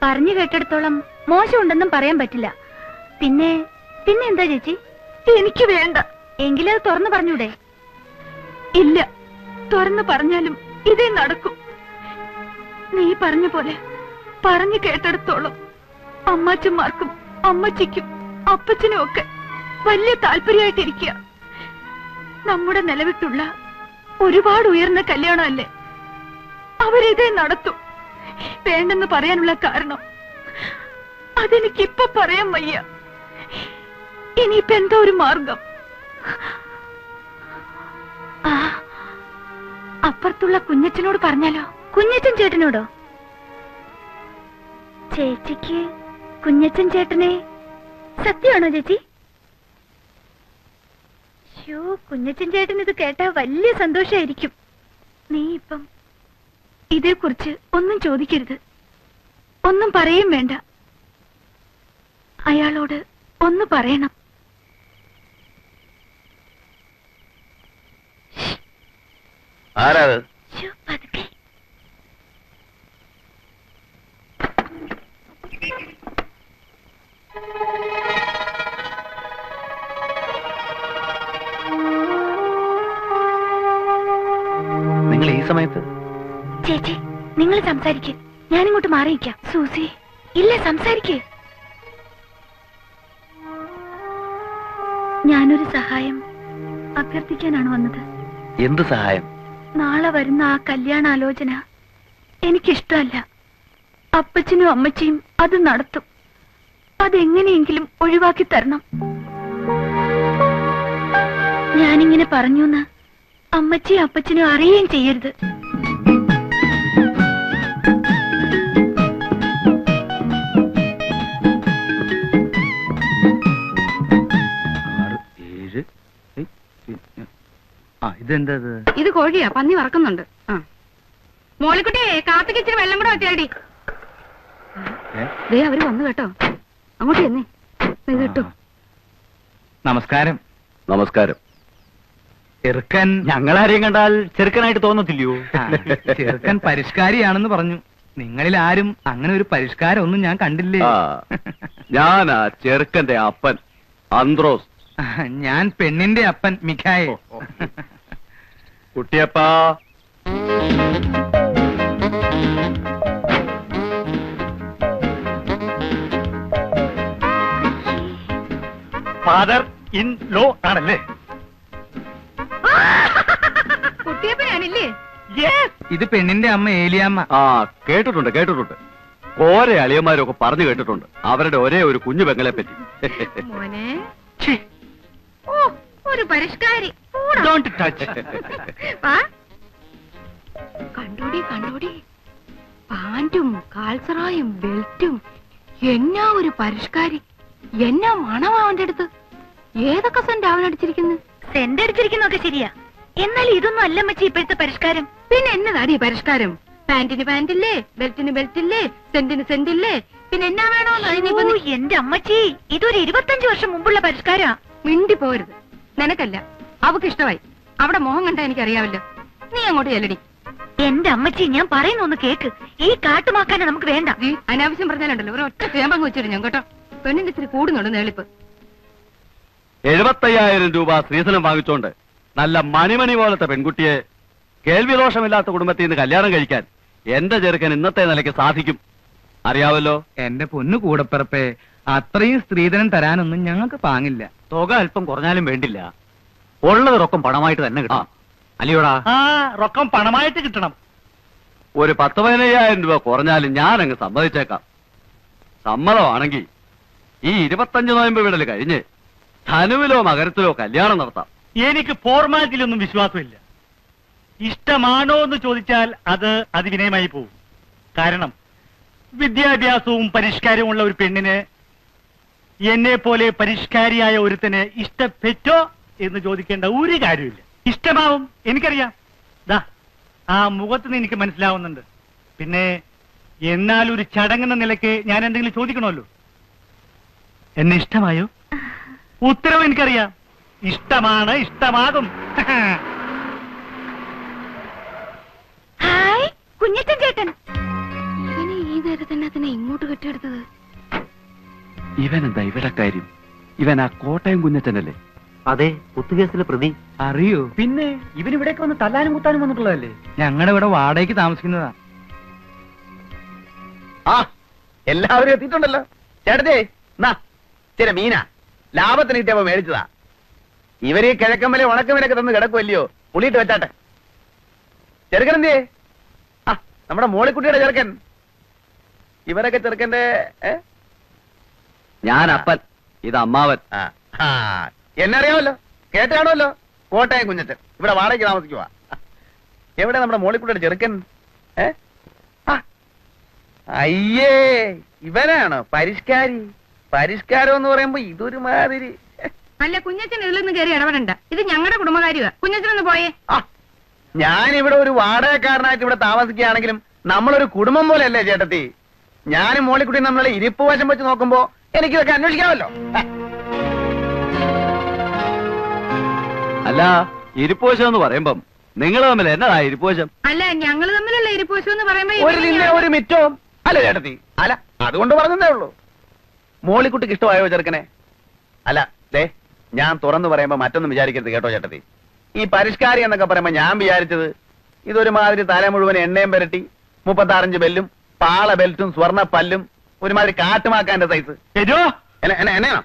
പറഞ്ഞു കേട്ടിടത്തോളം മോശമുണ്ടെന്നും പറയാൻ പറ്റില്ല. പിന്നെ എന്താ ചേച്ചി? എനിക്ക് വേണ്ട. എങ്കിലത് തുറന്നു പറഞ്ഞൂടെ? ഇല്ല, തുറന്നു പറഞ്ഞാലും ഇതേ നടക്കും. നീ പറഞ്ഞ പോലെ പറഞ്ഞു കേട്ടിടത്തോളം അമ്മാച്ചന്മാർക്കും അമ്മച്ചിക്കും അപ്പച്ചനും ഒക്കെ വലിയ താല്പര്യമായിട്ടിരിക്കുക. നമ്മുടെ നിലവിട്ടുള്ള ഒരുപാട് ഉയർന്ന കല്യാണമല്ലേ, അവരിതേ നടത്തും. വേണ്ടെന്ന് പറയാനുള്ള കാരണം അതെനിക്കിപ്പൊ പറയാൻ വയ്യ. ഇനിയിപ്പോ എന്തോ ഒരു മാർഗം. അപ്പുറത്തുള്ള കുഞ്ഞച്ചനോട് പറഞ്ഞാലോ? കുഞ്ഞച്ചൻ ചേട്ടനോടോ? ചേച്ചിക്ക് കുഞ്ഞച്ചൻ ചേട്ടനെ സത്യമാണോ ചേച്ചി? കുഞ്ഞച്ചൻ ചേട്ടൻ ഇത് കേട്ടാ വലിയ സന്തോഷായിരിക്കും. നീ ഇപ്പം ഇതേക്കുറിച്ച് ഒന്നും ചോദിക്കരുത്, ഒന്നും പറയും വേണ്ട. അയാളോട് ഒന്ന് പറയണം. ആരാത്? പതുക്കെ. നിങ്ങൾ ഈ സമയത്ത്? ചേച്ചി നിങ്ങൾ സംസാരിക്ക്, ഞാനിങ്ങോട്ട് മാറിയിക്കാം. സൂസി ഇല്ല, സംസാരിക്ക്. ഞാനൊരു സഹായം അഭ്യർത്ഥിക്കാനാണ് വന്നത്. എന്ത് സഹായം? നാളെ വരുന്ന ആ കല്യാണാലോചന എനിക്കിഷ്ടമല്ല. അപ്പച്ചനും അമ്മച്ചിയും അത് നടത്തും. അതെങ്ങനെയെങ്കിലും ഒഴിവാക്കി തരണം. ഞാനിങ്ങനെ പറഞ്ഞൂന്ന് അമ്മച്ചിയും അപ്പച്ചനും അറിയുകയും ചെയ്യരുത്. ഇതെന്തത്? ഇത് കോഴിയാ, പന്നി വറക്കുന്നുണ്ട്. മോളിക്കുട്ടിയെ കാപ്പിക്ക് ഇച്ചിരി വെള്ളം കൂടെ വെച്ചേടി. ദേ അവര് വന്നു കേട്ടോ, അങ്ങോട്ട് ചെന്നേ. ഇത് കിട്ടു. നമസ്കാരം. നമസ്കാരം. ചെറുക്കൻ ഞങ്ങളാരെയും കണ്ടാൽ ചെറുക്കനായിട്ട് തോന്നത്തില്ലയോ? ചെറുക്കൻ പരിഷ്കാരിയാണെന്ന് പറഞ്ഞു. നിങ്ങളിൽ ആരും അങ്ങനെ ഒരു പരിഷ്കാരം ഒന്നും ഞാൻ കണ്ടില്ലേ. ഞാനാ ചെറുക്കന്റെ അപ്പൻ അന്ത്രോസ്. ഞാൻ പെണ്ണിന്റെ അപ്പൻ മിഖായൽ. കുട്ടിയപ്പാ, ഫാദർ ഇൻ ലോ ആണല്ലേ? കുട്ടിയപ്പനാണില്ലേ? ഇത് പെണ്ണിന്റെ അമ്മ ഏലിയാമ്മ. ആ കേട്ടിട്ടുണ്ട്. ഓരോ അളിയന്മാരൊക്കെ പറഞ്ഞു കേട്ടിട്ടുണ്ട് അവരുടെ ഒരേ ഒരു കുഞ്ഞു പെങ്ങളെ പറ്റി. മോനെ, ഓ ഒരു പരിഷ്കാരി. Don't touch. കണ്ടോടി പാന്റും കാൽസറായും ബെൽറ്റും എന്നാ ഒരു പരിഷ്കാരി. എന്നാ മണമാ അവന്റെ അടുത്ത്. ഏതൊക്കെ സെന്റ് അവനടിച്ചിരിക്കുന്നു. സെന്റ് അടിച്ചിരിക്കുന്നൊക്കെ ശരിയാ, എന്നാൽ ഇതൊന്നും അല്ല മച്ചി ഇപ്പോഴത്തെ പരിഷ്കാരം. പിന്നെ എന്നതാടി പരിഷ്കാരം? പാന്റിന് പാന്റില്ലേ, ബെൽറ്റിന് ബെൽറ്റില്ലേ, സെന്റിന് സെന്റില്ലേ, പിന്നെ എന്നാ വേണോന്ന്? എന്റെ അമ്മച്ചി, ഇതൊരു 25 വർഷം മുമ്പുള്ള പരിഷ്കാരാ. മിണ്ടി പോരുത്. നിനക്കല്ല, അവക്ക് ഇഷ്ടമായി. അവിടെ മോഹം കണ്ടാ എനിക്കറിയാവല്ലോ. നീ അങ്ങോട്ട് ചെല്ലടി. എന്റെ അമ്മച്ചി, ഞാൻ പറയുന്നൊന്ന് കേക്ക്. ഈ കാട്ടുമാക്കാനെ നമുക്ക് വേണ്ട. അനാവശ്യം പറഞ്ഞാലുണ്ടല്ലോ ഒരു ഒറ്റ ചേമ്പങ്ങ് വെച്ചിട്ട് ഞാൻ കേട്ടോ. പെണ്ണിന്റെ ഇച്ചിരി കൂടുന്നുണ്ട് നേളിപ്പ്. 75,000 രൂപ സ്ത്രീധനം വാങ്ങിച്ചോണ്ട് നല്ല മണിമണി പോലത്തെ പെൺകുട്ടിയെ കേൾവി ദോഷമില്ലാത്ത കുടുംബത്തിൽ നിന്ന് കല്യാണം കഴിക്കാൻ എന്റെ ചെറുക്കൻ ഇന്നത്തെ നിലയ്ക്ക് സാധിക്കും. അറിയാവല്ലോ. എന്റെ പൊന്നു കൂടപ്പിറപ്പേ, അത്രയും സ്ത്രീധനം തരാനൊന്നും ഞങ്ങൾക്ക് പാങ്ങില്ല. തുക അല്പം കുറഞ്ഞാലും വേണ്ടില്ല, ഉള്ളത് റൊക്കം പണമായിട്ട് തന്നെ കിട്ടാം. അല്ലയോടാ? ആ റൊക്കം പണമായിട്ട് കിട്ടണം. ഒരു 10-15,000 രൂപ കുറഞ്ഞാലും ഞാൻ അങ്ങ് സമ്മതിച്ചേക്കാം. സമ്മതമാണെങ്കിൽ ഈ 25 നോയമ്പ് വിടൽ കഴിഞ്ഞ് ധനുവിലോ മകരത്തിലോ കല്യാണം നടത്താം. എനിക്ക് ഫോർമാലിറ്റിയിലൊന്നും വിശ്വാസമില്ല. ഇഷ്ടമാണോ എന്ന് ചോദിച്ചാൽ അത് അതിവിനയമായി പോകും. കാരണം വിദ്യാഭ്യാസവും പരിഷ്കാരവും ഉള്ള ഒരു പെണ്ണിന് എന്നെ പോലെ പരിഷ്കാരിയായ ഒരുത്തന് ഇഷ്ടപ്പെട്ടോ എന്ന് ചോദിക്കേണ്ട ഒരു കാര്യമില്ല. ഇഷ്ടമാവും, എനിക്കറിയാം. ദാ ആ മുഖത്തുനിന്ന് എനിക്ക് മനസ്സിലാവുന്നുണ്ട്. പിന്നെ എന്നാൽ ഒരു ചടങ്ങെന്ന നിലയ്ക്ക് ഞാൻ എന്തെങ്കിലും ചോദിക്കണമല്ലോ. എന്നെ ഇഷ്ടമായോ? ഉത്തരവ് എനിക്കറിയാം. ഇഷ്ടമാണ്, ഇഷ്ടമാകും. ഹായ് കുഞ്ഞച്ചൻ ചേട്ടൻ. ഇവനെ ഈ നേരത്തന്നെ അതിനെ ഇങ്ങോട്ട് കെട്ടിയെടുത്തത്. ഇവനെന്താ ഇവിടെ കാര്യം? ഇവൻ ആ കോട്ടയം കുഞ്ഞച്ചനല്ലേ? അതെ, കുത്തുകേസിലെ പ്രതി. അറിയോ? പിന്നെ ഇവനിവിടേക്ക് വന്ന് തല്ലാനും കുത്താനും വന്നിട്ടുള്ളതല്ലേ? ഞങ്ങളുടെ ഇവിടെ വാടകയ്ക്ക് താമസിക്കുന്നതാ. ആ എല്ലാവരും എത്തിയിട്ടുണ്ടല്ലോ. ചേട്ടത്തെ ചില മീന ലാഭത്തിന് കിട്ടിയപ്പോ മേടിച്ചതാ. ഇവര് ഈ കിഴക്കമ്മലെ ഉണക്കമീനൊക്കെ തന്ന് കിടക്കുമല്ലയോ, പുളിയിട്ട് വെച്ചാട്ടെ. ചെറുക്കൻ എന്തേ? ആ നമ്മുടെ മോളിക്കുട്ടിയുടെ ചെറുക്കൻ. ഇവരൊക്കെ ചെറുക്കന്റെ ഞാൻ അപ്പൻ, ഇത് അമ്മാവൻ. എന്നെ അറിയാമല്ലോ, കേട്ടാണല്ലോ. കോട്ടയം കുഞ്ഞച്ചൻ ഇവിടെ വാടകയ്ക്ക് താമസിക്കുവാ. എവിടെ നമ്മുടെ മോളിക്കുട്ടിയുടെ ചെറുക്കൻ? അയ്യേ, ഇവനാണോ പരിഷ്കാരി? പരിഷ്കാരം എന്ന് പറയുമ്പോ ഇതൊരു മാതിരി. അല്ല, കുഞ്ഞച്ചൻ ഇതിലൊന്നും കയറി ഇടപെടണ്ട. ഇത് ഞങ്ങളുടെ കുടുംബകാര്യമാ. കുഞ്ഞച്ചനൊന്ന് പോയേ. ഞാനിവിടെ ഒരു വാടകക്കാരനായിട്ട് ഇവിടെ താമസിക്കുകയാണെങ്കിലും നമ്മളൊരു കുടുംബം പോലെയല്ലേ ചേട്ടത്തി? ഞാനും മോളിക്കുട്ടിയും നമ്മളെ ഇരിപ്പ് വശം വെച്ച് നോക്കുമ്പോ എനിക്കിതൊക്കെ അന്വേഷിക്കാമല്ലോ. അല്ല, ഇരിപ്പോശം എന്ന് പറയുമ്പം നിങ്ങൾ തമ്മിൽ എന്നതാ ഇരിപ്പോശം? അല്ല, ഞങ്ങൾ തമ്മിലുള്ള ഇരിപ്പോശം എന്ന് പറയുമ്പോ ഒരു നിന്നെ ഒരു മിറ്റവും അല്ല ചേട്ടത്തി. അല്ല, അതുകൊണ്ട് പറഞ്ഞതേ ഉള്ളൂ. മോളിക്കുട്ടിക്ക് ഇഷ്ടമായോ ചെറുക്കനെ? അല്ല ദേ, ഞാൻ തുറന്നു പറയുമ്പോ മറ്റൊന്നും വിചാരിക്കരുത് കേട്ടോ ചേട്ടത്തി. ഈ പരിഷ്കാരി എന്നൊക്കെ പറയുമ്പോ ഞാൻ വിചാരിച്ചത് ഇതൊരുമാതിരി തല മുഴുവൻ എണ്ണയും പുരട്ടി 35 ബെല്ലും പാള ബെൽറ്റും സ്വർണ്ണ പല്ലും ഒരുമാതിരി കാട്ടുമാക്കാന്റെ സൈസ്. എന്നെയാണോ?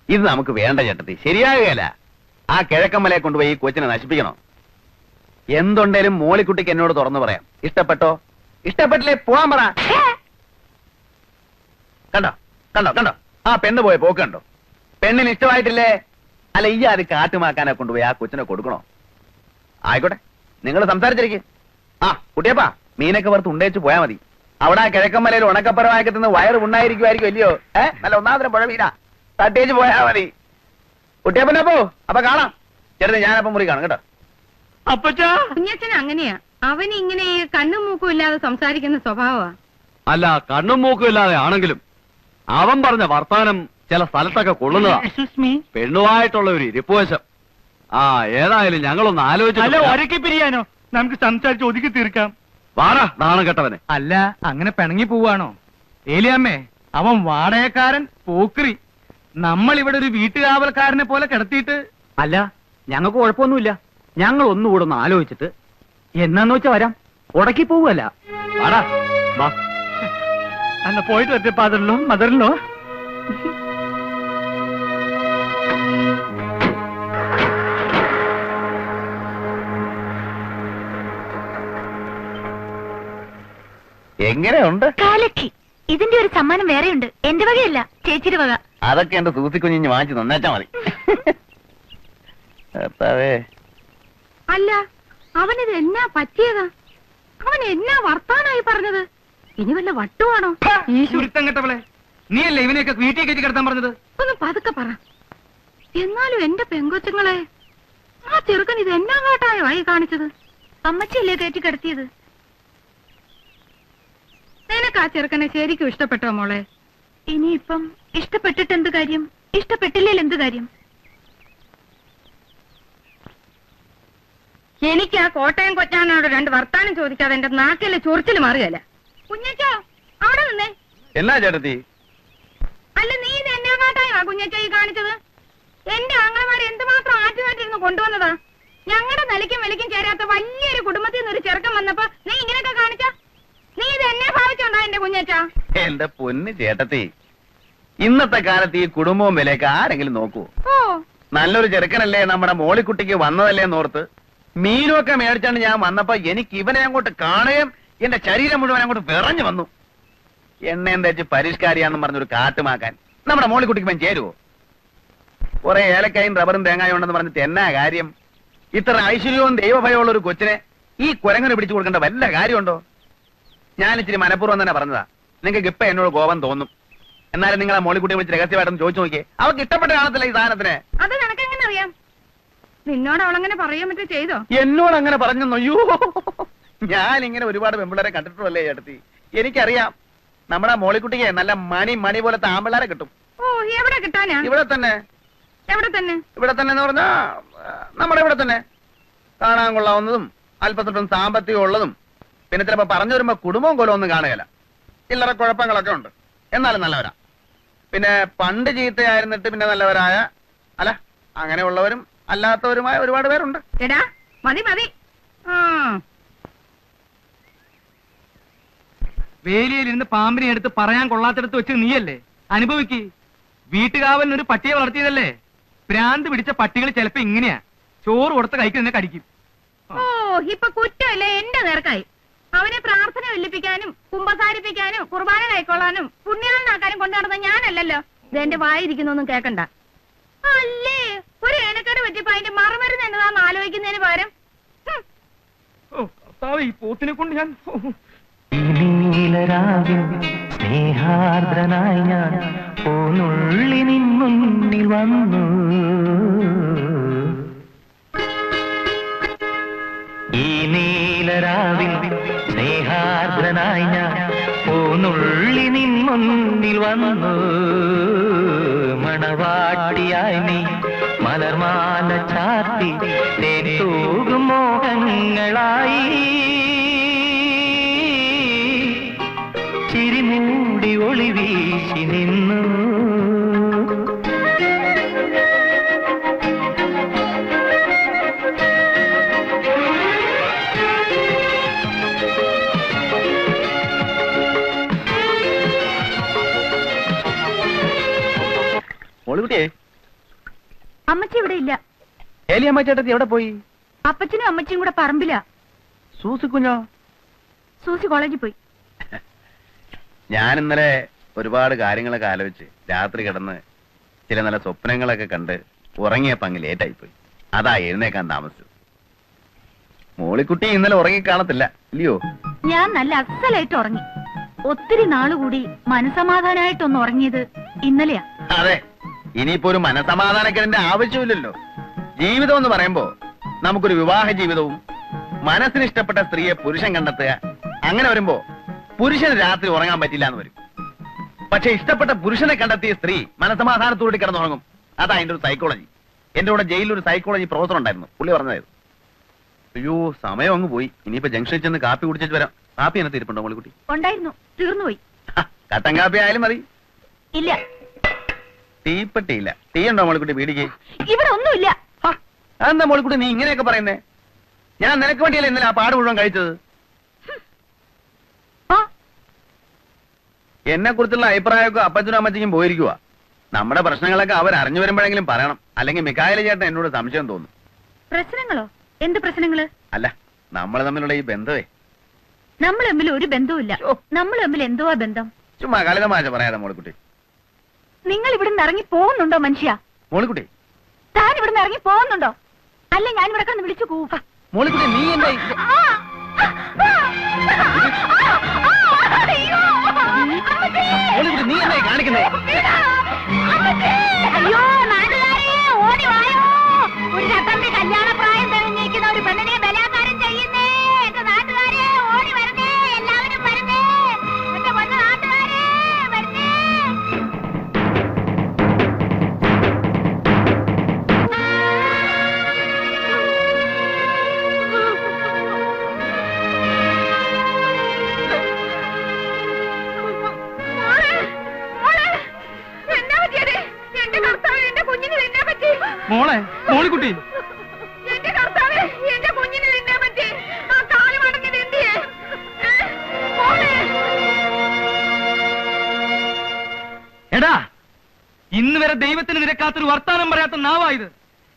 ഇത് നമുക്ക് വേണ്ട ചേട്ടത്തി, ശരിയാകുകയല്ല. ആ കിഴക്കമ്മലയെ കൊണ്ടുപോയി ഈ കൊച്ചിനെ നശിപ്പിക്കണോ? എന്തുണ്ടേലും മോളിക്കുട്ടിക്ക് എന്നോട് തുറന്നു പറയാം. ഇഷ്ടപ്പെട്ടോ? ഇഷ്ടപ്പെട്ടില്ലേ പോവാൻ പറ. കണ്ടോ കണ്ടോ കണ്ടോ ആ പെണ്ണ് പോയ പോക്ക് കണ്ടോ? പെണ്ണിന് ഇഷ്ടമായിട്ടില്ലേ? അല്ല, ഈ അത് കാട്ടുമാക്കാനെ കൊണ്ടുപോയി ആ കൊച്ചിനെ കൊടുക്കണോ? ആയിക്കോട്ടെ, നിങ്ങൾ സംസാരിച്ചിരിക്കും. ആ കുട്ടിയപ്പാ, മീനൊക്കെ വറുത്ത് ഉണ്ടേച്ച് പോയാ മതി. അവിടെ ആ കിഴക്കമ്മലയിൽ ഉണക്കപ്പുറമാക്കി തിന്ന് വയറ് ഉണ്ടായിരിക്കുമായിരിക്കും അല്ലയോ? നല്ല ഒന്നാന്തരം പുഴ വീടാ, തട്ടേച്ച് പോയാ മതി. കുട്ടിയപ്പനെ പോ, അപ്പൊ കാണാം. ചെറുത് ഞാനപ്പം മുറി കാണും കേട്ടോ. കുഞ്ഞച്ചൻ അങ്ങനെയാ. അവന് ഇങ്ങനെ കണ്ണും മൂക്കും ഇല്ലാതെ സംസാരിക്കുന്ന സ്വഭാവമാ. അല്ല, കണ്ണും മൂക്കും ഇല്ലാതെ ആണെങ്കിലും അവൻ പറഞ്ഞ വർത്താനം ചില സ്ഥലത്തൊക്കെ കൊള്ളുന്നതാ. പെണ്ണുമായിട്ടുള്ള ഒരു ഇരിപ്പുവശം. ആ ഏതായാലും ഞങ്ങളൊന്ന് ആലോചിച്ചു പിരിയാനോ? നമുക്ക് സംസാരിച്ച് ഒതുക്കി തീർക്കാം. വാടാ നാണം കെട്ടവനെ. അല്ല, അങ്ങനെ പിണങ്ങി പോവാണോ? ഏലിയമ്മേ, അവൻ വാടകക്കാരൻ, പോക്രി. നമ്മൾ ഇവിടെ ഒരു വീട്ടുകാവൽക്കാരനെ പോലെ കിടത്തിയിട്ട്. അല്ല, ഞങ്ങൾക്ക് കുഴപ്പമൊന്നുമില്ല. ഞങ്ങൾ ഒന്നുകൂടെ ഒന്ന് ആലോചിച്ചിട്ട് എന്നാന്ന് വെച്ചാ വരാം. ഉടക്കി പോവുകയല്ല. വാടാ വാ. അന്ന് പോയിട്ട് വരട്ടെ ഫാദറിലോ മദറിലോ. എങ്ങനെയുണ്ട്? കാലക്കി. ഇതിന്റെ ഒരു സമ്മാനം വേറെയുണ്ട്. എന്റെ വകയല്ല, ചേച്ചിയുടെ വക. അതൊക്കെ എന്റെ സൂസിക്കുഞ്ഞിഞ്ഞ് വാങ്ങിച്ച് നന്നാച്ചാ മതി. അല്ല, അവനിത് എന്നാ പറ്റിയതാ? അവൻ എന്നാ വർത്താനായി പറഞ്ഞത്? ഇനി വല്ല വട്ടുവാണോ? ഈ ചുരുത്തം കെട്ടവളെ, നീയല്ലേ ഇവനെയൊക്കെ വീട്ടിൽ കയറ്റി കിടത്താൻ പറഞ്ഞത്? ഒന്ന് പതുക്കെ പറ. എന്നാലും എന്റെ പെങ്കൊച്ചുങ്ങളെ, ആ ചെറുക്കൻ ഇത് എന്നാ കാട്ടായോ ആയി കാണിച്ചത്? അമ്മച്ചിയല്ലേ കയറ്റി കിടത്തിയത്? നിനക്ക് ആ ചെറുക്കനെ ശരിക്കും ഇഷ്ടപ്പെട്ടോ മോളെ? ഇനിയിപ്പം ഇഷ്ടപ്പെട്ടിട്ട് എന്ത് കാര്യം? ഇഷ്ടപ്പെട്ടില്ലേൽ എന്ത് കാര്യം? എനിക്ക് ആ കോട്ടയം കൊച്ചാനോട് രണ്ട് വർത്താനം ചോദിക്കാതെ എന്റെ നാക്കിലെ ചൊറിച്ചിൽ മാറുകയല്ല. കുഞ്ഞച്ചോ, അവിടെ നിന്നേ. എന്നാ ചേട്ടത്തി? അല്ല, നീ ഇത് എന്നാ കാട്ടായോ കുഞ്ഞച്ചോ ഈ കാണിച്ചത്? എന്റെ ആങ്ങളമാരെ എന്തുമാത്രം ആറ്റുമായിട്ടിരുന്ന് കൊണ്ടുവന്നതാ. ഞങ്ങളുടെ നിലയ്ക്കും വിലയ്ക്കും ചേരാത്ത വലിയൊരു കുടുംബത്തിൽ നിന്ന് ഒരു ചെറുക്കം വന്നപ്പോ നീ ഇങ്ങനെയൊക്കെ കാണിച്ച? നീ ഇത് എന്നെ ഭാവിച്ചോണ്ടാ എന്റെ കുഞ്ഞച്ചാ? എന്റെ പൊന്ന് ചേട്ടത്തി, ഇന്നത്തെ കാലത്ത് ഈ കുടുംബവും വിലയൊക്കെ ആരെങ്കിലും നോക്കൂ? ഓ, നല്ലൊരു ചെറുക്കനല്ലേ നമ്മുടെ മോളിക്കുട്ടിക്ക് വന്നതല്ലേ എന്നോർത്ത് മീനുമൊക്കെ മേടിച്ചാണ്ട് ഞാൻ വന്നപ്പോ എനിക്ക് ഇവനെ അങ്ങോട്ട് കാണുകയും എന്റെ ശരീരം മുഴുവൻ അങ്ങോട്ട് വിറഞ്ഞു വന്നു. എണ്ണയും തേച്ച് പരിഷ്കാരിയാണെന്ന് പറഞ്ഞൊരു കാട്ടുമാക്കാൻ നമ്മുടെ മോളിക്കുട്ടിക്ക് ഇവൻ ചേരുവോ? കുറെ ഏലക്കായും റബ്ബറും തേങ്ങായും ഉണ്ടെന്ന് പറഞ്ഞിട്ട് എന്നാ കാര്യം? ഇത്ര ഐശ്വര്യവും ദൈവഭയമുള്ള ഒരു കൊച്ചിനെ ഈ കുരങ്ങനെ പിടിച്ചു കൊടുക്കേണ്ട വല്ല കാര്യമുണ്ടോ? ഞാൻ ഇച്ചിരി മനഃപൂർവ്വം തന്നെ പറഞ്ഞതാ. നിങ്ങൾക്ക് ഇപ്പൊ എന്നോട് കോപം തോന്നും. എന്നാലും നിങ്ങളെ മോളിക്കുട്ടിയെ വിളിച്ച് രഹസ്യമായിട്ടൊന്ന് ചോദിച്ചു നോക്കിയേ. അവർക്ക് ഇഷ്ടപ്പെട്ട കാണത്തില്ല ഈ സാധനത്തിന്. അത് നിനക്കെങ്ങനെ അറിയാം? നിന്നോട് അവളങ്ങനെ പറയാൻ പറ്റും ചെയ്തോ? എന്നോട് അങ്ങനെ പറഞ്ഞു? അയ്യോ, ഞാൻ ഇങ്ങനെ ഒരുപാട് പെമ്പിള്ളേരെ കണ്ടിട്ടുള്ളല്ലേ ചേട്ടത്തി. എനിക്കറിയാം നമ്മുടെ മോളിക്കുട്ടിക്ക് നല്ല മണി പോലത്തെ ആമ്പിള്ളേരെ കിട്ടും. ഓ, എവിടെ കിട്ടാനാ? ഇവിടെ തന്നെ. എവിടെ തന്നെ? ഇവിടെ തന്നെ എന്ന് പറഞ്ഞാ നമ്മുടെ ഇവിടെ തന്നെ. കാണാൻ കൊള്ളാവുന്നതും അല്പസ്വല്പം സാമ്പത്തികം ഉള്ളതും പിന്നെ ചിലപ്പോ പറഞ്ഞു വരുമ്പോ കുടുംബവും കൊലവും ഒന്നും കാണുകയില്ല. ചില്ലറ കുഴപ്പങ്ങളൊക്കെ ഉണ്ട്, എന്നാലും നല്ലവരാ. പിന്നെ പണ്ട് ചീത്തയായിരുന്നിട്ട് പിന്നെ നല്ലവരായ, അല്ല അങ്ങനെയുള്ളവരും അല്ലാത്തവരുമായ ഒരുപാട് പേരുണ്ട്. എടാ, മതി മതി. വേലിയിലിരുന്ന് പാമ്പിനെ എടുത്ത് പറയാൻ കൊള്ളാത്തടത്ത് വെച്ച് നീയല്ലേ അനുഭവിക്ക്. വീട്ടുകാവലിനൊരു പട്ടിയെ വളർത്തിയതല്ലേ? ഭ്രാന്ത് പിടിച്ച പട്ടികൾ ചിലപ്പോ ഇങ്ങനെയാ, ചോറ് കൊടുത്ത കൈക്ക് നിന്നെ കടിക്കും. ഓ, ഇപ്പൊ കുറ്റമല്ലേ എന്റെ നേർക്കായി. അവനെ പ്രാർത്ഥന വെല്ലിപ്പിക്കാനും കുമ്പസാരിപ്പിക്കാനും കുർബാന കൈക്കൊള്ളാനും പുണ്യാളനാക്കാനും കൊണ്ടു നടന്ന ഞാനല്ലല്ലോ. ഇത് എന്റെ വായിരിക്കുന്നൊന്നും കേക്കണ്ട. അല്ലേ, ഒരു ഏനക്കേട് പറ്റിയപ്പോ അതിന്റെ മറുമരുന്ന് എന്നതാന്ന് ആലോചിക്കുന്നതിന് പകരം ഈ പോത്തിനെ കൊണ്ട് ഞാൻ സ്നേഹാർദ്രനായി ഞാൻ പോന്നുള്ളി നിൻ മുന്നിൽ വന്നു. ഈ നീലരാവിൽ സ്നേഹാർദ്രനായി ഞാൻ പോന്നുള്ളി നിൻ മുന്നിൽ വന്നു. മണവാട്ടിയായി നീ മലർമാല ചാർത്തി തേൻ മോഹങ്ങളായി ചിരിമൂടി ഒളി വീശി നിന്നു. മോളിക്കുട്ടിയെ, അമ്മച്ചി ഇവിടെ ഇല്ല. ഏലിയമ്മ ചേട്ടത്തി എവിടെ പോയി? അപ്പച്ചനും അമ്മച്ചിയും കൂടെ പറമ്പില്ല. സൂസിക്കുഞ്ഞോ? സൂസി കോളേജിൽ പോയി. ഞാൻ ഇന്നലെ ഒരുപാട് കാര്യങ്ങളൊക്കെ ആലോചിച്ച് രാത്രി കിടന്ന് ചില നല്ല സ്വപ്നങ്ങളൊക്കെ കണ്ട് ഉറങ്ങിയപ്പോ അങ്ങ് ലേറ്റായി പോയി. അതാ എഴുന്നേക്കാൻ താമസിച്ചത്. മോളിക്കുട്ടി ഇന്നലെ ഉറങ്ങിക്കാണത്തില്ല ഇല്ലയോ? ഞാൻ നല്ല അസലായിട്ട് ഉറങ്ങി. ഒത്തിരി നാളുകൂടി മനസമാധാനായിട്ടൊന്ന് ഉറങ്ങിയത് ഇന്നലെയാ. അതെ, ഇനിയിപ്പോ ഒരു മനസമാധാനക്കേടിന്റെ ആവശ്യമില്ലല്ലോ. ജീവിതം എന്ന് പറയുമ്പോ നമുക്കൊരു വിവാഹ ജീവിതവും മനസ്സിന് ഇഷ്ടപ്പെട്ട സ്ത്രീയെ പുരുഷൻ കണ്ടെത്തുക, അങ്ങനെ വരുമ്പോ പുരുഷന് രാത്രി ഉറങ്ങാൻ പറ്റില്ല എന്ന് വരും. പക്ഷെ ഇഷ്ടപ്പെട്ട പുരുഷനെ കണ്ടെത്തിയ സ്ത്രീ മനസമാധാനത്തോടെ കിടന്നുറങ്ങും. അതാ അതിന്റെ ഒരു സൈക്കോളജി. എന്റെ കൂടെ ജയിലിൽ ഒരു സൈക്കോളജി പ്രൊഫസർ ഉണ്ടായിരുന്നു, പുള്ളി പറഞ്ഞതായിരുന്നു. അയ്യോ, സമയം അങ്ങ് പോയി. ഇനിയിപ്പോ ജംഗ്ഷനിൽ ചെന്ന് കാപ്പി കുടിച്ചിട്ട് വരാം. കാപ്പി എന്നെ തിരിപ്പുണ്ടോ മോളിക്കുട്ടി? ഉണ്ടായിരുന്നു, തീർന്നുപോയി. കട്ടൻ കാപ്പി ആയാലും മതി. ഇല്ല, തീപ്പെട്ടിയില്ല. തീ ഉണ്ടോ മോളിക്കുട്ടി വീടിക്ക്? ഇവിടെ ഒന്നുമില്ല. അതെന്താ മോളിക്കുട്ടി നീ ഇങ്ങനെയൊക്കെ പറയുന്നേ? ഞാൻ നിനക്ക് വേണ്ടിയല്ലേ ഇന്നലെ ആ പാട് മുഴുവൻ കഴിച്ചത്. എന്നെ കുറിച്ചുള്ള അഭിപ്രായമൊക്കെ അപ്പച്ചനും അമ്മച്ചിക്കും പോയിരിക്കുക. നമ്മുടെ പ്രശ്നങ്ങളൊക്കെ അവർ അറിഞ്ഞു വരുമ്പോഴെങ്കിലും പറയണം. അല്ലെങ്കിൽ മിക്കായല ചേട്ടൻ എന്നോട് സംശയം തോന്നും. പ്രശ്നങ്ങളോ? എന്ത് പ്രശ്നങ്ങള്? അല്ല, നമ്മൾ തമ്മിലുള്ള ഈ ബന്ധമേ. നമ്മൾ തമ്മിൽ ഒരു ബന്ധവുമില്ല. നമ്മൾ തമ്മിൽ എന്തോ ബന്ധം. ചുമ്മാ കളിതമാശ പറയാതെ മോളിക്കുട്ടി. നിങ്ങൾ ഇവിടുന്ന് ഇറങ്ങി പോകുന്നുണ്ടോ മനുഷ്യ? മോളിക്കുട്ടി താൻ ഇവിടുന്ന് ഇറങ്ങി പോകുന്നുണ്ടോ? അല്ല ഞാൻ ഇവിടെ കിടന്ന് വിളിച്ചു കൂപ്പ. മോളിക്കുട്ടി നീ എന്താ മോളിക്കുട്ടി നീ എന്തായി കാണിക്കുന്നേ? അയ്യോ നാട്ടുകാരെ ഓടി വായോ. ഒരു ചട്ടമ്പി കല്യാണ പ്രായം തെളിഞ്ഞിരിക്കുന്ന ഒരു പെണ്ണിനെ ബലാത്കാരം ചെയ്യുന്നേ. എന്റെ നാട്ടുകാരെ ഓടി വരുന്നേ, എല്ലാവരും വരുന്നേ. എന്റെ പൊന്ന നാട്ടുകാരെ വരുന്നേ. മോളെ മോളിക്കുട്ടി എന്റെ കർത്താവേ, എന്റെ കുഞ്ഞിനെ തിന്നാൻ പറ്റി. ആ കാല് മടങ്ങിയത് എന്തിയെ? എടാ, ഇന്ന് വരെ ദൈവത്തിന് നിരക്കാത്തൊരു വർത്താനം പറയാത്ത നാവായത്.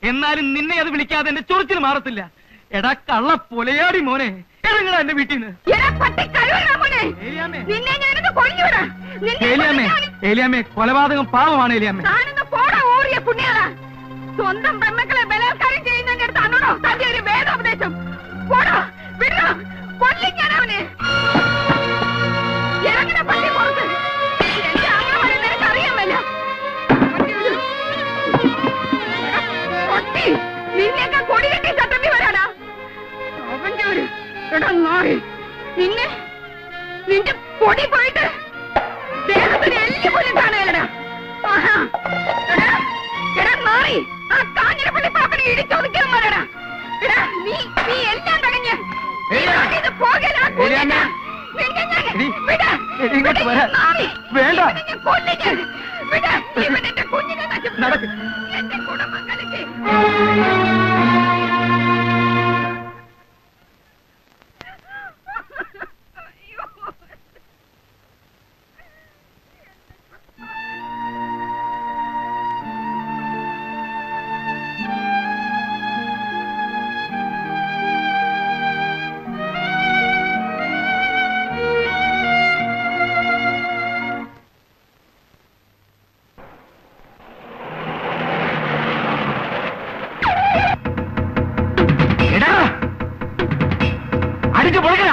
എന്നാലും നിന്നെ അത് വിളിക്കാതെ എന്റെ ചൊറിച്ചിൽ മാറത്തില്ല. എടാ കള്ള പൊലയാടി മോനെ, ഇറങ്ങടാ എന്റെ വീട്ടിൽ നിന്ന്. ഏലിയാമ്മേ, കൊലപാതകം പാവമാണ് ഏലിയാമ്മേ. സ്വന്തം പെമ്മക്കളെ ബലാത്കാരം ചെയ്യുന്നതിന്റെ അടുത്താണോ തന്റെ ഒരു വേദോപദേശം? പോടോ, വിടോ, കൊല്ലും ഞാൻ അവനെ. ഇറങ്ങണ പള്ളി പുറത്ത്. എന്റെ ആങ്ങളെ നിനക്ക് അറിയാമല്ലോ. നിന്നെയൊക്കെ കൊടി കെട്ടി ചട്ടമ്പി വരാനാ അവന്റെ ഒരു നായി. നിന്റെ പൊടി പോയിട്ട് ദേഹത്തിന് എല്ലി പോലും കാണുകയല്ലടാ. നായി, ആ കാഞ്ഞിരപ്പള്ളി പാപ്പനെ ഇടിച്ചൊതുക്കാൻ വരടാ. നീ എല്ലാം കഴിഞ്ഞ് എന്റെ കുടുംബം കലക്കി. അടിച്ചു പൊളിക്കണ.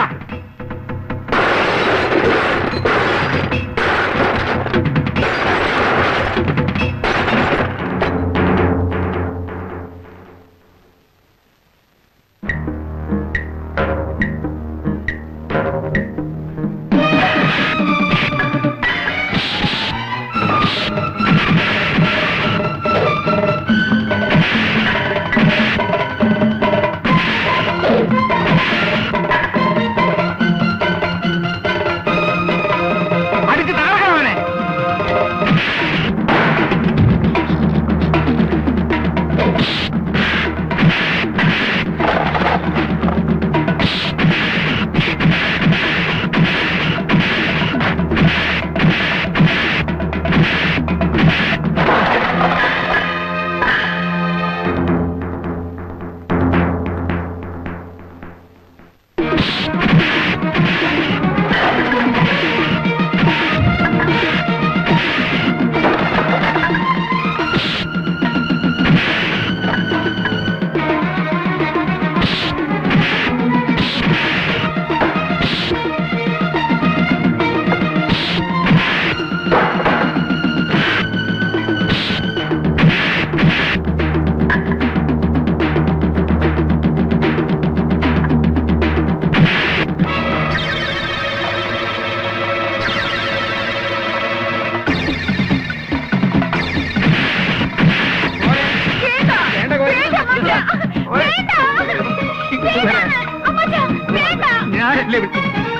ഞാനല്ലേ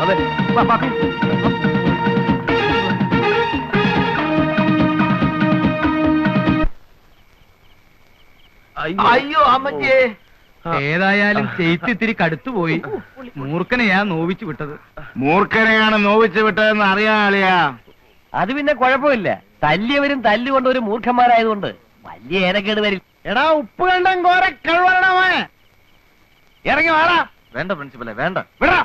അതെ അയ്യോ അമ്മച്ചേ. ഏതായാലും ചെയ്ത്ത് ഇത്തിരി കടുത്തുപോയി. മൂർഖനെയാ നോവിച്ചു വിട്ടത്. മൂർഖനെയാണ് നോവിച്ചു വിട്ടതെന്ന് അറിയാളിയാ. അത് പിന്നെ കുഴപ്പമില്ല. തല്ലിയവരും തല്ലുകൊണ്ട് ഒരു മൂർഖന്മാരായതുകൊണ്ട് വലിയ ഏനക്കേട് വരില്ല. എടാ ഉപ്പ് കണ്ടം കോര കഴിവണമേ, ഇറങ്ങി വാടാ. വേണ്ട പ്രിൻസിപ്പലെ വേണ്ട. വിടാ.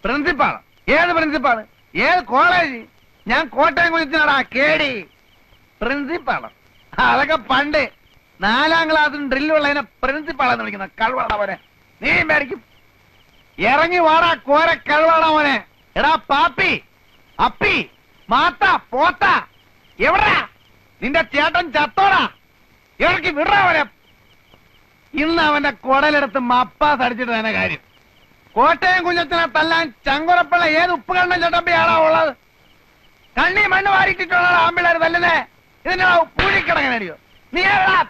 പ്രിൻസിപ്പാൾ? ഏത് പ്രിൻസിപ്പാള്? ഏത് കോളേജ്? ഞാൻ കോട്ടയം കുളിച്ചാടാ കേടി. പ്രിൻസിപ്പാള് അതൊക്കെ പണ്ട് 4ാം ക്ലാസ്സിന് ഡ്രില്ലുള്ളതിനെ പ്രിൻസിപ്പാളെന്ന് വിളിക്കുന്ന കഴിവണവനെ. നീ മേടിക്കും. ഇറങ്ങി വാടാ കോര കഴിവണവനെ. എടാ പാപ്പി, അപ്പി, മാത്ത, പോത്ത, എവിടാ നിന്റെ ചേട്ടൻ? ചത്തോടാ. ഇറക്കി വിടവനെ. ഇന്ന് അവന്റെ കുടലെടുത്ത് മപ്പാസ് അടിച്ചിട്ട് തന്നെ കാര്യം. കോട്ടയം കുഞ്ഞത്തിനെ തല്ലാൻ ചങ്കുറപ്പുള്ള ഏത് ഉപ്പ് കണ്ണൻ ചട്ടമ്പിയാണോ ഉള്ളത്? കണ്ണി മണ്ണ് വാരിട്ടിട്ടുള്ള ആമ്പിള്ളേർ തല്ലുന്നേ. ഇതിന്റെ പൂഴിക്കിടങ്ങനടിയോ? നീ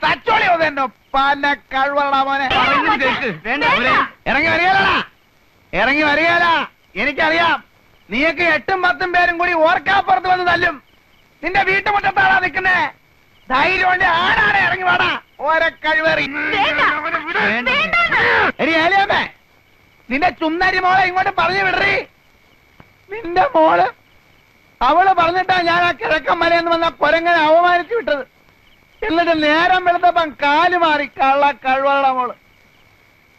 തച്ചോളി എന്റെ പല കഴിവടാ മോനെ. ഇറങ്ങി വരികയല്ലടാ, ഇറങ്ങി വരികയല്ല. എനിക്കറിയാം നീയൊക്കെ 8ഉം 10ഉം പേരും കൂടി ഓർക്കാപ്പുറത്ത് വന്ന് തല്ലും. നിന്റെ വീട്ടുമുറ്റത്താണാ നിൽക്കുന്നേ. ധൈര്യം കൊണ്ട് ആരാണ് ഇറങ്ങി വാടാ. ഓരോ കഴിവേറി. ഏലിയമ്മേ, നിന്റെ ചുന്നരി മോളെ ഇങ്ങോട്ട് പറഞ്ഞു വിടറി. നിന്റെ മോള് അവള് പറഞ്ഞിട്ടാ ഞാൻ ആ കിഴക്കൻ മലയെന്ന് വന്ന കൊരങ്ങനെ അവമാനിച്ചു വിട്ടത്. എന്നിട്ട് നേരം വെളുത്തപ്പം കാല് മാറി. കള്ള കഴിവള മോള്.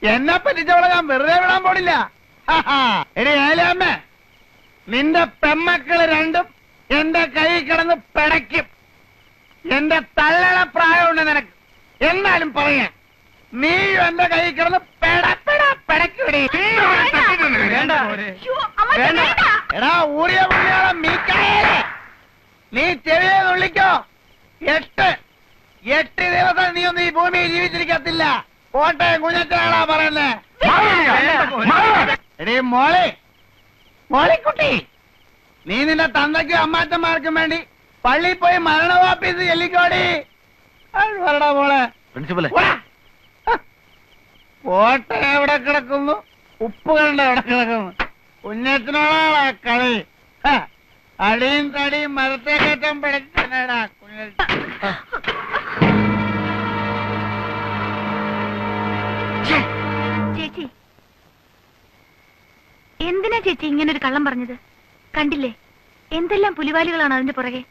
എന്നെ പറ്റിച്ചവളെ ഞാൻ വെറുതെ വിടാൻ പോണില്ല. എടി ഏലിയമ്മേ, നിന്റെ പെമ്മക്കള് രണ്ടും എന്റെ കൈ കിടന്ന് പിടയ്ക്കും. എന്റെ തള്ളണ പ്രായമുണ്ട് നിനക്ക്. എന്നാലും പറയാ, നീയും എന്റെ കൈ കിടന്ന് പിടയ്ക്കൂടി. എടാ ഊറിയ പുള്ളിയോളം മീക്കായേ, നീ ചെവിയെ നുള്ളിക്കോ. 8 ദിവസം നീ ഒന്നും ഈ ഭൂമിയിൽ ജീവിച്ചിരിക്കത്തില്ല. കോട്ടയം കുഞ്ഞച്ചനാടാ പറയുന്നേ. എടീ മോളെ, മോളിക്കുട്ടി, നീ നിന്റെ തന്തയ്ക്കും അമ്മാച്ചന്മാർക്കും വേണ്ടി പള്ളിയിൽ പോയി മരണവാപ്പീസ് ചെല്ലിക്കോടി. വരടാ മോളെ. പ്രിൻസിപ്പലെ കോട്ടയം എവിടെ കിടക്കുന്നു? ഉപ്പ് കണ്ട എവിടെ കിടക്കുന്നു? കുഞ്ഞച്ചനോടാ കളി. അടിയും തടിയും മരത്തെ കയറ്റം പിടിച്ചടാ കുഞ്ഞച്ച. ചേച്ചി, എന്തിനാ ചേച്ചി ഇങ്ങനൊരു കള്ളം പറഞ്ഞത്? കണ്ടില്ലേ എന്തെല്ലാം പുലിവാലികളാണ് അതിന്റെ പുറകെ.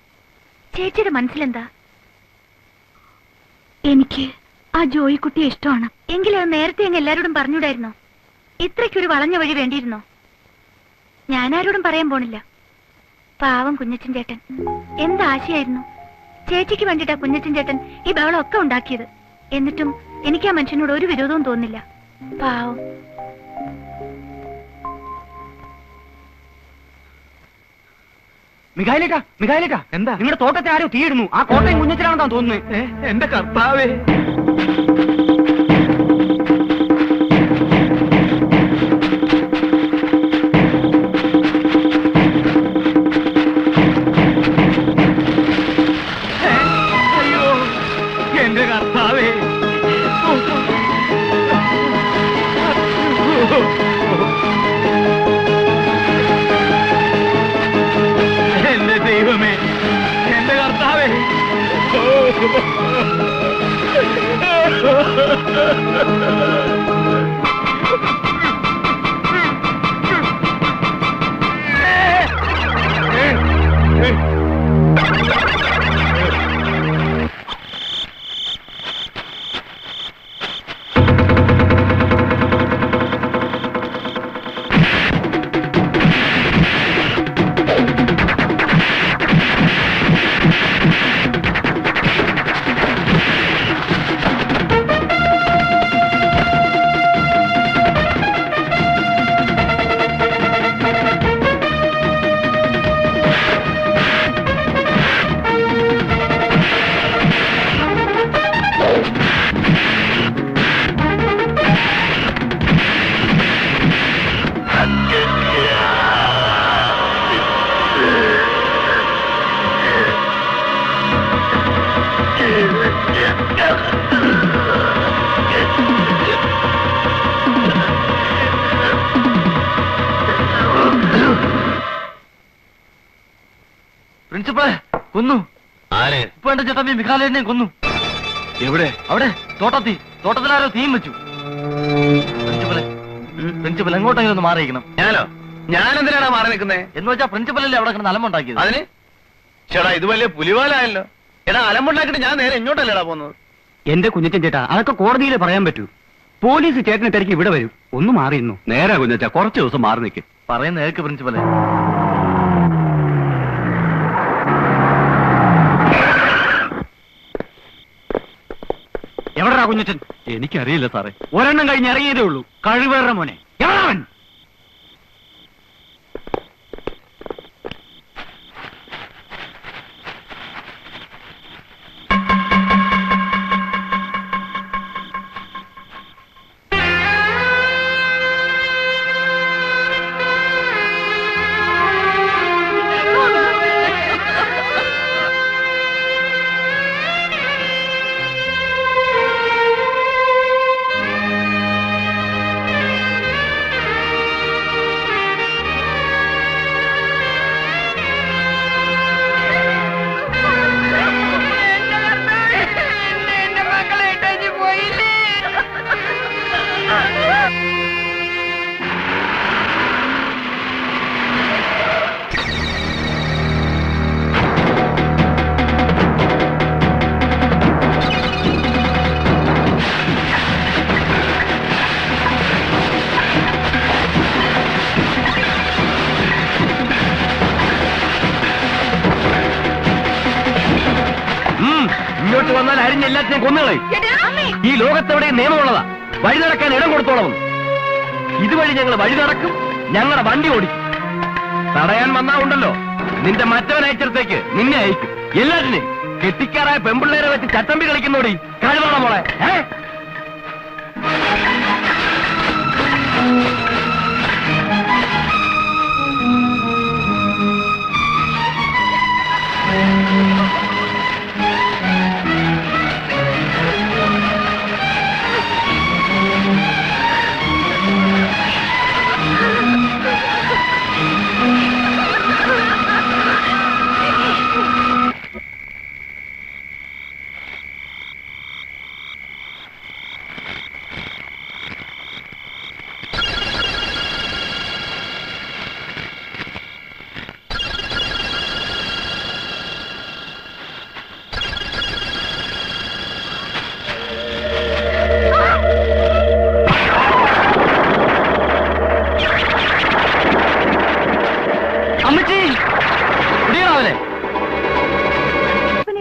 ചേച്ചിയുടെ മനസ്സിലെന്താ? എനിക്ക് ആ ജോയിക്കുട്ടിയെ ഇഷ്ടമാണ്. എങ്കിലും അത് നേരത്തെ അങ്ങ് എല്ലാരോടും പറഞ്ഞൂടായിരുന്നോ? ഇത്രയ്ക്കൊരു വളഞ്ഞ വഴി വേണ്ടിയിരുന്നോ? ഞാനാരോടും പറയാൻ പോണില്ല. പാവം കുഞ്ഞച്ചൻ ചേട്ടൻ എന്താശയായിരുന്നു. ചേച്ചിക്ക് വേണ്ടിട്ടാ കുഞ്ഞച്ചൻ ചേട്ടൻ ഈ ബഹളം ഒക്കെ ഉണ്ടാക്കിയത്. എന്നിട്ടും എനിക്ക് ആ മനുഷ്യനോട് ഒരു വിരോധവും തോന്നില്ല. പാവം. മികായിലേക്കാ എന്താ? നിങ്ങളുടെ തോട്ടത്തെ ആരോ തീയിടുന്നു. ആ കോട്ടയം കുഞ്ഞച്ചനാണെന്നാ തോന്നുന്നത്. എന്റെ കർത്താവേ. അയ്യോ എന്റെ കർത്താവേ. എന്റെ ദൈവമേ, എന്റെ കർത്താവേ. പ്രിൻസിപ്പളെ കൊന്നു. ആര്? ഇപ്പൊ എന്റെ ചേട്ടൻ മിഖാലേനെ കൊന്നു. എവിടെ? അവിടെ തോട്ടത്തിലാരോ തീം വെച്ചു. പ്രിൻസിപ്പൽ എങ്ങോട്ടെങ്കിലും ഒന്ന് മാറിയിരിക്കണം. ഞാനോ? ഞാനെന്തിനാണ് മാറി നിൽക്കുന്നേ? എന്ന് വെച്ചാൽ പ്രിൻസിപ്പലല്ലേ അവിടെ കിടന്ന് അലമ്പുണ്ടാക്കിയത്. അതിന് ചേട്ടാ ഇത് വലിയ പുലിവാലായല്ലോ. എടാ അലമ്പുണ്ടാക്കിട്ട് ഞാൻ നേരെ എങ്ങോട്ടല്ലേടാ പോകുന്നത്? എന്റെ കുഞ്ഞച്ചൻ ചേട്ടാ, അതൊക്കെ കോടതിയിൽ പറയാൻ പറ്റൂ. പോലീസ് ചേട്ടനെ തിരക്കി ഇവിടെ വരും. ഒന്ന് മാറിയിരുന്നു. നേരാ കുഞ്ഞച്ചാ, കുറച്ച് ദിവസം മാറി നിൽക്കും. പറയുന്ന കേൾക്ക് പ്രിൻസിപ്പലെ. എവിടെടാ കുഞ്ഞച്ചൻ? എനിക്കറിയില്ല സാറേ. ഒരെണ്ണം കഴിഞ്ഞ് ഇറങ്ങിയതേ ഉള്ളൂ. കഴിവേറ മോനെ. എവിടാവൻ? ഇങ്ങോട്ട് വന്നാൽ അരിഞ്ഞെല്ലാത്തിനെയും കൊന്നുകളയും. ഈ ലോകത്തെവിടെ നിയമമുള്ളതാ. വഴി നടക്കാൻ ഇടം കൊടുത്തോളം. ഇതുവഴി ഞങ്ങൾ വഴി നടക്കും, ഞങ്ങളുടെ വണ്ടി ഓടിക്കും. തടയാൻ വന്നാ ഉണ്ടല്ലോ, നിന്റെ മറ്റവൻ അയച്ചിടത്തേക്ക് നിന്നെ അയക്കും. എല്ലാറ്റിനെയും കെട്ടിക്കാറായ പെമ്പിള്ളേരെ വെച്ച് ചട്ടമ്പി കളിക്കുന്നോടി. കഴിവാണോ മോളെ?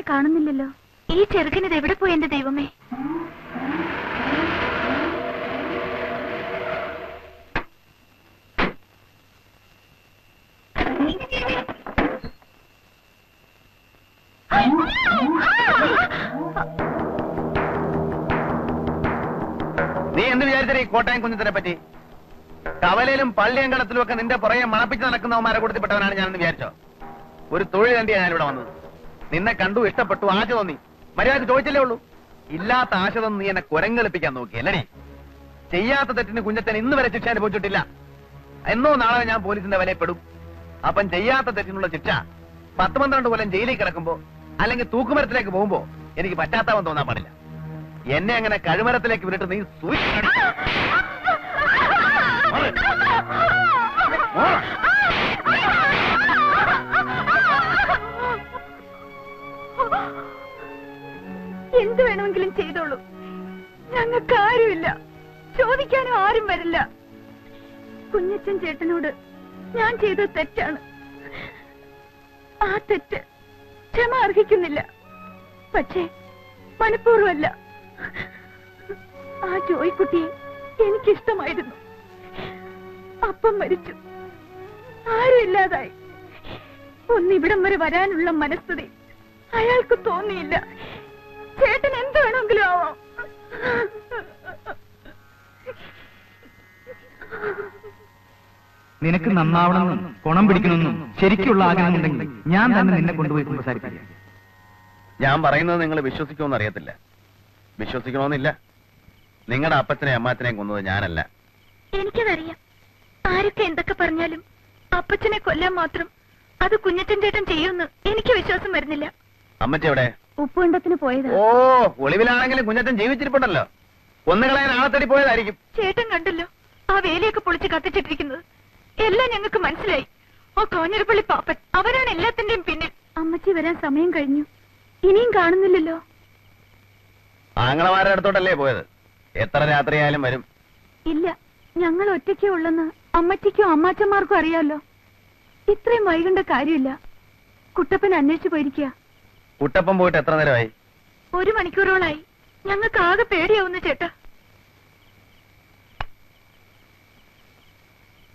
കാണുന്നില്ലല്ലോ. ഈ ചെറുക്കനിത് എവിടെ പോയി എന്റെ ദൈവമേ? നീ എന്ത് വിചാരിച്ചേ ഈ കോട്ടയം കുഞ്ഞത്തിനെ പറ്റി? കവലയിലും പള്ളിയങ്കണത്തിലും ഒക്കെ നിന്റെ പുറകെ മണപ്പിച്ച് നടക്കുന്നവന്മാരെ കൊടുത്തിപ്പെട്ടവനാണ് ഞാനെന്ന് വിചാരിച്ചോ? ഒരു തൊഴിൽ തന്നെയാണ് ഞാനിവിടെ വന്നത്. നിന്നെ കണ്ടു, ഇഷ്ടപ്പെട്ടു, ആശ തോന്നി. മര്യാദ ചോദിച്ചല്ലേ ഉള്ളൂ. ഇല്ലാത്ത ആശ തോന്നി നീ എന്നെ കുരങ്ങളിപ്പിക്കാൻ നോക്കി അല്ലേ? ചെയ്യാത്ത തെറ്റിന് കുഞ്ഞത്തൻ ഇന്ന് വരെ ശിക്ഷ അനുഭവിച്ചിട്ടില്ല. എന്നോ നാളെ ഞാൻ പോലീസിന്റെ വിലപ്പെടും. അപ്പം ചെയ്യാത്ത തെറ്റിനുള്ള ശിക്ഷ 10-12 കൊല്ലം ജയിലിൽ കിടക്കുമ്പോ അല്ലെങ്കിൽ തൂക്കുമരത്തിലേക്ക് പോകുമ്പോ എനിക്ക് പറ്റാത്തവൻ തോന്നാൻ പാടില്ല. എന്നെ അങ്ങനെ കഴുമരത്തിലേക്ക് വിട്ടിട്ട് നീ എന്ത് വേണമെങ്കിലും ചെയ്തോളൂ. ഞങ്ങൾക്ക് ആരുമില്ല, ചോദിക്കാനും ആരും വരില്ല. കുഞ്ഞച്ചൻ ചേട്ടനോട് ഞാൻ ചെയ്ത തെറ്റാണ്. ആ തെറ്റ് ക്ഷമ അർഹിക്കുന്നില്ല. പക്ഷേ മനഃപൂർവ്വമല്ല. ആ ജോയിക്കുട്ടിയെ എനിക്കിഷ്ടമായിരുന്നു. അപ്പം മരിച്ചു, ആരും ഇല്ലാതായി. ഒന്നിവിടം വരെ വരാനുള്ള മനസ്ഥിതി അയാൾക്ക് തോന്നിയില്ല. ചേട്ടൻ എന്ത് വേണമെങ്കിലും ആവാം. നിനക്ക് നന്നാവണമെന്നും ഗുണം പിടിക്കണമെന്നും ശരിക്കുള്ള ആഗ്രഹമുണ്ടെങ്കിൽ ഞാൻ തന്നെ നിന്നെ കൊണ്ടുപോയി സംസാരിക്കാം. ഞാൻ പറയുന്നത് നിങ്ങൾ വിശ്വസിക്കുമെന്ന് അറിയത്തില്ല. വിശ്വസിക്കണമെന്നില്ല. നിങ്ങളുടെ അപ്പച്ചനെയും അമ്മാച്ചനെയും കൊന്നത് ഞാനല്ല. എനിക്കതറിയാം. ആരൊക്കെ എന്തൊക്കെ പറഞ്ഞാലും അപ്പച്ചനെ കൊല്ലാൻ മാത്രം അത് കുഞ്ഞച്ചൻ ചേട്ടൻ ചെയ്യുമെന്ന് എനിക്ക് വിശ്വാസം വരുന്നില്ല. അമ്മച്ചി എവിടെ? ഉപ്പുണ്ടത്തിന് പോയതാ. ഓ, ഒളിവിലാണെങ്കിലും കുഞ്ഞച്ചൻ ജീവിച്ചിരിപ്പുണ്ടല്ലോ. കൊന്നുകളയാൻ ആളെ തടി പോയതായിരിക്കും. ചേട്ടൻ കണ്ടല്ലോ ആ വേലിയൊക്കെ പൊളിച്ച് കത്തിച്ചിട്ടിരിക്കുന്നത്. എല്ലാം ഞങ്ങൾക്ക് മനസ്സിലായി. ആ കോഞ്ഞിരപ്പള്ളി പാപ്പൻ അവരാണ് എല്ലാത്തിന്റെയും പിന്നിൽ. അമ്മച്ചി വരാൻ സമയം കഴിഞ്ഞു, ഇനിയും കാണുന്നില്ലല്ലോ. ആങ്ങളമാരുടെ അടുത്തോട്ടല്ലേ പോയത്? എത്ര രാത്രിയായാലും വരും. ഇല്ല, ഞങ്ങൾ ഒറ്റയ്ക്കേ ഉള്ളെന്ന് അമ്മച്ചിക്കും അമ്മാച്ചന്മാർക്കും അറിയാലോ. ഇത്രയും വൈകേണ്ട കാര്യമില്ല. കുട്ടപ്പൻ അന്വേഷിച്ചു പോയിരിക്കുക. കുട്ടപ്പൻ പോയിട്ട് എത്ര നേരമായി? 1 മണിക്കൂറോളായി. ഞങ്ങൾക്ക് ആകെ പേടിയാവുന്നു ചേട്ടാ.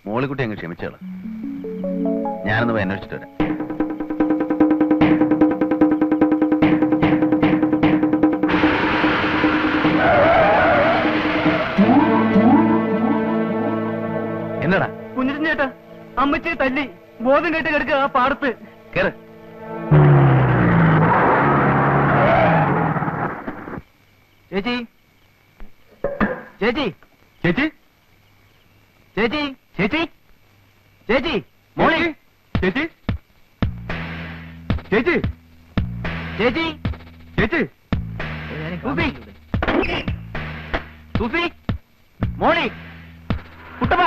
മോളിക്കുട്ടി അങ്ങ് ക്ഷമിച്ചോളൂ. ഞാനൊന്ന് പോയി അന്വേഷിച്ചിട്ട് വരാം. എന്നടാ കുഞ്ഞിരൻ ചേട്ടാ, അമ്മച്ചിയെ തല്ലി ബോധം കേട്ട് കിടക്കുക ആ പാടത്ത്. കേറ്. ചേച്ചി ചേച്ചി ചേച്ചി ചേച്ചി ചേച്ചി ചേച്ചി മോളി ചേച്ചി ചേച്ചി ചേച്ചി ചേച്ചി സൂസി സൂസി മോളി കുട്ടപ്പ.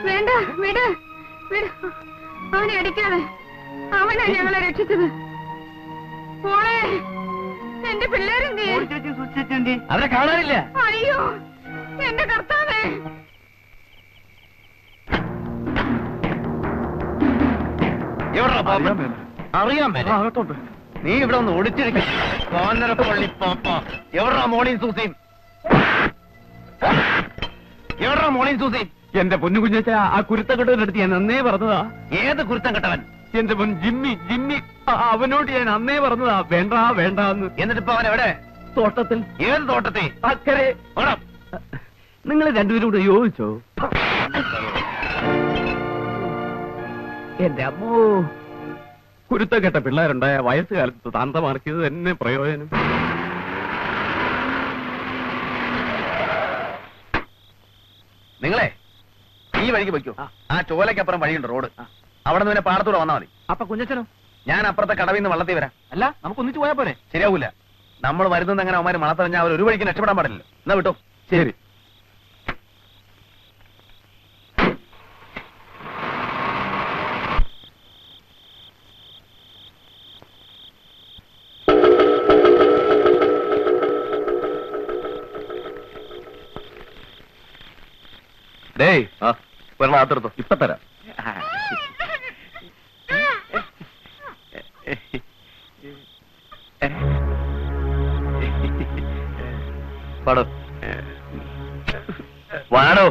വേണ്ട, വിട് വിട്. അവനെ അടിക്കാതെ. അവനാ ഞങ്ങളെ രക്ഷിച്ചത്. മോളെ, എന്റെ പിള്ളേരെന്തേ? അവരെ കാണാനില്ല. അയ്യോ, എന്റെ കർത്താവേ. അറിയാൻ പറ്റും. നീ ഇവിടെ ഒന്ന് ഒളിച്ചിരിക്കും. കോന്നരപ്പള്ളി പാപ്പ. എവിടാ മോളിയും സൂസിയും? എവിടാ മോളിയും സൂസിയും? എന്റെ പൊന്നു കുഞ്ഞച്ച, ആ കുരുത്തക്കെട്ടവനടുത്ത് ഞാൻ അന്നേ പറഞ്ഞതാ. ഏത് കുരുത്തം കെട്ടവൻ? എന്റെ പൊൻ ജിമ്മി ജിമ്മി. അവനോട് ഞാൻ അന്നേ പറഞ്ഞതാ വേണ്ട വേണ്ടെന്ന്. എന്നിട്ടിപ്പോ അവൻ എവിടെ? തോട്ടത്തിൽ. ഏത് തോട്ടത്തിൽ? അക്കരെ. നിങ്ങൾ രണ്ടുപേരും കൂടെ യോജിച്ചോ? എന്റെ അമ്മോ, കുരുത്തക്കെട്ട പിള്ളേരുണ്ടായ വയസ്സുകാലത്ത് താന്തമാർക്കിയത് തന്നെ പ്രയോജനം. നിങ്ങളെ ഈ വഴിക്ക് വയ്ക്കൂ. ആ ചോലയ്ക്കപ്പുറം വഴിയുണ്ട്, റോഡ്. അവിടെ നിന്ന് പാടത്തൂടെ വന്നാൽ മതി. അപ്പൊ കുഞ്ഞച്ചനോ? ഞാൻ അപ്പുറത്തെ കടവിൽ നിന്ന് വള്ളത്തിൽ വരാം. അല്ല, നമുക്ക് ഒന്നിച്ചു പോയാ പോരെ? ശരിയാവൂല. നമ്മൾ വരുന്നത് എങ്ങനെ അവന്മാര് മണത്തറിഞ്ഞാൽ അവർ ഒരു വഴിക്ക് രക്ഷപ്പെടാൻ പാടില്ല. എന്നാ വിട്ടോ. ശരി. ഡേയ്, ഒരെണ്ണം അകത്തെടുത്തോ. ഇപ്പൊ തരാം. വാടോ വാടോ.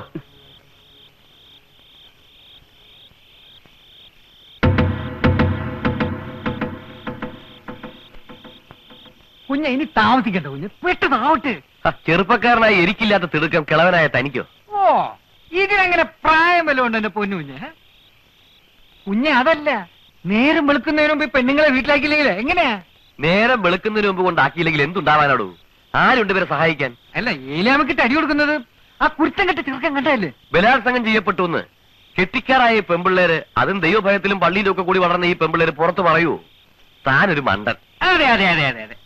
കുഞ്ഞ ഇനി താമസിക്കണ്ട കുഞ്ഞ്, പെട്ടെന്നാവട്ടെ. ചെറുപ്പക്കാരനായി എരിക്കില്ലാത്ത തിടുക്കം കിളവനായ തനിക്കോ? ഓ, ഇതിനങ്ങനെ പ്രായം വല്ലതും ഉണ്ട് എന്റെ പൊന്നു കുഞ്ഞ്? കുഞ്ഞ് അതല്ല, നേരം വെളുക്കുന്നതിന് മുമ്പ് പെണ്ണുങ്ങളെ വീട്ടിലാക്കിയില്ലെങ്കിലേ എങ്ങനെയാ? നേരം വെളുക്കുന്നതിന് മുമ്പ് കൊണ്ടാക്കിയില്ലെങ്കിൽ എന്തുണ്ടാവാനോടൂ? ആരുണ്ട് ഇവരെ സഹായിക്കാൻ? അല്ല, ഏലാമക്കിട്ട് അടി കൊടുക്കുന്നത് ആ കുരുത്തം കെട്ട ചെറുക്കൻ കണ്ടല്ലേ? ബലാത്സംഗം ചെയ്യപ്പെട്ടു എന്ന് കെട്ടിക്കാറായ ഈ പെമ്പിള്ളേര്, അതും ദൈവഭയത്തിലും പള്ളിയിലും ഒക്കെ കൂടി വളർന്ന ഈ പെമ്പിള്ളേര് പുറത്ത് പറയൂ താനൊരു മണ്ടൻ? അതെ അതെ അതെ അതെ അതെ.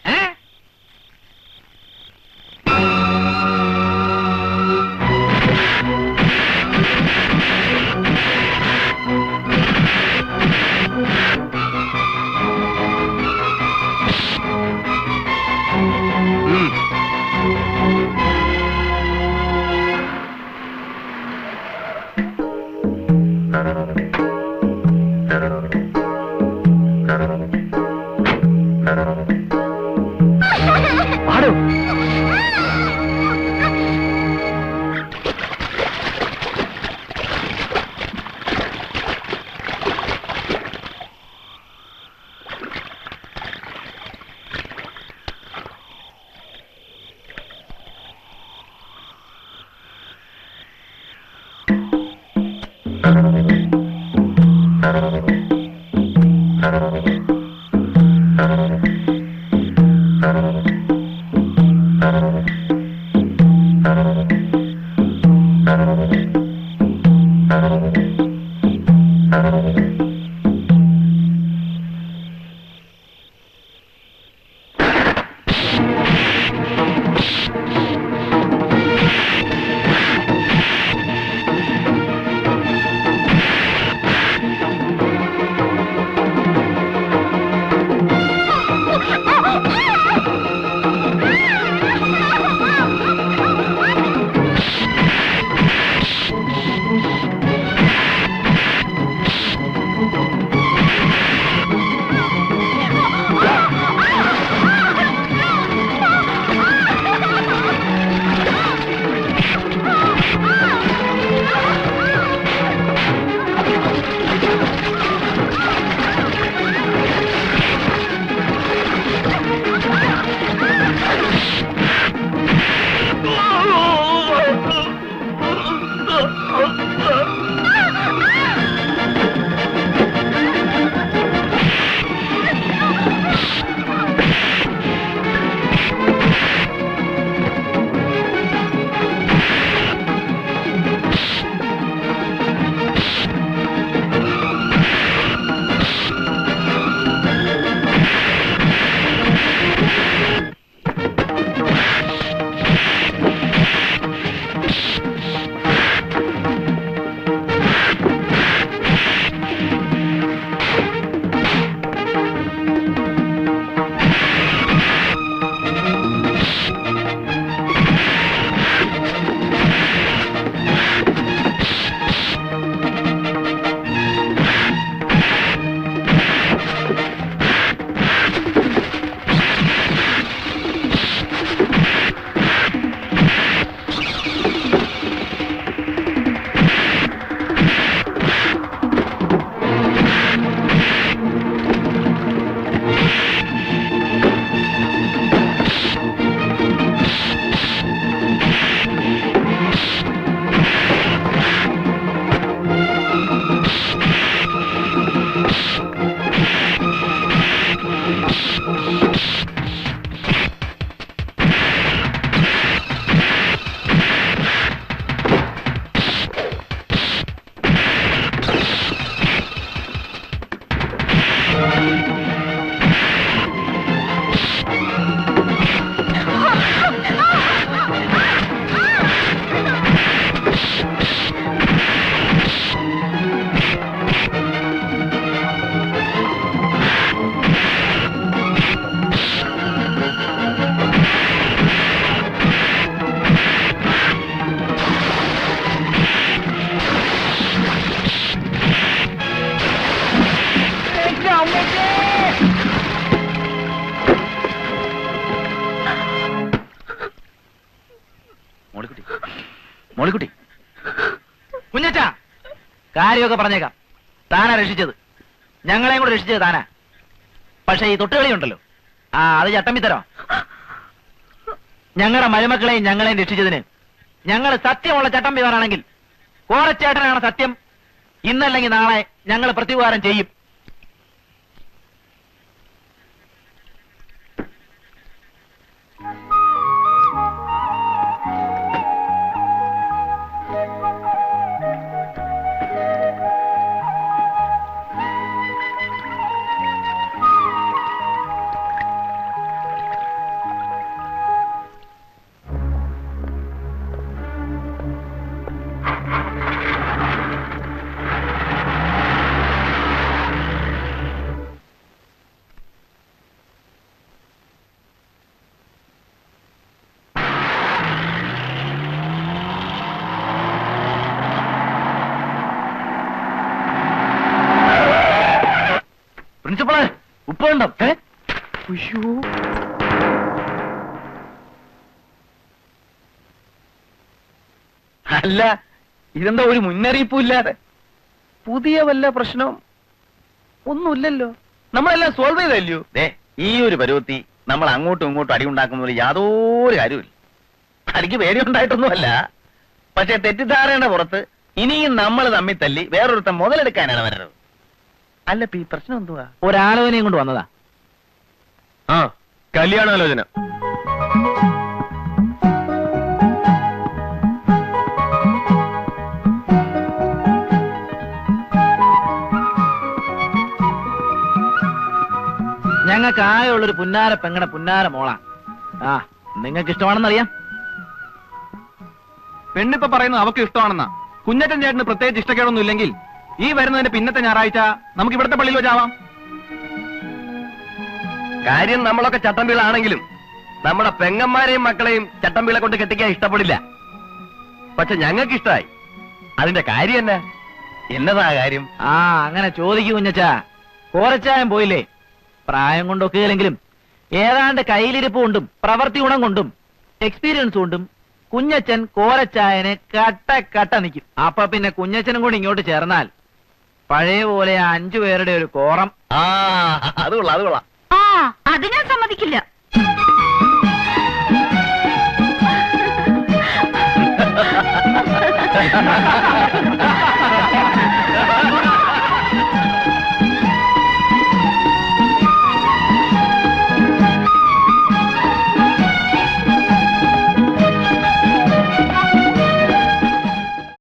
പാടോ. മോളിക്കുട്ടി കുഞ്ഞച്ചാ, കാര്യമൊക്കെ പറഞ്ഞേക്കാം. താനാ രക്ഷിച്ചത്, ഞങ്ങളെയും കൂടെ രക്ഷിച്ചത് താനാ. പക്ഷെ ഈ തൊട്ടുകളി ഉണ്ടല്ലോ, അത് ചട്ടമ്പിത്തരോ. ഞങ്ങളുടെ മരുമക്കളെയും ഞങ്ങളെയും രക്ഷിച്ചതിന് ഞങ്ങൾ സത്യമുള്ള ചട്ടമ്പിമാരാണെങ്കിൽ കോറച്ചേട്ടനാണ് സത്യം. ഇന്നല്ലെങ്കിൽ നാളെ ഞങ്ങൾ പ്രത്യുപകാരം ചെയ്യും. പ്രിൻസിപ്പളെ, ഉപ്പുണ്ടോ? അല്ല, ഇതെന്താ ഒരു മുന്നറിയിപ്പും ഇല്ലാതെ? പുതിയ വല്ല പ്രശ്നവും ഒന്നുമില്ലല്ലോ, നമ്മളെല്ലാം സോൾവ് ചെയ്തല്ലോ. ഈ ഒരു പരുവത്തി നമ്മൾ അങ്ങോട്ടും ഇങ്ങോട്ടും അടി ഉണ്ടാക്കുന്നതിൽ യാതൊരു കാര്യമില്ല. അടിക്ക് പേടിയുണ്ടായിട്ടൊന്നുമല്ല, പക്ഷെ തെറ്റിദ്ധാരണയുടെ പുറത്ത് ഇനിയും നമ്മൾ തമ്മിൽ തല്ലി വേറൊരുത്തൻ മുതലെടുക്കാനാണ് വരുന്നത്. അല്ല, ഈ പ്രശ്നം എന്തുവാ? ഒരാലോചനയും കൊണ്ട് വന്നതാ. കല്യാണാലോചന. ഞങ്ങൾക്ക് ആകെയുള്ളൊരു പുന്നാര പെങ്ങടെ പുന്നാര മോളാ. ആ നിങ്ങൾക്ക് ഇഷ്ടമാണെന്നറിയാം. പെണ്ണിപ്പോ പറയുന്നത് അവക്ക് ഇഷ്ടമാണെന്നാ. കുഞ്ഞച്ചൻ ചേട്ടന് പ്രത്യേകിച്ച് ഇഷ്ടക്കേടൊന്നും ഇല്ലെങ്കിൽ ഈ വരുന്നതിന്റെ പിന്നത്തെ ഞായറാഴ്ച നമുക്ക് ഇവിടുത്തെ പള്ളിയിൽ വെച്ചാവാം. കാര്യം നമ്മളൊക്കെ ചട്ടമ്പികളാണെങ്കിലും നമ്മുടെ പെങ്ങന്മാരെയും മക്കളെയും ചട്ടമ്പികളെ കൊണ്ട് കെട്ടിക്കാൻ ഇഷ്ടപ്പെടില്ല. പക്ഷെ ഞങ്ങൾക്ക് ഇഷ്ടമായി. അതിന്റെ കാര്യം എന്നാ? എന്നതാ കാര്യം? ആ അങ്ങനെ ചോദിക്കൂ കുഞ്ഞച്ചാ. കോരച്ചായം പോയില്ലേ? പ്രായം കൊണ്ടൊക്കെ ഇല്ലെങ്കിലും ഏതാണ്ട് കയ്യിലിരിപ്പ് കൊണ്ടും പ്രവൃത്തി ഗുണം കൊണ്ടും എക്സ്പീരിയൻസ് കൊണ്ടും കുഞ്ഞച്ചൻ കോരച്ചായനെ കട്ട നിൽക്കും. അപ്പൊ പിന്നെ കുഞ്ഞച്ചനും കൂടി ഇങ്ങോട്ട് ചേർന്നാൽ പഴയ പോലെ 5 പേരുടെ ഒരു കോറം. ആ അത് കൊള്ളാം. ആ അത് ഞാൻ സമ്മതിക്കില്ല.